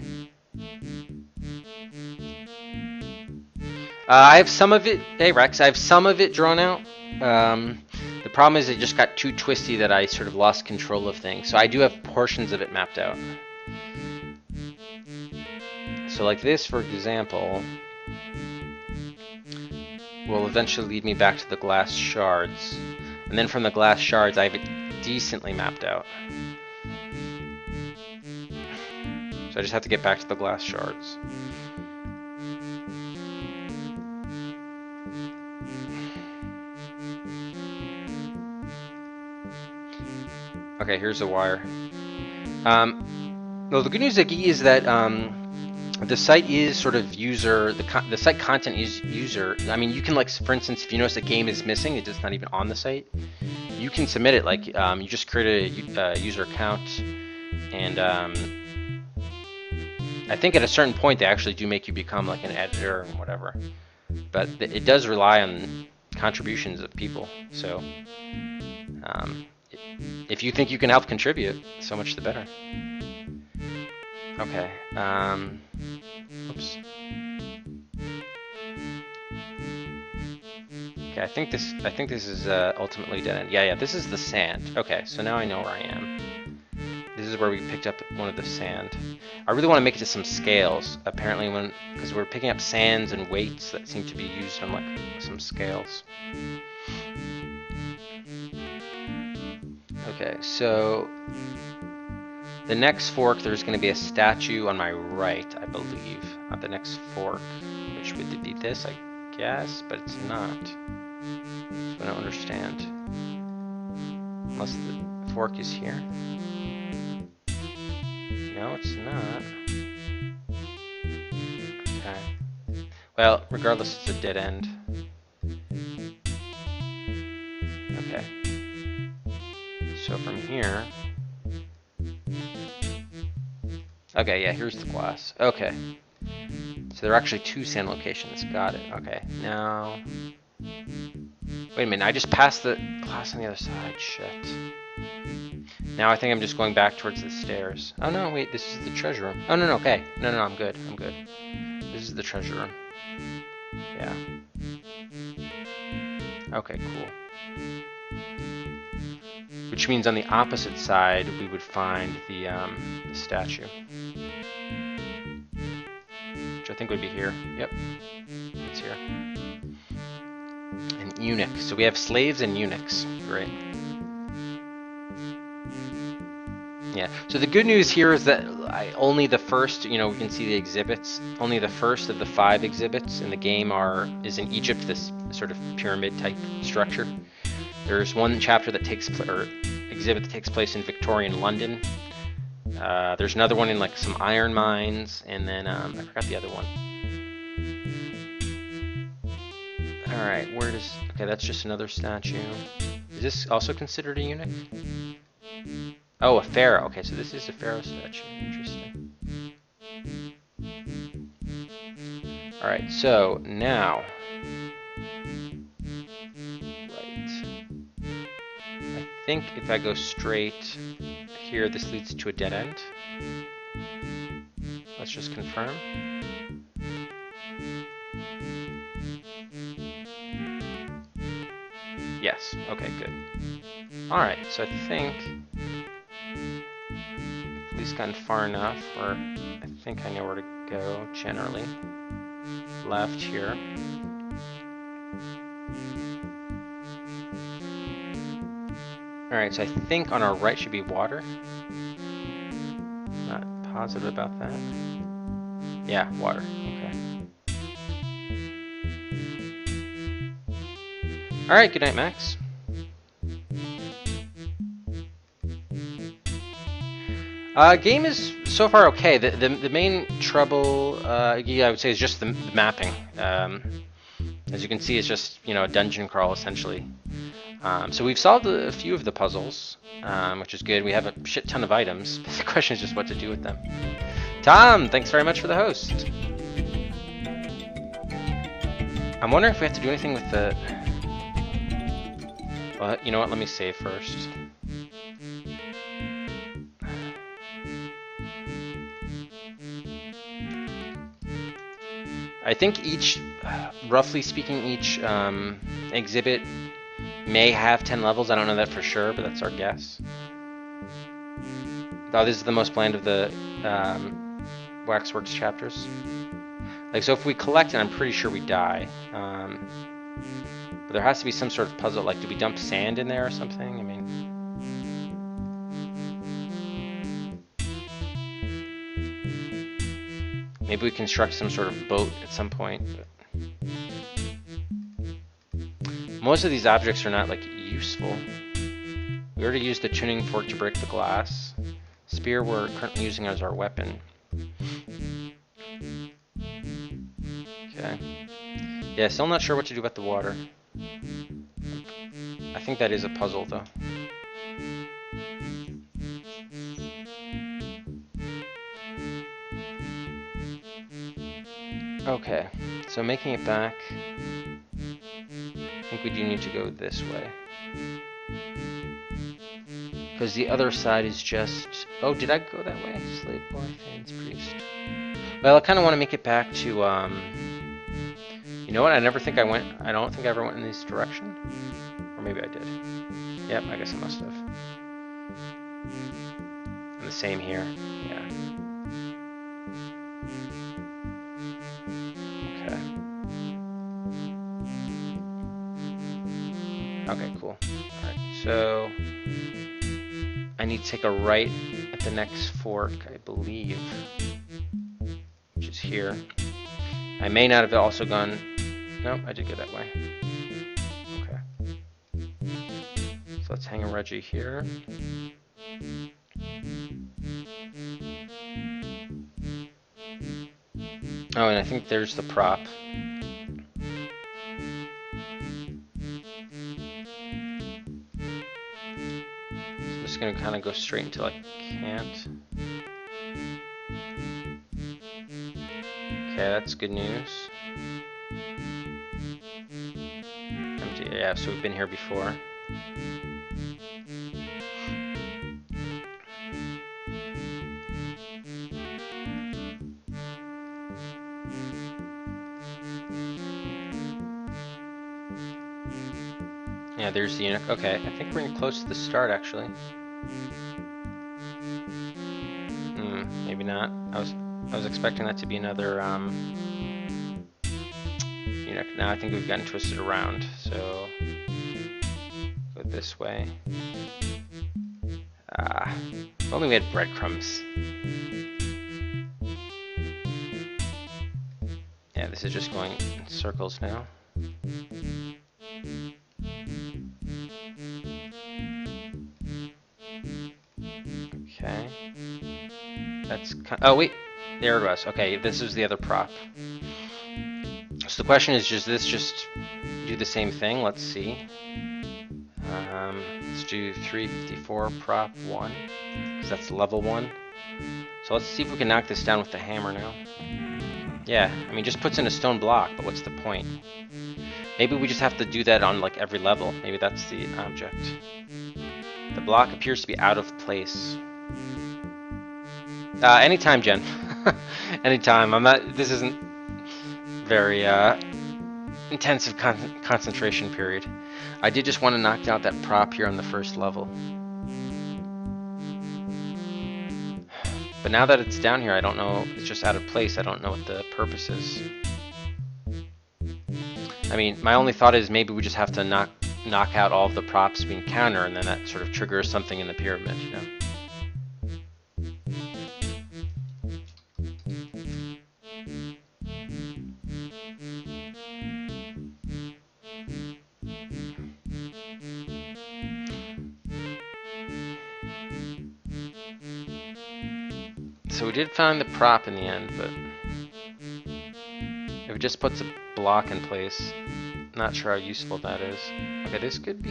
I have some of it, hey Rex, I have some of it drawn out. The problem is it just got too twisty that I sort of lost control of things. So I do have portions of it mapped out. So like this, for example, will eventually lead me back to the glass shards. And then from the glass shards, I have it decently mapped out. So I just have to get back to the glass shards. Okay, here's the wire. Well, the good news is that the site is sort of user, the site content is user. I mean, you can, like, for instance, if you notice a game is missing, it's just not even on the site, you can submit it. Like, you just create a user account, and I think at a certain point they actually do make you become like an editor and whatever. But it does rely on contributions of people. So if you think you can help contribute, so much the better. Okay. Oops. Okay, I think this is ultimately dead end. Yeah, this is the sand. Okay, so now I know where I am. This is where we picked up one of the sand. I really want to make it to some scales. Apparently, because we're picking up sands and weights that seem to be used on like some scales. Okay, so the next fork, there's going to be a statue on my right, I believe. At the next fork, which would be this, I guess, but it's not. So I don't understand. Unless the fork is here. No, it's not. Okay. Well, regardless, it's a dead end. Okay. So from here... Okay, yeah, here's the glass. Okay. So there are actually two sand locations. Got it. Okay, now... Wait a minute, I just passed the glass on the other side. Shit. Now I think I'm just going back towards the stairs. Oh no, wait, this is the treasure room. Oh no, okay. No, I'm good. I'm good. This is the treasure room. Yeah. Okay, cool. Which means on the opposite side, we would find the statue. Which I think would be here. Yep. It's here. An eunuch. So we have slaves and eunuchs. Great. Yeah. So the good news here is that only the first, we can see the exhibits. Only the first of the 5 exhibits in the game is in Egypt, this sort of pyramid type structure. There's one chapter that exhibit that takes place in Victorian London. There's another one in like some iron mines, and then I forgot the other one. All right, okay, that's just another statue. Is this also considered a eunuch? Oh, a pharaoh. Okay, so this is a pharaoh statue. Interesting. All right, so now, I think if I go straight here, this leads to a dead end. Let's just confirm. Yes, okay, good. Alright, so I think I've at least gotten far enough, or I think I know where to go, generally. Left here. Alright, so I think on our right should be water. Not positive about that. Yeah, water, okay. All right, good night, Max. Game is so far okay. The main trouble, yeah, I would say, is just the mapping. As you can see, it's just a dungeon crawl essentially. So we've solved a few of the puzzles, which is good. We have a shit ton of items. But the question is just what to do with them. Tom, thanks very much for the host. I'm wondering if we have to do anything with the... Well, you know what? Let me save first. I think roughly speaking, each exhibit may have 10 levels. I don't know that for sure, but that's our guess. Oh, this is the most bland of the WaxWorks chapters. Like, so if we collect it, I'm pretty sure we die. But there has to be some sort of puzzle. Like, do we dump sand in there or something? I mean... Maybe we construct some sort of boat at some point. But... Most of these objects are not, like, useful. We already used the tuning fork to break the glass. Spear we're currently using as our weapon. Okay. Yeah, still not sure what to do about the water. I think that is a puzzle, though. Okay, so making it back, I think we do need to go this way. Because the other side is just... Oh, did I go that way? Slave boy, fans, priest. Well, I kind of want to make it back to, You know what? I don't think I ever went in this direction. Or maybe I did. Yep, I guess I must have. And the same here. Yeah. Okay, cool. Alright, so I need to take a right at the next fork, I believe, which is here. I may not have also gone... Nope, I did go that way. Okay. So let's hang a Reggie here. Oh, and I think there's the prop. Going to kind of go straight until I can't. Okay, that's good news. Empty. Yeah, so we've been here before. Yeah, there's the eunuch. Okay, I think we're getting close to the start, actually. Maybe not. I was expecting that to be another eunuch. Now I think we've gotten twisted around, so go this way. If only we had breadcrumbs. Yeah, this is just going in circles now. Okay. That's oh wait, there it was. Okay, this is the other prop. So the question is, does this just do the same thing? Let's see. Let's do 354 prop 1, because that's level 1. So let's see if we can knock this down with the hammer now. Yeah, I mean, just puts in a stone block, but what's the point? Maybe we just have to do that on like every level. Maybe that's the object. The block appears to be out of place. Anytime, Jen. Anytime. I'm not. This isn't very intensive concentration period. I did just want to knock out that prop here on the first level. But now that it's down here, I don't know. It's just out of place. I don't know what the purpose is. I mean, my only thought is maybe we just have to knock out all of the props we encounter, and then that sort of triggers something in the pyramid, you know? So we did find the prop in the end, but if it just puts a block in place, not sure how useful that is. Okay, this could be,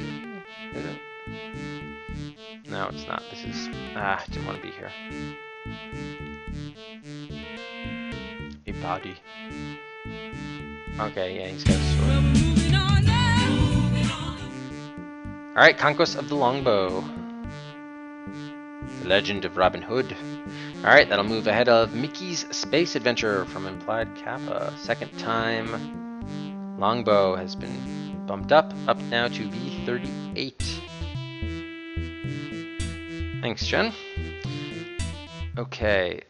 is it? No, it's not. This is, didn't want to be here. A body. Okay, yeah, he's got a sword. Alright, Conquest of the Longbow. The Legend of Robin Hood. Alright, that'll move ahead of Mickey's Space Adventure from Implied Kappa. Second time. Longbow has been bumped up now to V38. Thanks, Jen. Okay,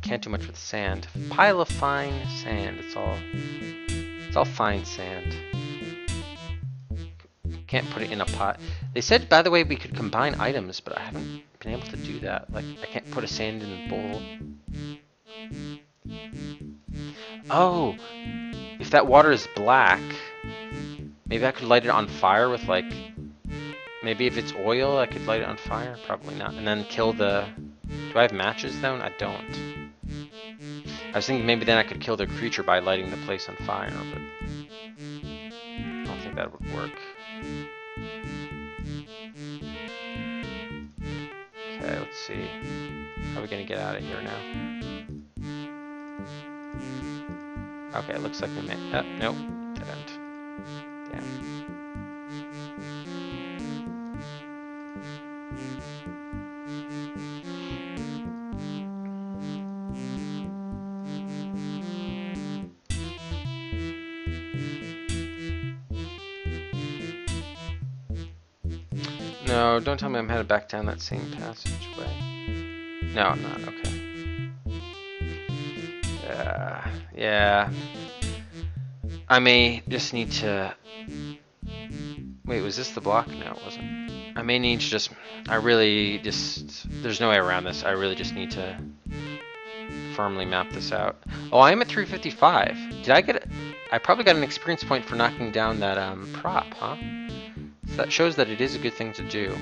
can't do much with sand. Pile of fine sand. It's all fine sand. Can't put it in a pot. They said, by the way, we could combine items, but I haven't been able to do that. Like, I can't put a sand in a bowl. Oh, if that water is black, maybe I could light it on fire with, like, maybe if it's oil, I could light it on fire. Probably not. And then kill the... Do I have matches, though? I don't. I was thinking maybe then I could kill the creature by lighting the place on fire, but I don't think that would work. Okay, let's see. How are we gonna get out of here now? Okay, it looks like we may. Nope. Dead end. Damn. No, don't tell me I'm headed back down that same passageway. No, I'm not. Okay. Yeah. I may just need to... Wait, was this the block? No, it wasn't. I may need to just... There's no way around this. I really just need to firmly map this out. Oh, I am at 355. Did I get it? I probably got an experience point for knocking down that prop, huh? So that shows that it is a good thing to do.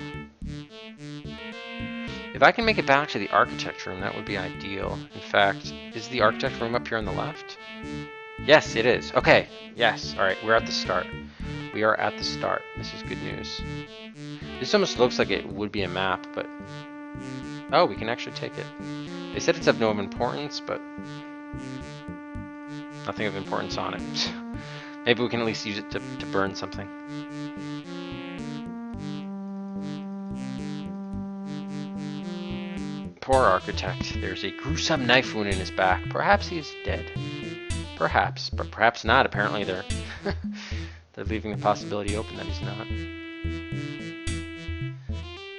If I can make it back to the architect room, that would be ideal. In fact, is the architect room up here on the left? Yes, it is. Okay, yes. Alright, we're at the start. We are at the start. This is good news. This almost looks like it would be a map, but... Oh, we can actually take it. They said it's of no importance, but... Nothing of importance on it. Maybe we can at least use it to burn something. Poor architect. There's a gruesome knife wound in his back. Perhaps he is dead. Perhaps, but perhaps not. Apparently they're they're leaving the possibility open that he's not.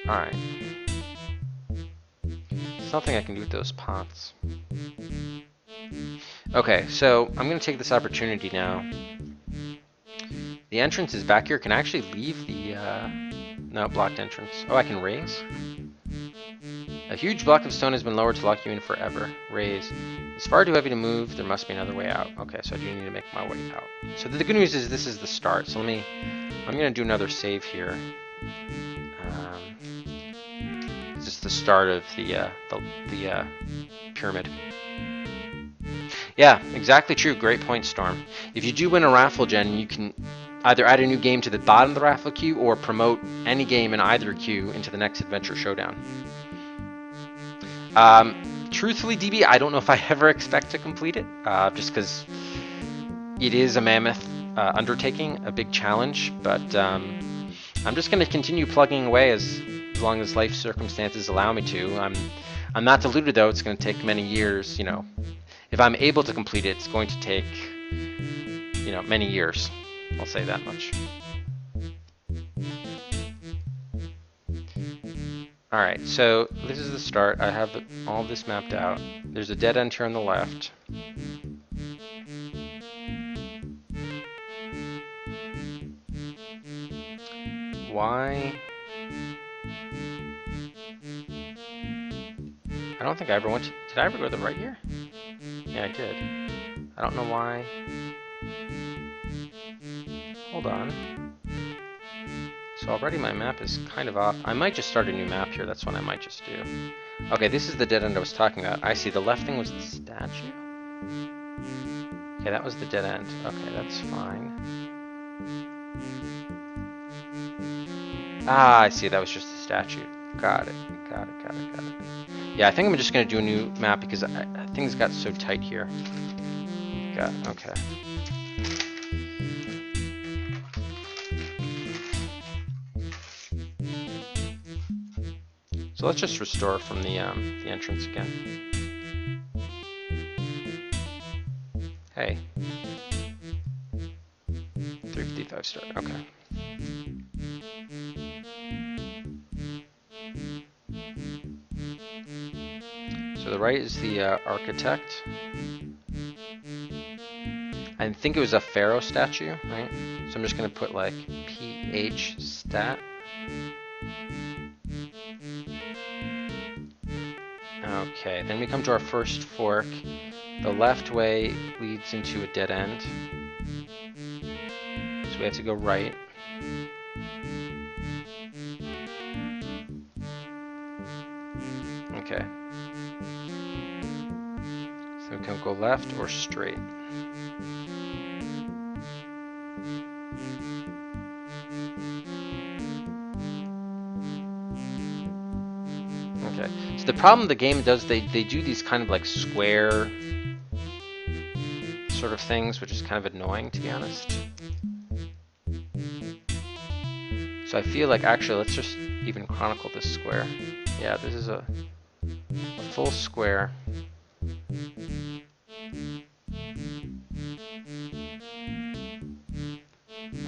Alright. There's nothing I can do with those pots. Okay, so I'm going to take this opportunity now. The entrance is back here. Can I actually leave the... No, blocked entrance. Oh, I can raise? A huge block of stone has been lowered to lock you in forever. Raise. It's far too heavy to move. There must be another way out. Okay, so I do need to make my way out. So the good news is this is the start. So I'm going to do another save here. This is the start of the pyramid. Yeah, exactly true. Great point, Storm. If you do win a raffle, Jen, you can either add a new game to the bottom of the raffle queue or promote any game in either queue into the next Adventure Showdown. Truthfully, DB, I don't know if I ever expect to complete it, just because it is a mammoth undertaking, a big challenge, but I'm just going to continue plugging away as long as life circumstances allow me to. I'm not deluded, though. It's going to take many years, you know. If I'm able to complete it, it's going to take, you know, many years. I'll say that much. Alright, so this is the start. I have all this mapped out. There's a dead end here on the left. Why? I don't think I ever went to... Did I ever go to the right here? Yeah, I did. I don't know why. Hold on. So already my map is kind of off. I might just start a new map here. That's what I might just do. Okay, this is the dead end I was talking about. I see. The left thing was the statue? Okay, that was the dead end. Okay, that's fine. Ah, I see. That was just the statue. Got it. Got it, got it, got it. Yeah, I think I'm just going to do a new map because things got so tight here. Got it. Okay. So let's just restore from the entrance again. Hey. 355 star. Okay. So the right is the architect. I think it was a pharaoh statue, right? So I'm just going to put like PH stat. Okay, then we come to our first fork. The left way leads into a dead end. So we have to go right. Okay. So we can go left or straight. Okay. So the problem the game does, they do these kind of like square sort of things, which is kind of annoying, to be honest. So I feel like actually let's just even chronicle this square. Yeah, this is a full square.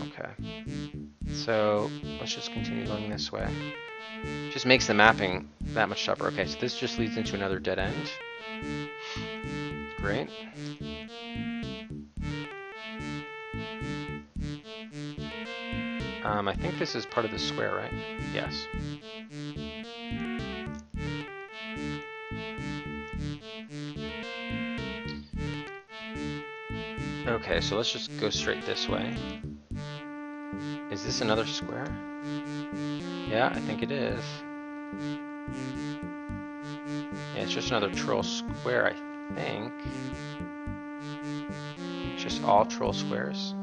Okay. So let's just continue going this way. Just makes the mapping that much tougher. Okay, so this just leads into another dead end. Great. I think this is part of the square, right? Yes. Okay, so let's just go straight this way. Is this another square? Yeah, I think it is. Yeah, it's just another troll square, I think. It's just all troll squares.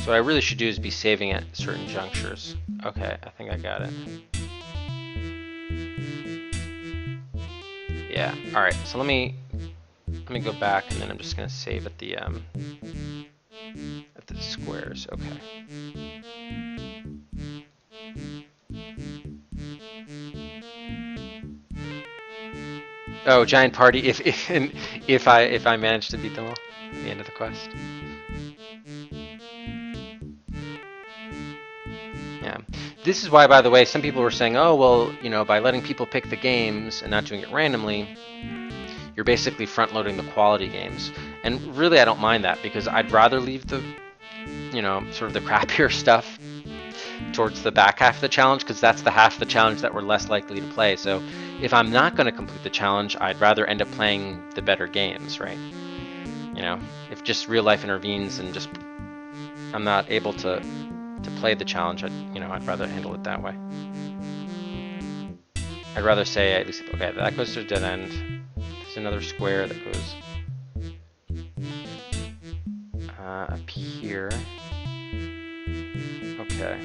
So what I really should do is be saving at certain junctures. Okay, I think I got it. Yeah, alright, so let me go back and then I'm just gonna save at the squares. Okay. Oh, giant party if I manage to beat them all at the end of the quest. Yeah. This is why, by the way, some people were saying, oh, well, you know, by letting people pick the games and not doing it randomly, you're basically front-loading the quality games. And really, I don't mind that because I'd rather leave the, you know, sort of the crappier stuff towards the back half of the challenge because that's the half of the challenge that we're less likely to play. So if I'm not going to complete the challenge, I'd rather end up playing the better games, right? You know, if just real life intervenes and just I'm not able to play the challenge, I'd rather handle it that way. I'd rather say at least, okay, that goes to a dead end. There's another square that goes up here. Okay.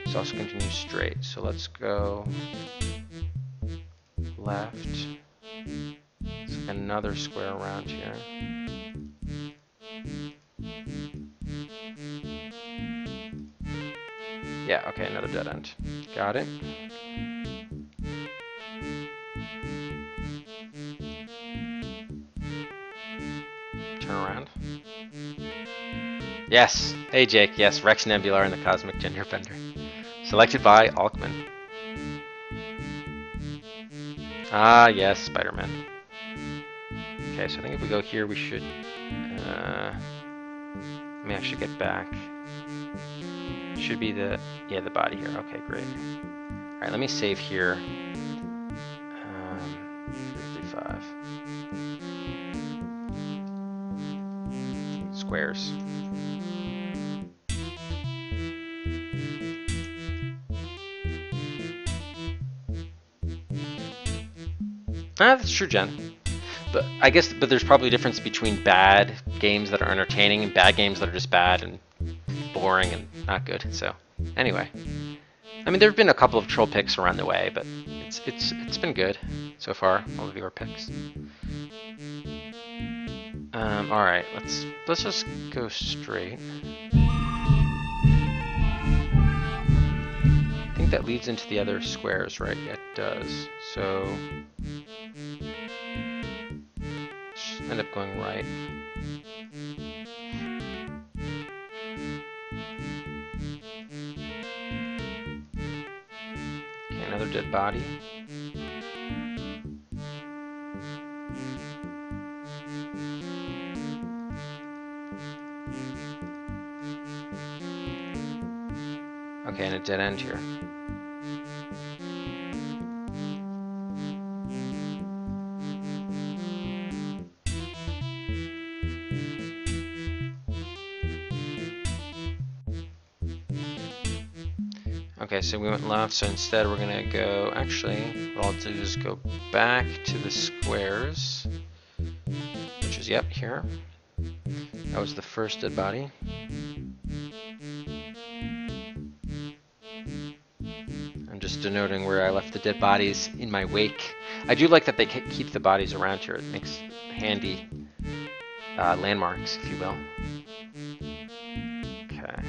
Let's also continue straight. So let's go left. It's like another square around here. Yeah, okay, another dead end. Got it. Turn around. Yes. Hey, Jake. Yes, Rex Nebular and the Cosmic Gender Bender. Selected by Alkman. Ah, yes, Spider-Man. Okay, so I think if we go here, we should... let me actually get back. Should be the body here. Okay, great. Alright, let me save here. 335. Squares. Ah, that's true, Jen. But I guess, but there's probably a difference between bad games that are entertaining and bad games that are just bad and boring and not good. So, anyway, I mean, there have been a couple of troll picks around the way, but it's been good so far. All of your picks. All right, let's just go straight. I think that leads into the other squares, right? Yeah, it does. So just end up going right. Okay, another dead body. Okay, and a dead end here. Okay, so we went left, so instead we're gonna go, actually, what I'll do is go back to the squares, which is, yep, here. That was the first dead body. I'm just denoting where I left the dead bodies in my wake. I do like that they keep the bodies around here. It makes handy landmarks, if you will. Okay.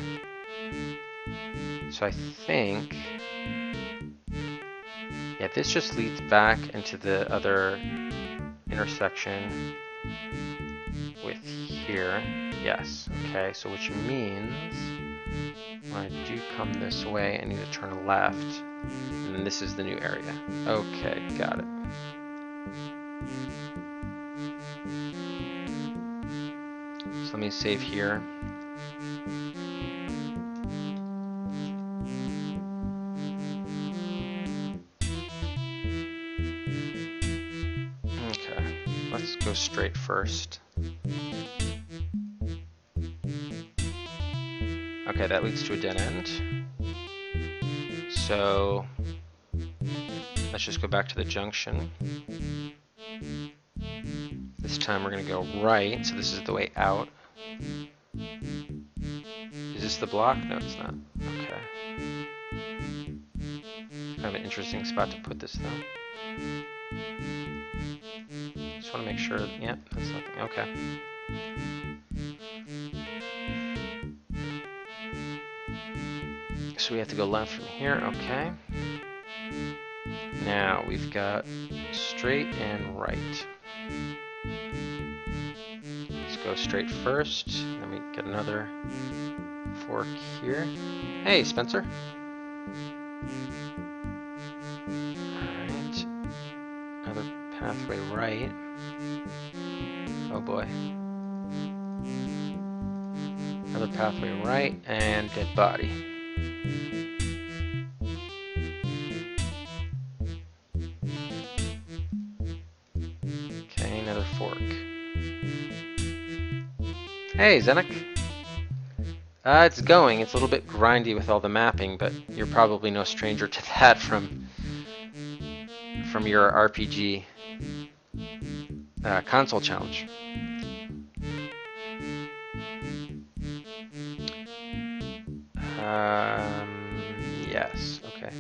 So I think, yeah, this just leads back into the other intersection with here. Yes, okay, so which means when I do come this way, I need to turn left, and then this is the new area. Okay, got it. So let me save here. Okay, let's go straight first. Okay, that leads to a dead end. So let's just go back to the junction. This time we're gonna go right, so this is the way out. Is this the block? No, it's not. Okay. Kind of an interesting spot to put this though. Just want to make sure, yeah, that's nothing, okay. So we have to go left from here, okay. Now we've got straight and right. Let's go straight first, then we get another fork here. Hey, Spencer. Alright. Another pathway right. Oh boy. Another pathway right, and dead body. Okay, another fork. Hey, Zenek. It's going. It's a little bit grindy with all the mapping, but you're probably no stranger to that from your RPG console challenge. Yes, okay.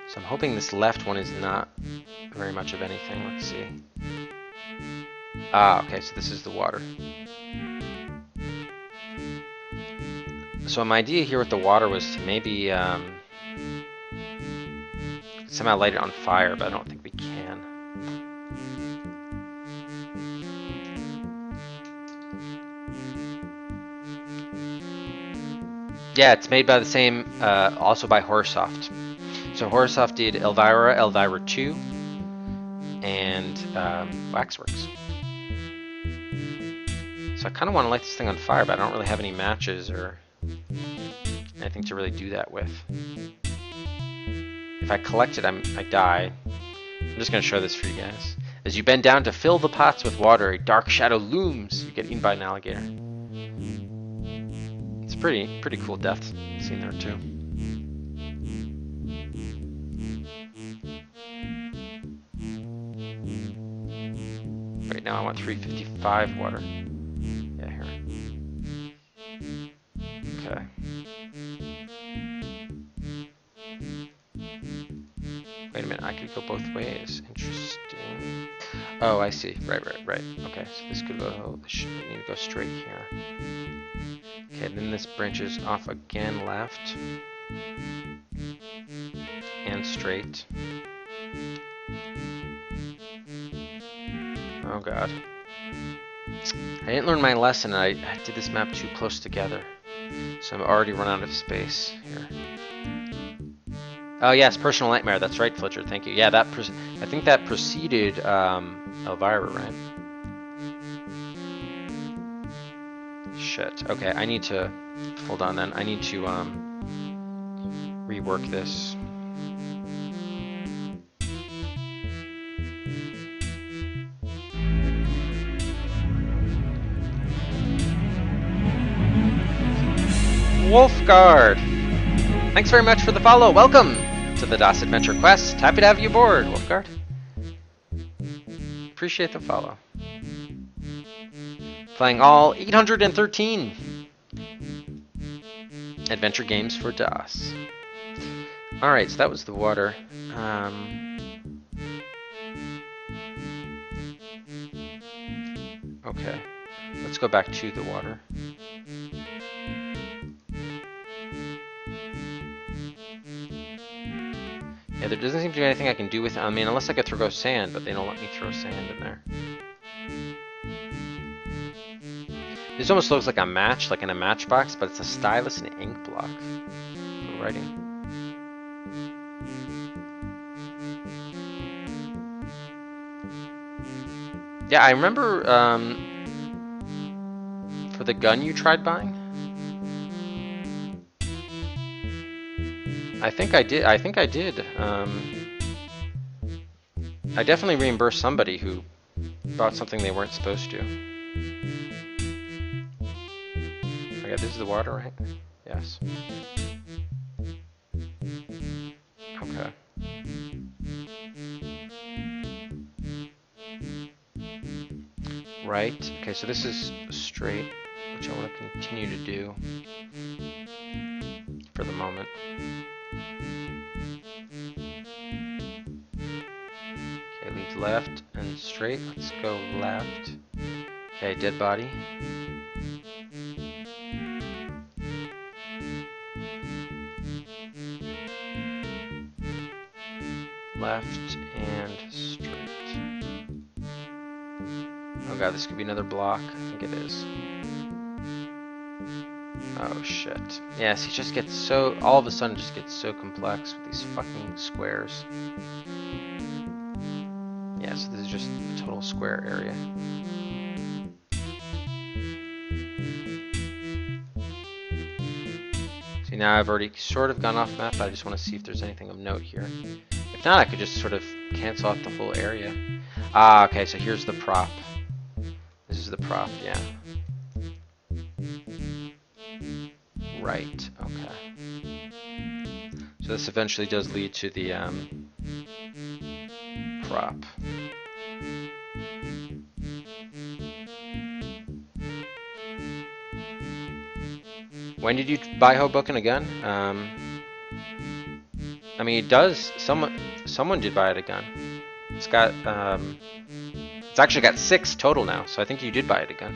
So I'm hoping this left one is not very much of anything. Let's see. Ah, okay, so this is the water. So my idea here with the water was to maybe somehow light it on fire, but I don't think we can. Yeah, it's made by the same, also by Horrorsoft. So Horrorsoft did Elvira, Elvira 2, and WaxWorks. So I kind of want to light this thing on fire, but I don't really have any matches or anything to really do that with. If I collect it, I die. I'm just going to show this for you guys. As you bend down to fill the pots with water, a dark shadow looms. You get eaten by an alligator. It's pretty cool death scene there too. No, I want 355 water. Yeah, here. Okay. Wait a minute, I could go both ways. Interesting. Oh, I see. Right. Okay, so this could go, this need to go straight here. Okay, then this branches off again left. And straight. Oh god. I didn't learn my lesson. I did this map too close together. So I'm already run out of space here. Oh yes, Personal Nightmare. That's right, Fletcher. Thank you. Yeah, that I think that preceded Elvira, right? Shit. Okay, I need to hold on then. I need to rework this. Wolfguard! Thanks very much for the follow. Welcome to the DOS Adventure Quest. Happy to have you aboard, Wolfguard. Appreciate the follow. Playing all 813 adventure games for DOS. Alright, so that was the water. Okay, let's go back to the water. Yeah, there doesn't seem to be anything I can do with it. I mean, unless I could throw sand, but they don't let me throw sand in there. This almost looks like a match, like in a matchbox, but it's a stylus and an ink block for writing. Yeah, I remember for the gun you tried buying. I think I did. I definitely reimbursed somebody who bought something they weren't supposed to. Okay, this is the water, right? Yes. Okay. Right. Okay, so this is straight, which I want to continue to do for the moment. Okay, leads left and straight. Let's go left. Okay, dead body. Left and straight. Oh god, this could be another block. I think it is. Oh shit. Yes, he just gets so, all of a sudden just gets so complex with these fucking squares. Yeah, so this is just a total square area. See, now I've already sort of gone off map, but I just want to see if there's anything of note here. If not, I could just sort of cancel out the whole area. Ah, okay, so here's the prop. This is the prop, yeah. Right, okay. So this eventually does lead to the prop. When did you buy Hoboken again? I mean, it does. Someone did buy it again. It's got. It's actually got 6 total now, so I think you did buy it again.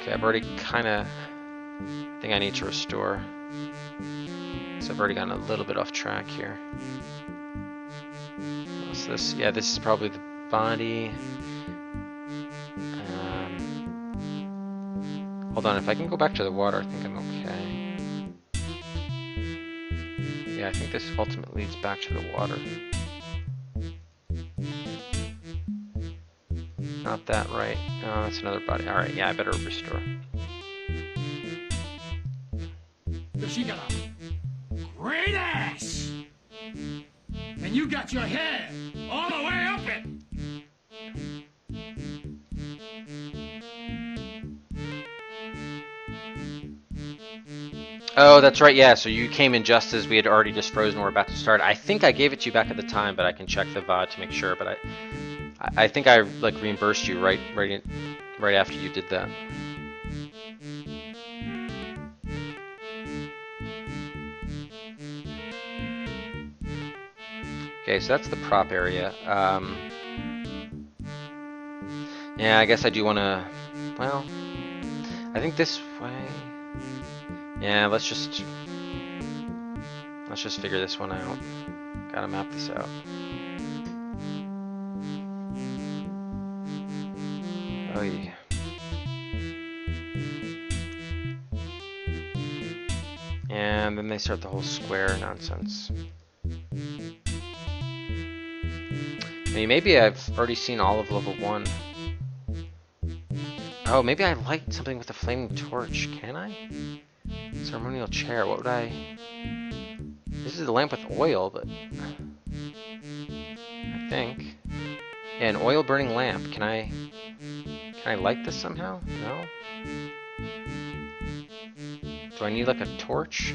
Okay, I've already kind of. I think I need to restore. So I've already gotten a little bit off track here. What's this? Yeah, this is probably the body. Hold on, if I can go back to the water, I think I'm okay. Yeah, I think this ultimately leads back to the water. Not that right. No, that's another body. Alright, yeah, I better restore. She got a great ass! And you got your head all the way up it! Oh, that's right. Yeah. So you came in just as we had already just frozen. We're about to start. I think I gave it to you back at the time, but I can check the VOD to make sure. But I think I like reimbursed you right after you did that. Okay, so that's the prop area. Yeah, I guess I do want to. Well, I think this way. Yeah, let's just figure this one out. Gotta map this out. Oh yeah. And then they start the whole square nonsense. I mean, maybe I've already seen all of level 1. Oh, maybe I light something with a flaming torch. Can I? Ceremonial chair. What would I... This is a lamp with oil, but... I think. Yeah, an oil burning lamp. Can I light this somehow? No? Do I need like a torch?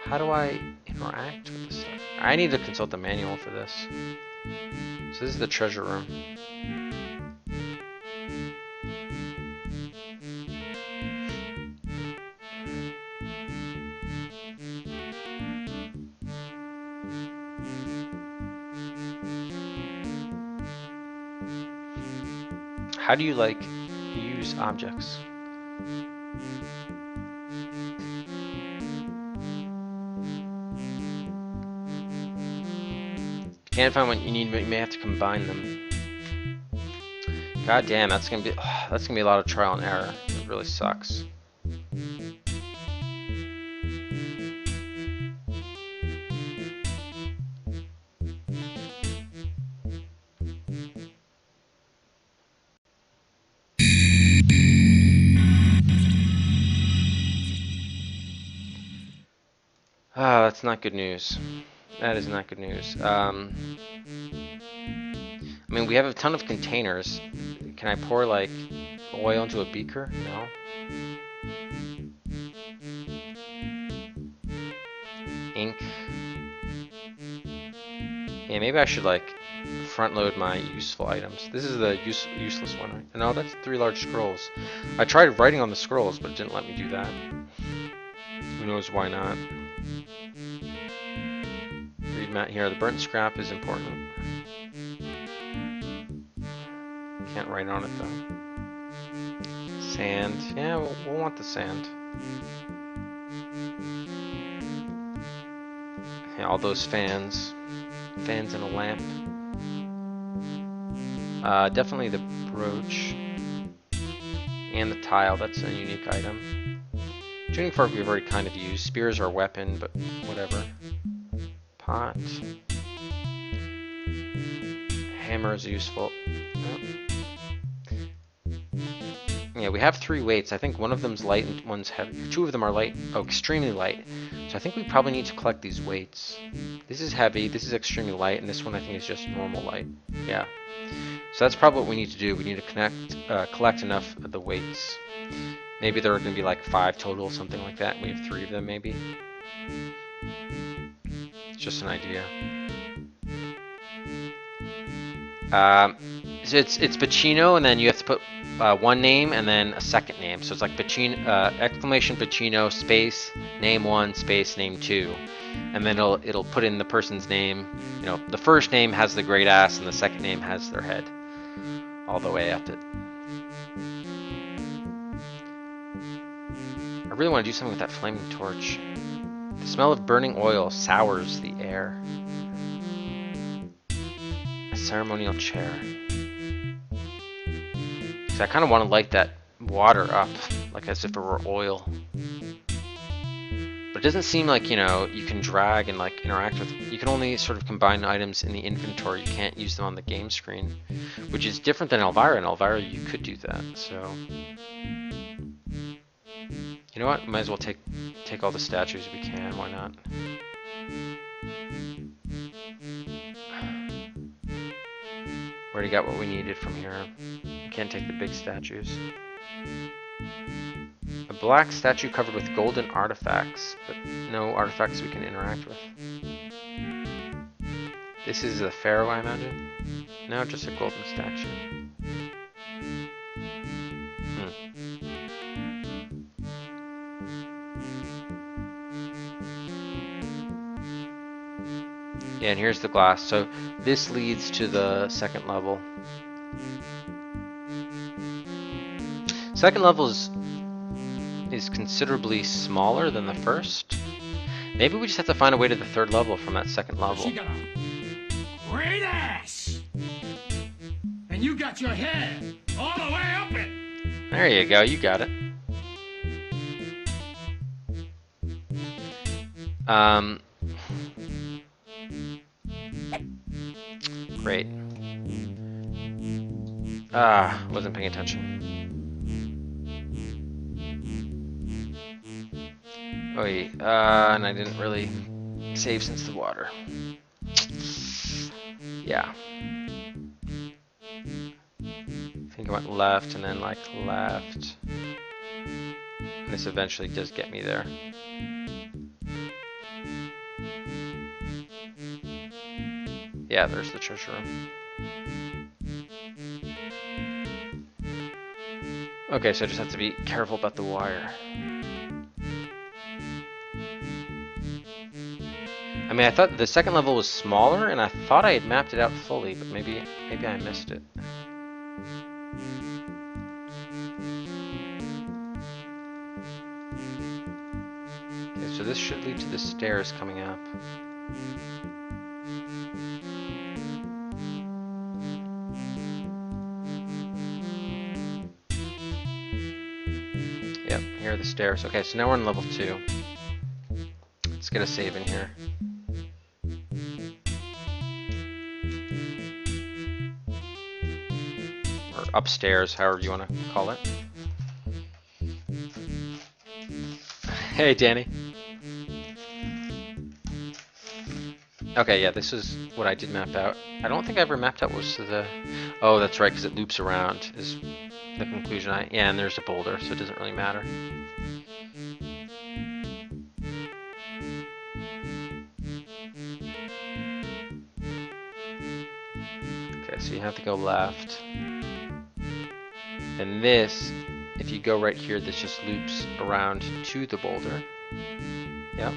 How do I interact with this stuff? I need to consult the manual for this. So this is the treasure room. How do you like use objects? Can't find what you need, but you may have to combine them. God damn, that's gonna be a lot of trial and error. It really sucks. Ah, that's not good news. That is not good news. I mean, we have a ton of containers. Can I pour, like, oil into a beaker? No. Ink. Yeah, maybe I should, like, front load my useful items. This is the useless one, right? No, that's 3 large scrolls. I tried writing on the scrolls, but it didn't let me do that. Who knows why not? Read Matt here. The burnt scrap is important. Can't write on it though. Sand. Yeah, we'll want the sand. Yeah, all those fans. Fans and a lamp. Definitely the brooch. And the tile. That's a unique item. Tuning fork we've already kind of used. Spears are a weapon, but whatever. Pot. Hammer is useful. Oh. Yeah, we have 3 weights. I think one of them's light and one's heavy. 2 of them are light. Oh, extremely light. So I think we probably need to collect these weights. This is heavy, this is extremely light, and this one I think is just normal light. Yeah. So that's probably what we need to do. We need to collect enough of the weights. Maybe there are going to be like 5 total, something like that. We have 3 of them, maybe. It's just an idea. So it's Pacino, and then you have to put one name and then a second name. So it's like Pacino, exclamation Pacino space name 1 space name 2, and then it'll put in the person's name. You know, the first name has the great ass, and the second name has their head, all the way up it. I really want to do something with that flaming torch. The smell of burning oil sours the air. A ceremonial chair. So I kind of want to light that water up, like as if it were oil. But it doesn't seem like, you know, you can drag and like interact with. You can only sort of combine items in the inventory. You can't use them on the game screen, which is different than Elvira. In Elvira, you could do that. So, you know what? Might as well take all the statues we can. Why not? Already got what we needed from here. Can't take the big statues. A black statue covered with golden artifacts, but no artifacts we can interact with. This is the pharaoh, I imagine? No, just a golden statue. Yeah, and here's the glass. So this leads to the second level. Second level is considerably smaller than the first. Maybe we just have to find a way to the third level from that second level. She got a great ass. And you got your head all the way up it. There you go, you got it. Great. Wasn't paying attention. Oh, and I didn't really save since the water. Yeah. I think I went left and then like left. And this eventually does get me there. Yeah, there's the treasure room. Okay, so I just have to be careful about the wire. I mean, I thought the second level was smaller, and I thought I had mapped it out fully, but maybe I missed it. Okay, so this should lead to the stairs coming up. Yep, here are the stairs. Okay, so now we're on level 2. Let's get a save in here. Or upstairs, however you want to call it. Hey, Danny. Okay, yeah, this is what I did map out. I don't think I ever mapped out what was the... Oh, that's right, because it loops around, is the conclusion. Yeah, and there's a boulder, so it doesn't really matter. Okay, so you have to go left. And this, if you go right here, this just loops around to the boulder. Yep,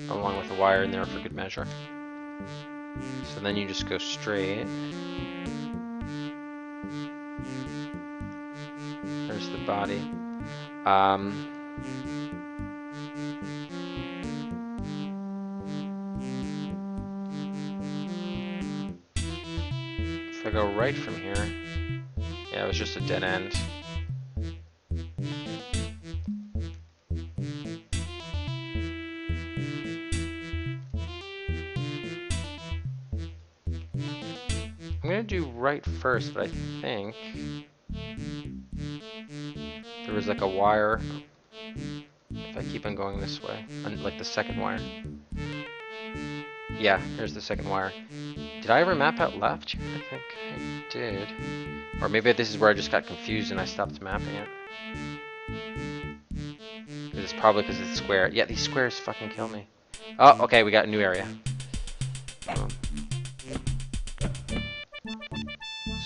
along with the wire in there for good measure. So then you just go straight. There's the body. If I go right from here, yeah, it was just a dead end. I'm gonna do right first, but I think there was like a wire. If I keep on going this way, like the second wire. Yeah, here's the second wire. Did I ever map out left? I think I did. Or maybe this is where I just got confused and I stopped mapping it. It's probably because it's square. Yeah, these squares fucking kill me. Oh, okay, we got a new area.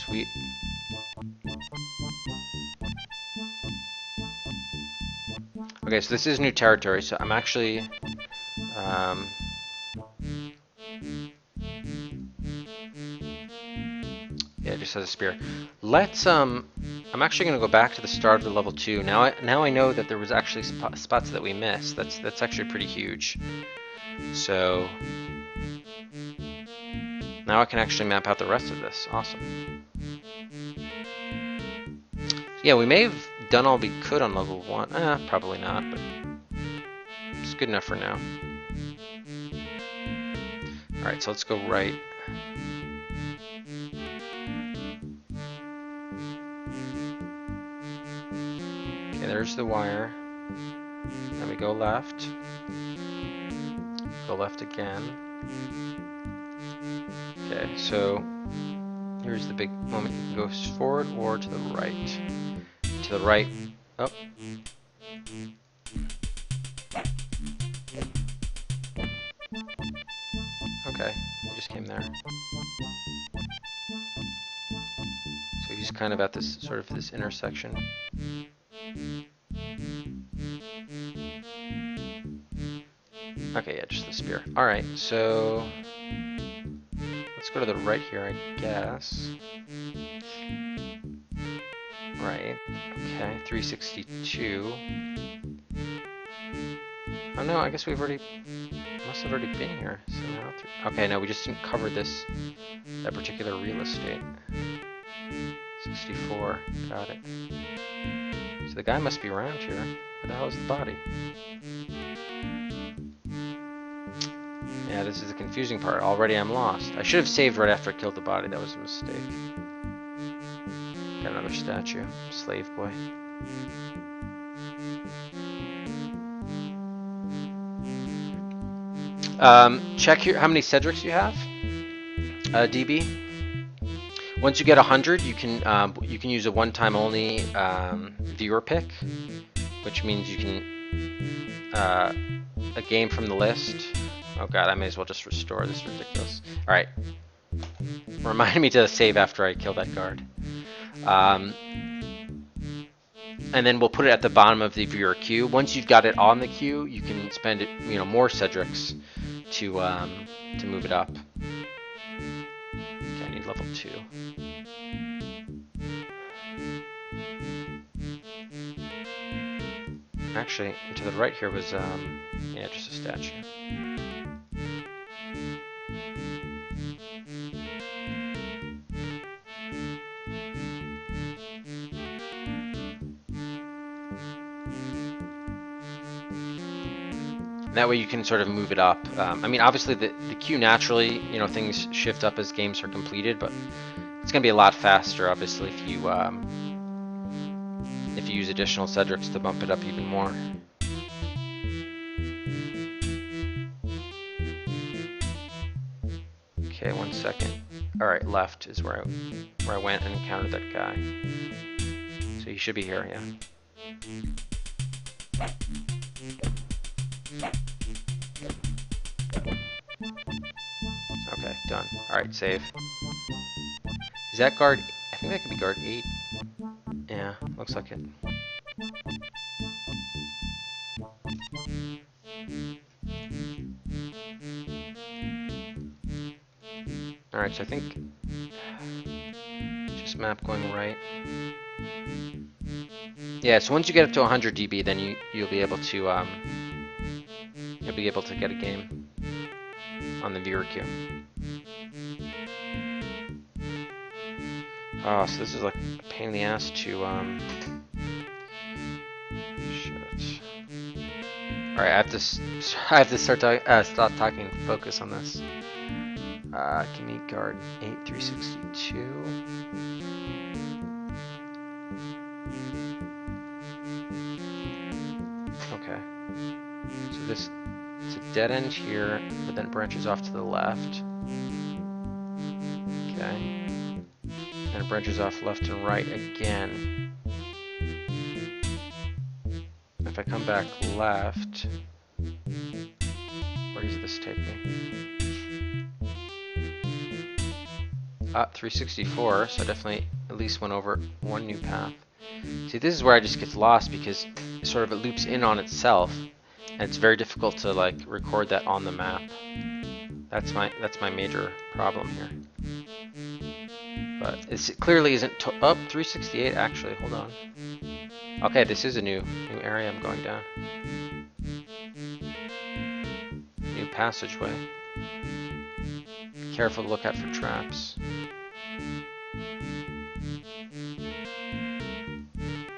Sweet. Okay, so this is new territory, so I'm actually... yeah, it just has a spear. Let's, I'm actually going to go back to the start of the level 2. Now I know that there was actually spots that we missed. That's actually pretty huge. So... now I can actually map out the rest of this. Awesome. Yeah, we may have done all we could on level 1. Probably not, but it's good enough for now. Alright, so let's go right. Okay, there's the wire. Then we go left. Go left again. Okay, so here's the big moment. You can go forward or to the right. To the right. Oh. Okay, he just came there. So he's kind of at this sort of this intersection. Okay, yeah, just the spear. Alright, so let's go to the right here, I guess. Right. Okay, 362. Oh no, I guess we've already must have already been here. So now okay, no, we just didn't cover that particular real estate. 64, got it. So the guy must be around here. Where the hell is the body? Yeah, this is the confusing part. Already I'm lost. I should have saved right after I killed the body. That was a mistake. Got another statue. Slave boy. Check here how many Cedrics you have. DB. Once you get 100, you can use a one-time only viewer pick, which means you can a game from the list. Oh god, I may as well just restore. This is ridiculous. All right, remind me to save after I kill that guard. And then we'll put it at the bottom of the viewer queue. Once you've got it on the queue, you can spend it, more Cedrics to move it up. Okay, I need level 2. Actually, to the right here was yeah, just a statue. That way you can sort of move it up. I mean, obviously the queue naturally, things shift up as games are completed, but it's going to be a lot faster, obviously, if you use additional Cedrics to bump it up even more. Okay, 1 second. All right, left is where I went and encountered that guy. So he should be here, yeah. Okay, done. Alright, save. Is that guard? I think that could be guard 8. Yeah, looks like it. Alright, so I think just map going right. Yeah, so once you get up to 100 DB, then you'll be able to get a game on the viewer queue. Oh, so this is like a pain in the ass to shit. All right, I have to stop talking and focus on this. Give me guard 8362. Okay. So it's a dead end here, but then it branches off to the left. Okay. And it branches off left and right again. If I come back left, where does this take me? 364, so I definitely at least went over one new path. See, this is where I just get lost because sort of it loops in on itself, and it's very difficult to like record that on the map. That's my major problem here. But it clearly isn't. 368 actually. Hold on. Okay, this is a new area I'm going down. New passageway. Careful to look out for traps.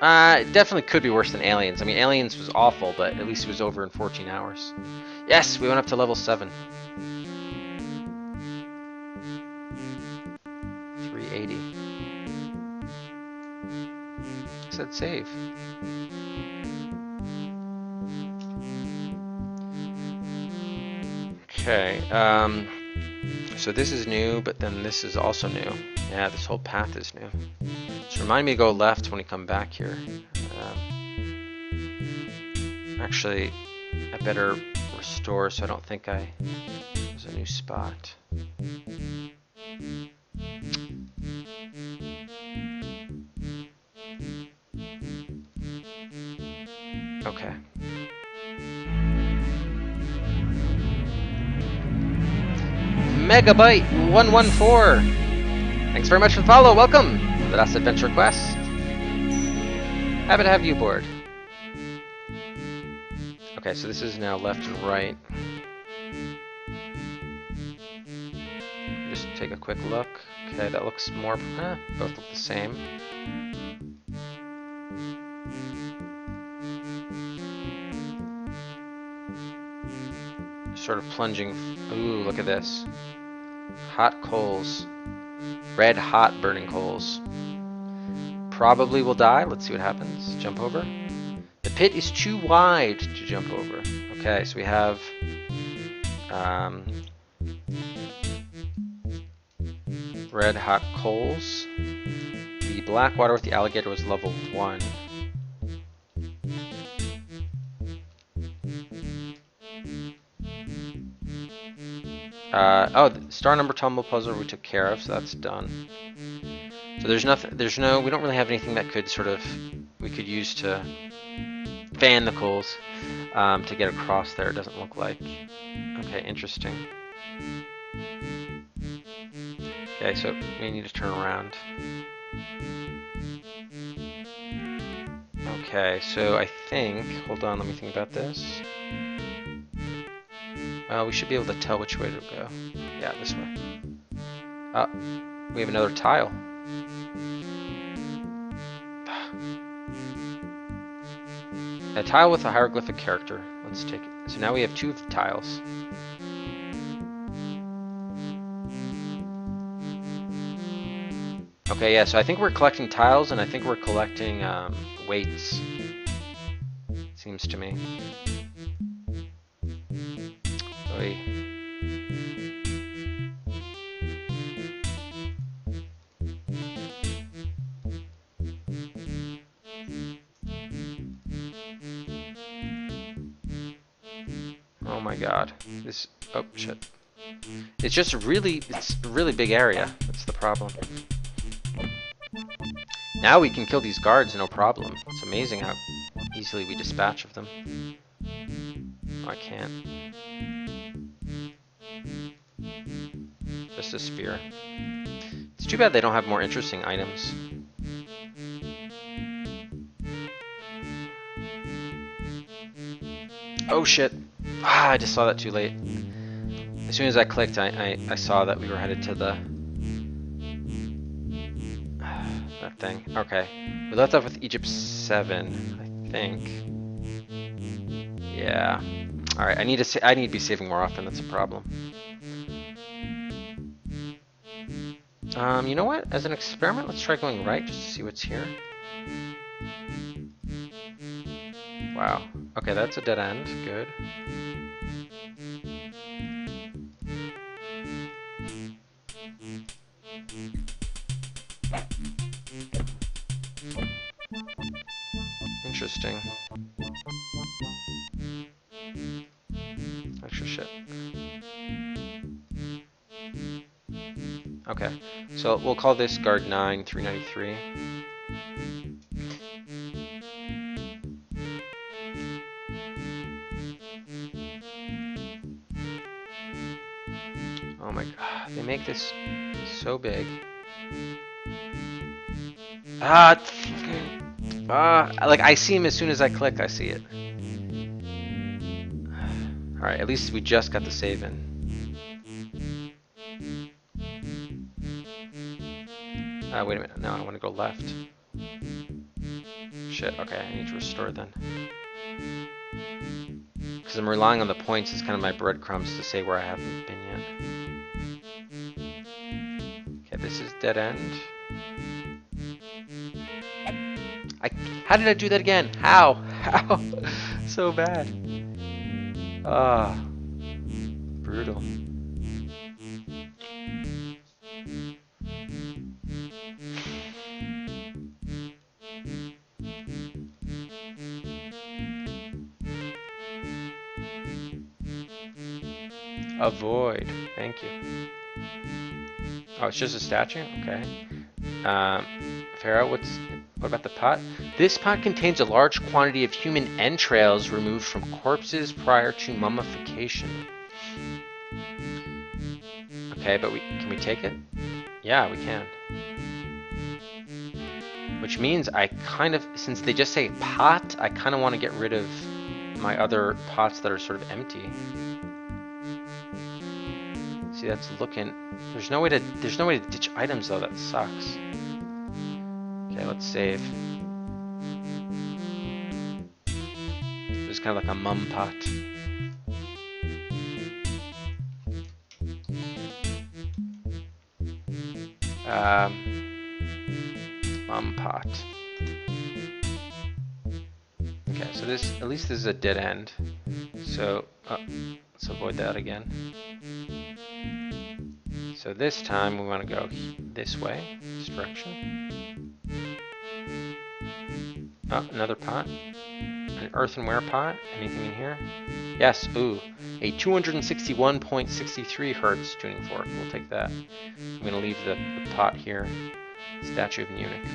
It definitely could be worse than Aliens. I mean, Aliens was awful, but at least it was over in 14 hours. Yes, we went up to level 7. 380. I said save. Okay, so this is new, but then this is also new. Yeah, this whole path is new. So remind me to go left when we come back here. Actually, I better restore so I don't think there's a new spot. Okay. Megabyte 114. Thanks very much for the follow. Welcome to the Last Adventure Quest. Happy to have you aboard. Okay, so this is now left and right. Just take a quick look. Okay, that looks more. Both look the same. Sort of plunging. Ooh, look at this. Hot coals. Red hot burning coals. Probably will die. Let's see what happens. Jump over. The pit is too wide to jump over. Okay, so we have red hot coals. The black water with the alligator was level 1. Oh, the star number tumble puzzle we took care of, so that's done. So there's nothing, we don't really have anything that could we could use to fan the coals to get across there, it doesn't look like. Okay, interesting. Okay, so we need to turn around. Okay, so I think, hold on, let me think about this. We should be able to tell which way to go. Yeah, this way. Oh, we have another tile. A tile with a hieroglyphic character. Let's take it. So now we have 2 tiles. Okay, yeah, so I think we're collecting tiles, and I think we're collecting weights. Seems to me. Oy. Oh my god. This, oh shit. It's just it's a really big area. That's the problem. Now we can kill these guards, no problem. It's amazing how easily we dispatch of them. Oh, I can't. Just a spear. It's too bad they don't have more interesting items. Oh shit. Ah, I just saw that too late. As soon as I clicked, I saw that we were headed to the... that thing. Okay. We left off with Egypt 7, I think. Yeah. Alright, I need to be saving more often, that's a problem. You know what? As an experiment, let's try going right just to see what's here. Wow. Okay, that's a dead end. Good. Interesting. Extra shit. Okay, so we'll call this guard 9, 393. Oh my god, they make this so big. Like I see him as soon as I click, I see it. Alright, at least we just got the save in. Wait a minute, no, I want to go left. Shit, okay, I need to restore then. Because I'm relying on the points as kind of my breadcrumbs to say where I haven't been yet. Okay, this is dead end. How did I do that again? How? How? So bad. Ah, brutal. Avoid. Thank you. Oh, it's just a statue? Okay. Pharaoh, what about the pot? This pot contains a large quantity of human entrails removed from corpses prior to mummification. Okay, but can we take it? Yeah, we can. Which means I kind of, since they just say pot, I kind of want to get rid of my other pots that are sort of empty. See, that's looking. There's no way to ditch items though. That sucks. Okay, let's save. It's kind of like a mum pot. Mum pot. Okay, so this, at least this is a dead end. So, let's avoid that again. So this time we want to go this way, this direction. Oh, another pot. An earthenware pot. Anything in here? Yes, ooh. A 261.63 hertz tuning fork. We'll take that. I'm going to leave the pot here. Statue of an eunuch.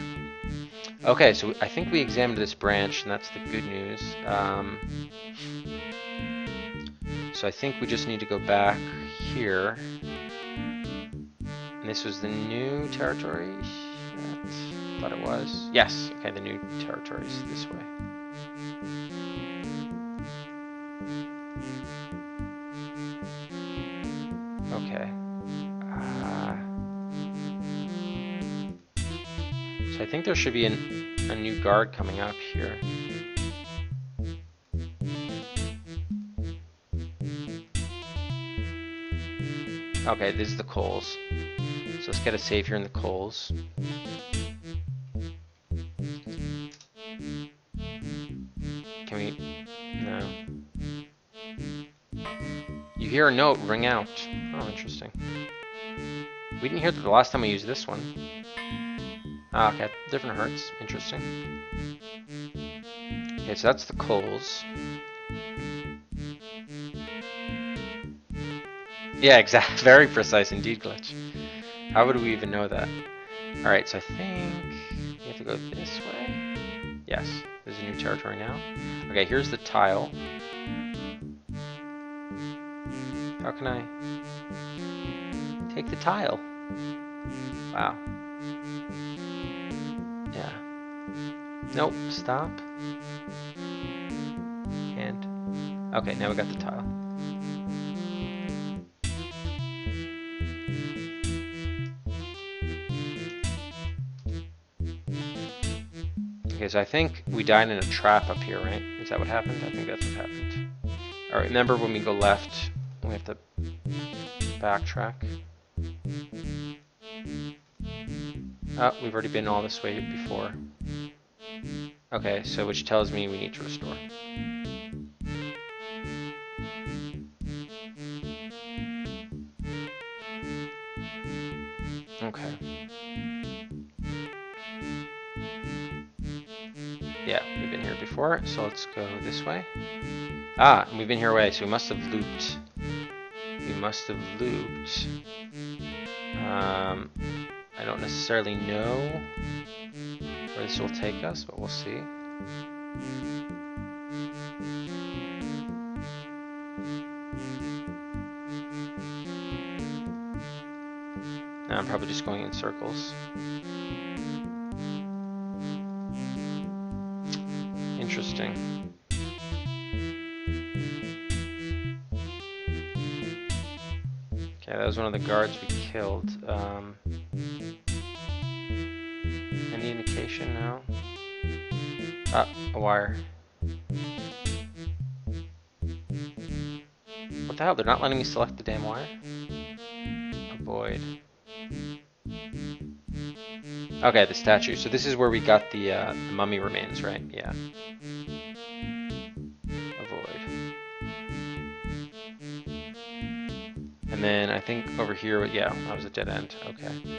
Okay, so I think we examined this branch, and that's the good news. So I think we just need to go back here. And this was the new territory? I thought it was. Yes, okay, the new territory is this way. Okay. So I think there should be a new guard coming up here. Okay, this is the coals. So let's get a save here in the coals. Can we? No. You hear a note ring out. Oh, interesting. We didn't hear that the last time we used this one. Ah, okay, different hertz. Interesting. Okay, so that's the coals. Yeah, exactly. Very precise indeed, Glitch. How would we even know that? Alright, so I think we have to go this way. Yes, there's a new territory now. Okay, here's the tile. How can I take the tile? Wow. Yeah. Nope, stop. And okay, now we got the tile. Okay, so I think we died in a trap up here, right? Is that what happened? I think that's what happened. Alright, remember when we go left, we have to backtrack. Oh, we've already been all this way before. Okay, so which tells me we need to restore. Okay. Yeah, we've been here before, so let's go this way. Ah, we've been here away, so we must have looped. We must have looped. I don't necessarily know where this will take us, but we'll see. Now I'm probably just going in circles. Interesting. Okay, that was one of the guards we killed. Any indication now? Ah, a wire. What the hell? They're not letting me select the damn wire? Avoid. Okay, the statue. So this is where we got the mummy remains, right? Yeah. Avoid. And then I think over here, yeah, that was a dead end. Okay.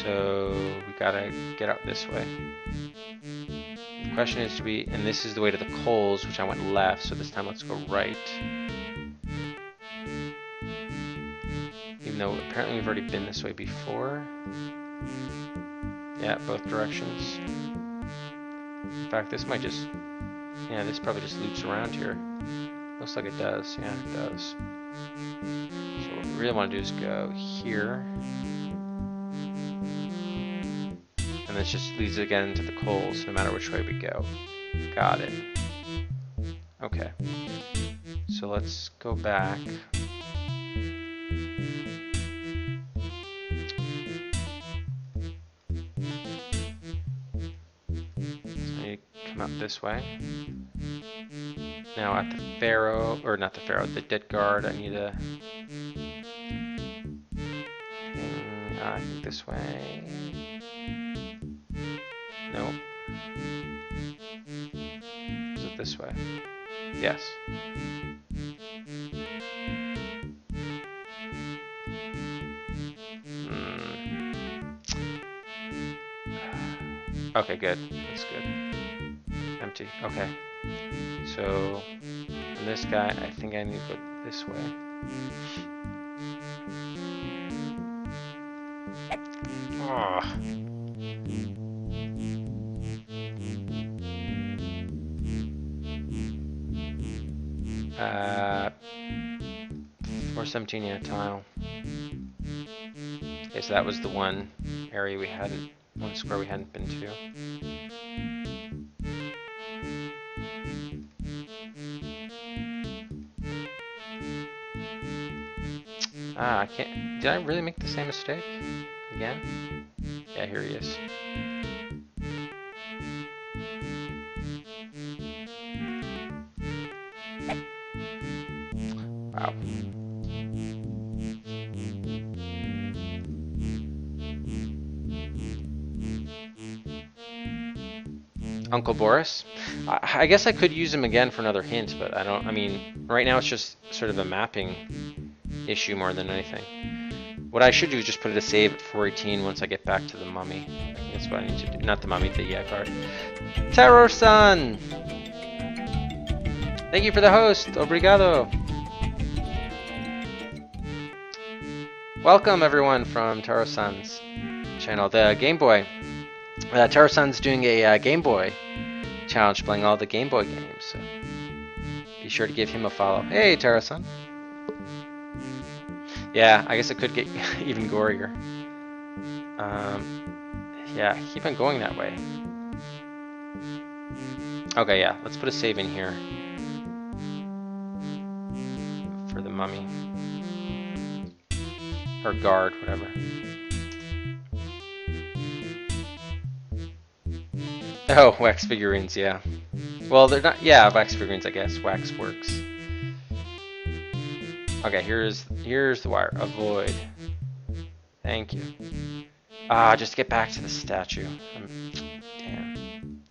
So we gotta get out this way. The question is, and this is the way to the coals, which I went left, so this time let's go right. Even though apparently we've already been this way before. Yeah, both directions. In fact, this might just... Yeah, this probably just loops around here. Looks like it does. Yeah, it does. So what we really want to do is go here. And this just leads again to the coals, no matter which way we go. Got it. Okay. So let's go back. Come out this way. Now at the Pharaoh, or not the Pharaoh, the Dead Guard, I need to hang, I think this way. Nope. Is it this way? Yes. Okay, good. That's good. Empty. Okay. So, from this guy, I think I need to go this way. Oh. 417, yeah, tile. Okay, so that was the one area we hadn't, one square we hadn't been to. Ah, I can't, did I really make the same mistake? Again? Yeah, here he is. Wow. Uncle Boris? I guess I could use him again for another hint, but I don't, I mean, right now it's just sort of a mapping issue more than anything. What I should do is just put it a save at 418 once I get back to the mummy. I think that's what I need to do. Not the mummy, the card. Terror Sun! Thank you for the host. Obrigado. Welcome everyone from Taro Sun's channel, the Game Boy. Taro Sun's doing a Game Boy challenge, playing all the Game Boy games. So be sure to give him a follow. Hey, Taro Sun. Yeah, I guess it could get even gorier. Yeah, keep on going that way. Okay, yeah, let's put a save in here for the mummy. Or guard, whatever. Oh, wax figurines, yeah. Well, they're not, yeah, wax figurines, I guess. WaxWorks. Okay, here's the wire. Avoid. Thank you. Ah, just get back to the statue. Damn.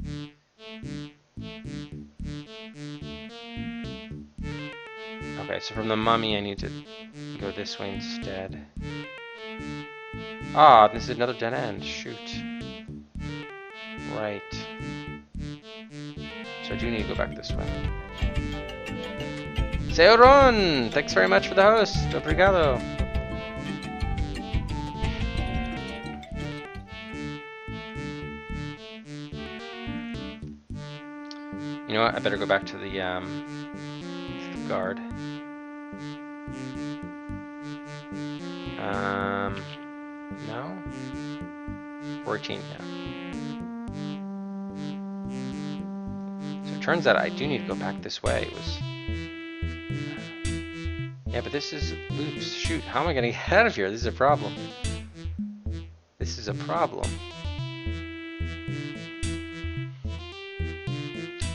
Okay, so from the mummy I need to go this way instead. Ah, this is another dead end. Shoot. Right. So I do need to go back this way. Seoron! Thanks very much for the host. Obrigado. You know what? I better go back to the guard. No? 14, yeah. So it turns out I do need to go back this way. It was... Yeah, but this is loops. Shoot, how am I gonna get out of here? This is a problem. This is a problem.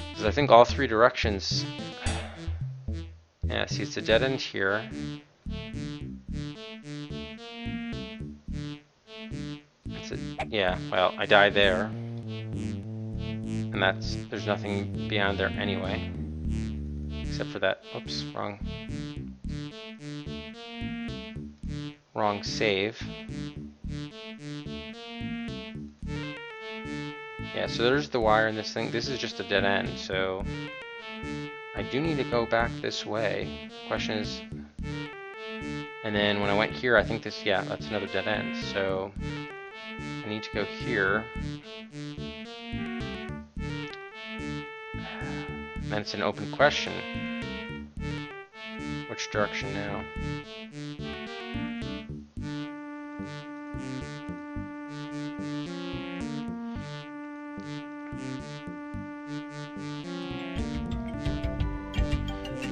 Because I think all three directions... Yeah, see, it's a dead end here. Yeah, well, I die there. And there's nothing beyond there anyway. Except for that, oops, wrong save. Yeah, so there's the wire in this thing. This is just a dead end, so I do need to go back this way. Question is, And then when I went here, I think this, yeah, that's another dead end. So I need to go here. And then it's an open question. Which direction now?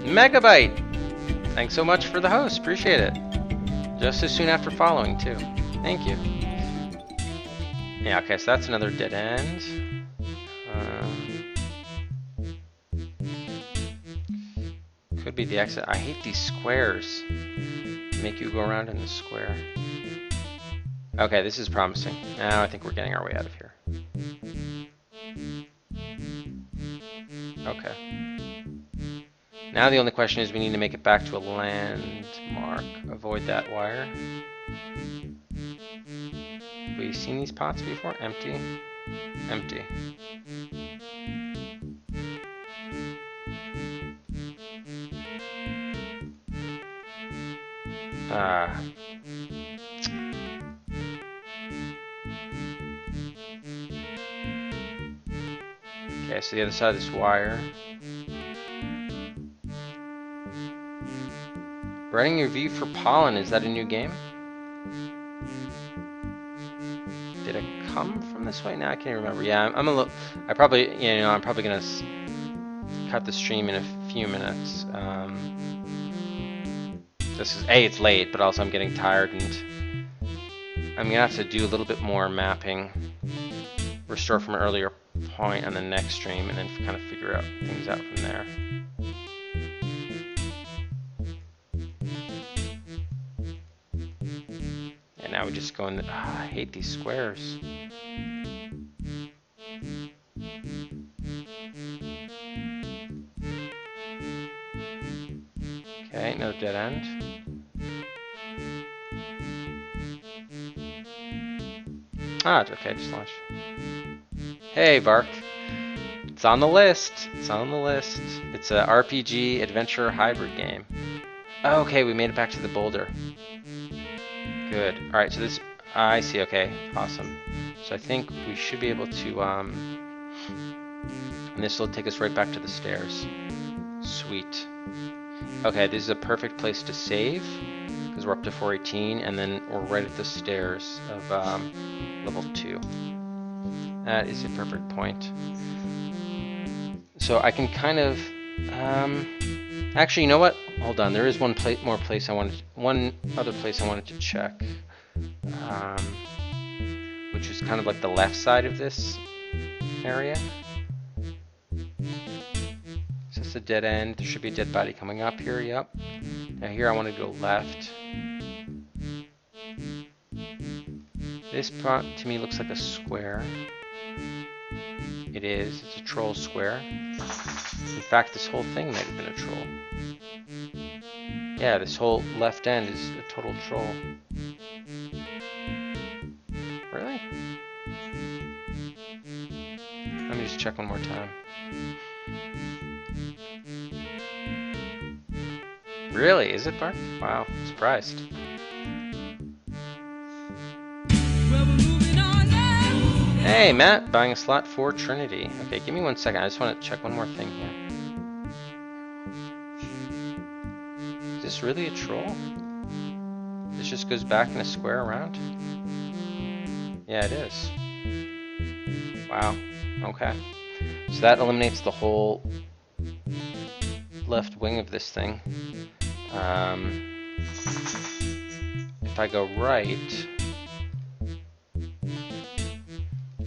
Megabyte! Thanks so much for the host, appreciate it. Just as soon after following too. Thank you. Yeah, okay, so that's another dead end. Could be the exit. I hate these squares. Make you go around in the square. Okay, this is promising. Now I think we're getting our way out of here. Okay. Now the only question is we need to make it back to a landmark. Avoid that wire. Have we seen these pots before? Empty. Empty. Okay, so the other side of this wire. Writing your view for pollen, is that a new game? Did it come from this way? Now I can't remember. Yeah, I'm a little. I'm probably gonna cut the stream in a few minutes. This is it's late, but also I'm getting tired, and I'm gonna have to do a little bit more mapping, restore from an earlier point on the next stream, and then kind of figure out things out from there. And now we just go in. I hate these squares. Okay, another dead end. Ah, it's okay, just launch. Hey, Bark. It's on the list. It's on the list. It's a RPG adventure hybrid game. Oh, okay, we made it back to the boulder. Good. All right, so this. I see. Okay, awesome. So I think we should be able to. And this will take us right back to the stairs. Sweet. Okay, this is a perfect place to save because we're up to 418, and then we're right at the stairs of level 2. That is a perfect point. So I can kind of, actually, you know what? Hold on. There is one other place I wanted to check, which is kind of like the left side of this area. So it's a dead end. There should be a dead body coming up here. Yep. Now here I want to go left. This spot to me looks like a square. It is. It's a troll square. In fact, this whole thing might have been a troll. Yeah, this whole left end is a total troll. Really? Let me just check one more time. Really? Is it, Bart? Wow, surprised. Hey, Matt, buying a slot for Trinity. Okay, give me 1 second. I just want to check one more thing here. Is this really a troll? This just goes back in a square around? Yeah, it is. Wow. Okay. So that eliminates the whole left wing of this thing. If I go right,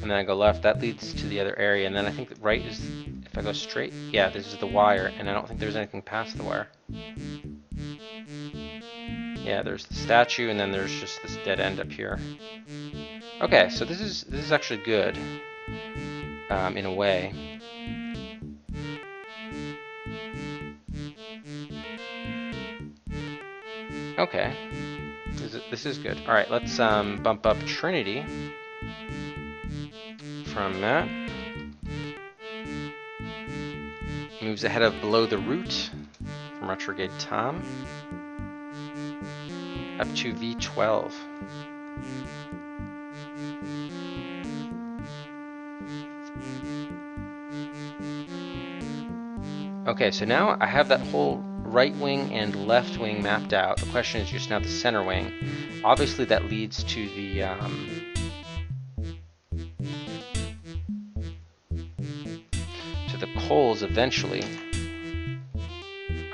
and then I go left, that leads to the other area, and then I think that right is, if I go straight, yeah, this is the wire, and I don't think there's anything past the wire. Yeah, there's the statue, and then there's just this dead end up here. Okay, so this is actually good, in a way. Okay, this is good. All right, let's bump up Trinity from that. Moves ahead of Below the Root from Retrograde Tom. up to V12. Okay, so now I have that whole right wing and left wing mapped out. The question is just now the center wing. Obviously that leads to the coals eventually.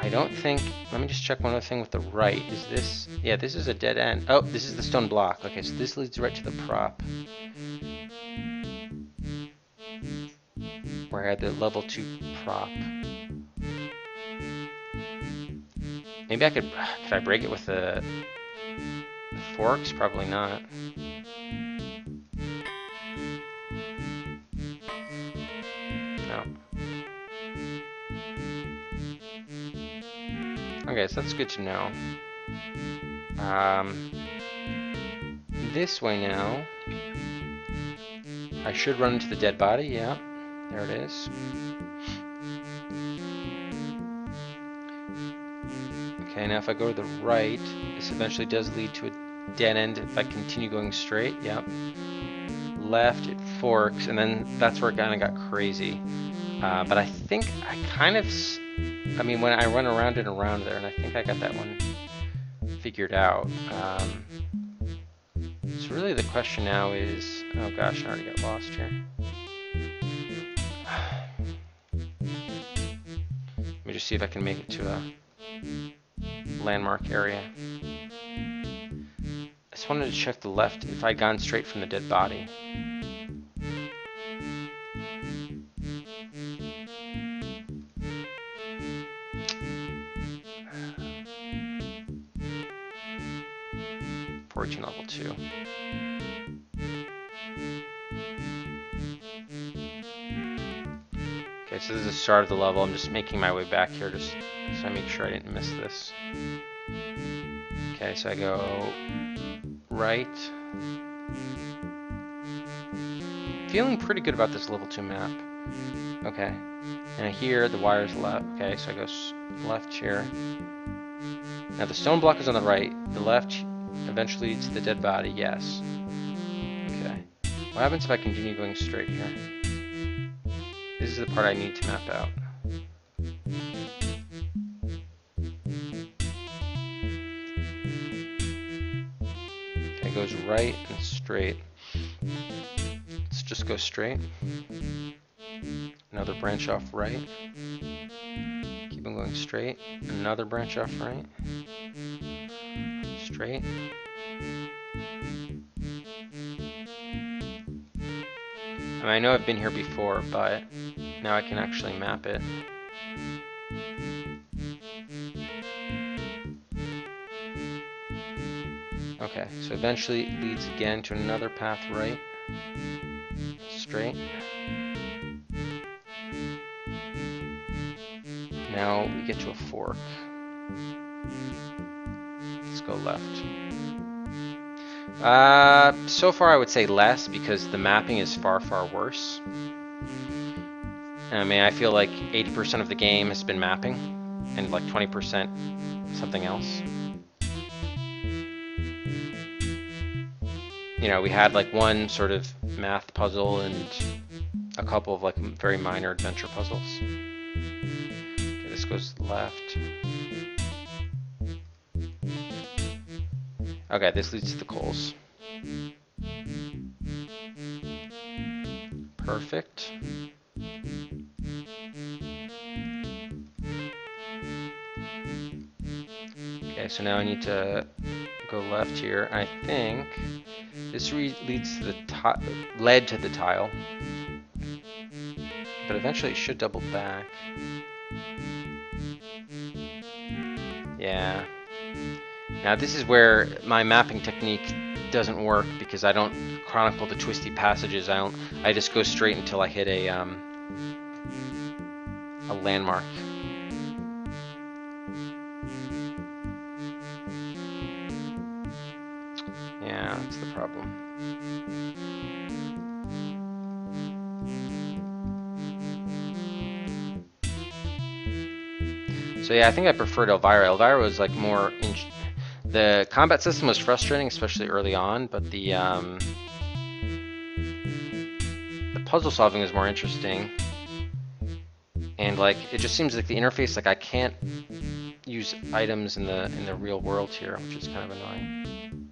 I don't think, let me just check one other thing with the right. Is this, yeah, this is a dead end. Oh, this is the stone block. Okay, so this leads right to the prop. Where I had the level 2 prop. Maybe I could I break it with the forks? Probably not. No. Okay, so that's good to know. This way now. I should run into the dead body, yeah. There it is. Okay, now if I go to the right, this eventually does lead to a dead end if I continue going straight, yep. Left, it forks, and then that's where it kind of got crazy. But I think I kind of, I mean, when I run around and around there, and I think I got that one figured out. So really the question now is, oh gosh, I already got lost here. Let me just see if I can make it to a landmark area. I just wanted to check the left if I'd gone straight from the dead body. Level 2. Okay, so this is the start of the level. I'm just making my way back here just so I make sure I didn't miss this. Okay, so I go right. Feeling pretty good about this level 2 map. Okay, and here the wire's left. Okay, so I go left here. Now the stone block is on the right. The left eventually leads to the dead body, yes. Okay. What happens if I continue going straight here? This is the part I need to map out. Okay, it goes right and straight. Let's just go straight. Another branch off right. Keep on going straight. Another branch off right. Straight. I mean, I know I've been here before, but now I can actually map it. Okay, so eventually it leads again to another path right. Straight. Now we get to a fork. Let's go left. So far I would say less because the mapping is far, far worse. I mean, I feel like 80% of the game has been mapping and like 20% something else. You know, we had like one sort of math puzzle and a couple of like very minor adventure puzzles. Okay, this goes left. Okay, this leads to the coals. Perfect. Okay, so now I need to go left here. I think this leads to the led to the tile, but eventually it should double back. Yeah. Now this is where my mapping technique doesn't work because I don't chronicle the twisty passages. I just go straight until I hit a landmark. Yeah, that's the problem. So yeah, I think I preferred Elvira. Elvira was like more The combat system was frustrating, especially early on, but the puzzle solving is more interesting. And like, it just seems like the interface, like I can't use items in the real world here, which is kind of annoying.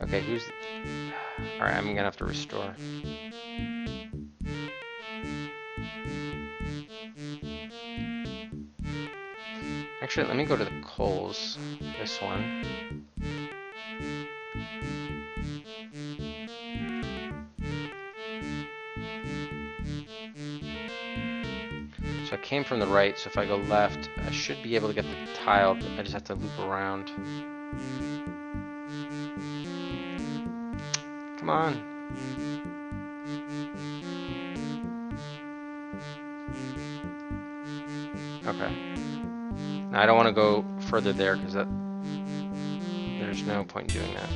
Okay, who's... Alright, I'm gonna have to restore. Actually, let me go to the coals. This one. So I came from the right, so if I go left, I should be able to get the tile, but I just have to loop around. Come on. Okay. Now I don't want to go further there because there's no point in doing that.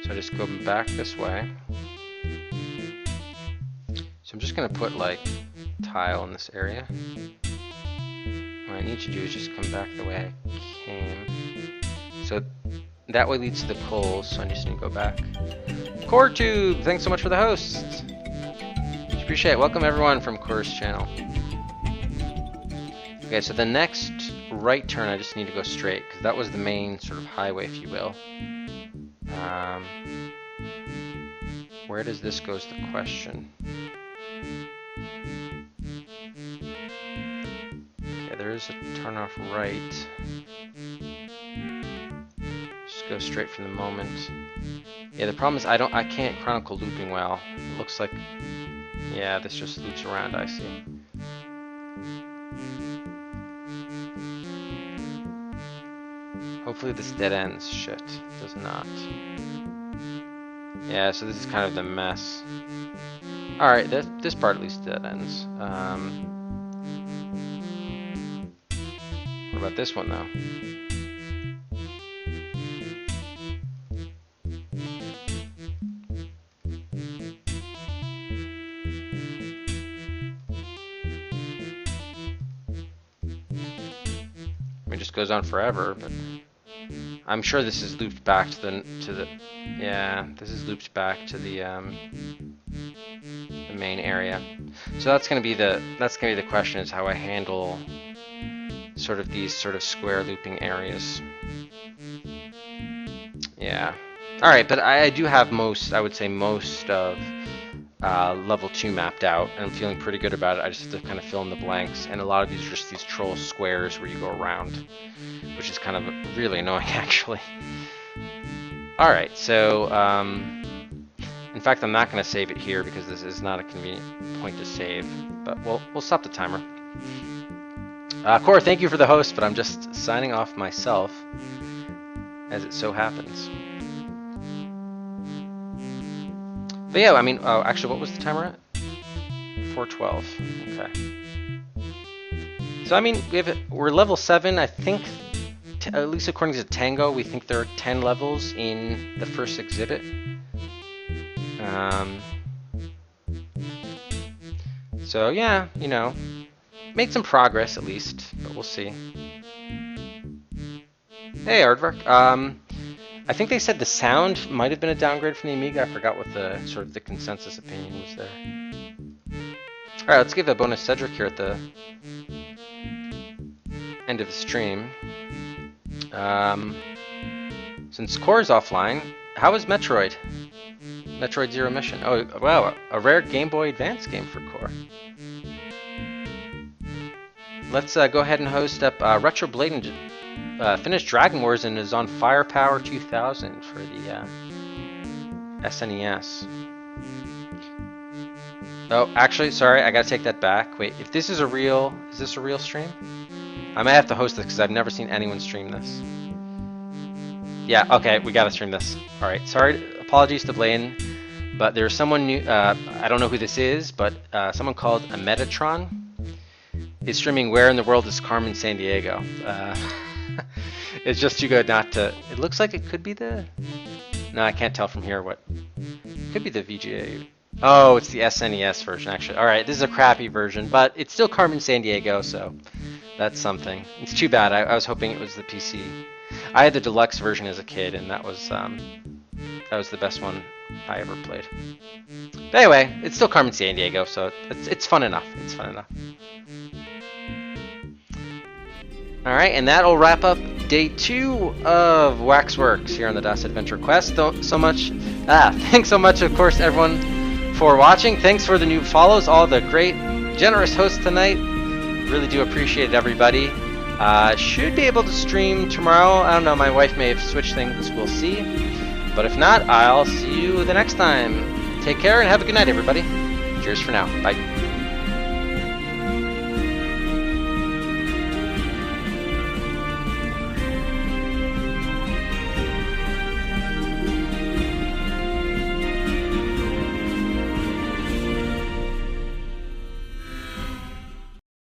So I just go back this way. So I'm just going to put like tile in this area. What I need to do is just come back the way I came. So that way leads to the coals, so I just need to go back. Core Tube, thanks so much for the host. Appreciate it. Welcome everyone from Core's channel. Okay, so the next right turn I just need to go straight, because that was the main sort of highway, if you will. Where does this go is the question. Okay, there is a turn off right. Just go straight from the moment. Yeah, the problem is I can't chronicle looping well. It looks like, yeah, this just loops around, I see. Hopefully this dead ends. Shit, does not. Yeah, so this is kind of the mess. Alright, this part at least dead ends. What about this one though? I mean, it just goes on forever, but I'm sure this is looped back to the yeah, this is looped back to the main area. So that's gonna be the question, is how I handle sort of these sort of square looping areas. Yeah. All right, but I do have I would say most of level 2 mapped out, and I'm feeling pretty good about it. I just have to kind of fill in the blanks, and a lot of these are just these troll squares where you go around, which is kind of really annoying actually. All right, so in fact I'm not going to save it here because this is not a convenient point to save, but we'll stop the timer. Core, thank you for the host, but I'm just signing off myself as it so happens. But yeah, I mean, actually, what was the timer at? 4:12. Okay. So I mean, we're level 7. I think, at least according to Tango, we think there are 10 levels in the first exhibit. So yeah, you know, made some progress at least, but we'll see. Hey, Aardvark. I think they said the sound might have been a downgrade from the Amiga. I forgot what the sort of the consensus opinion was there. All right, let's give a bonus Cedric here at the end of the stream. Since Core's offline, how is Metroid? Metroid Zero Mission. Oh, wow, a rare Game Boy Advance game for Core. Let's go ahead and host up Retro Blade. Finished Dragon Wars and is on Firepower 2000 for the SNES. Oh, actually, sorry, I gotta take that back. Wait, if this is is this a real stream? I might have to host this because I've never seen anyone stream this. Yeah, okay, we gotta stream this. All right, sorry, apologies to Blaine, but there's someone new. I don't know who this is, but someone called a Metatron is streaming Where in the World is Carmen Sandiego. It's just too good not to. It looks like it could be the. No, I can't tell from here what. It could be the VGA. Oh, it's the SNES version actually. All right, this is a crappy version, but it's still Carmen Sandiego, so That's something. It's too bad. I was hoping it was the PC. I had the deluxe version as a kid, and that was the best one I ever played. But anyway, it's still Carmen Sandiego, so it's fun enough. It's fun enough. All right, and that'll wrap up day 2 of WaxWorks here on the DOS Adventure Quest. Thanks so much, of course, everyone, for watching. Thanks for the new follows, all the great, generous hosts tonight. Really do appreciate it, everybody. Should be able to stream tomorrow. I don't know, my wife may have switched things. We'll see. But if not, I'll see you the next time. Take care and have a good night, everybody. Cheers for now. Bye.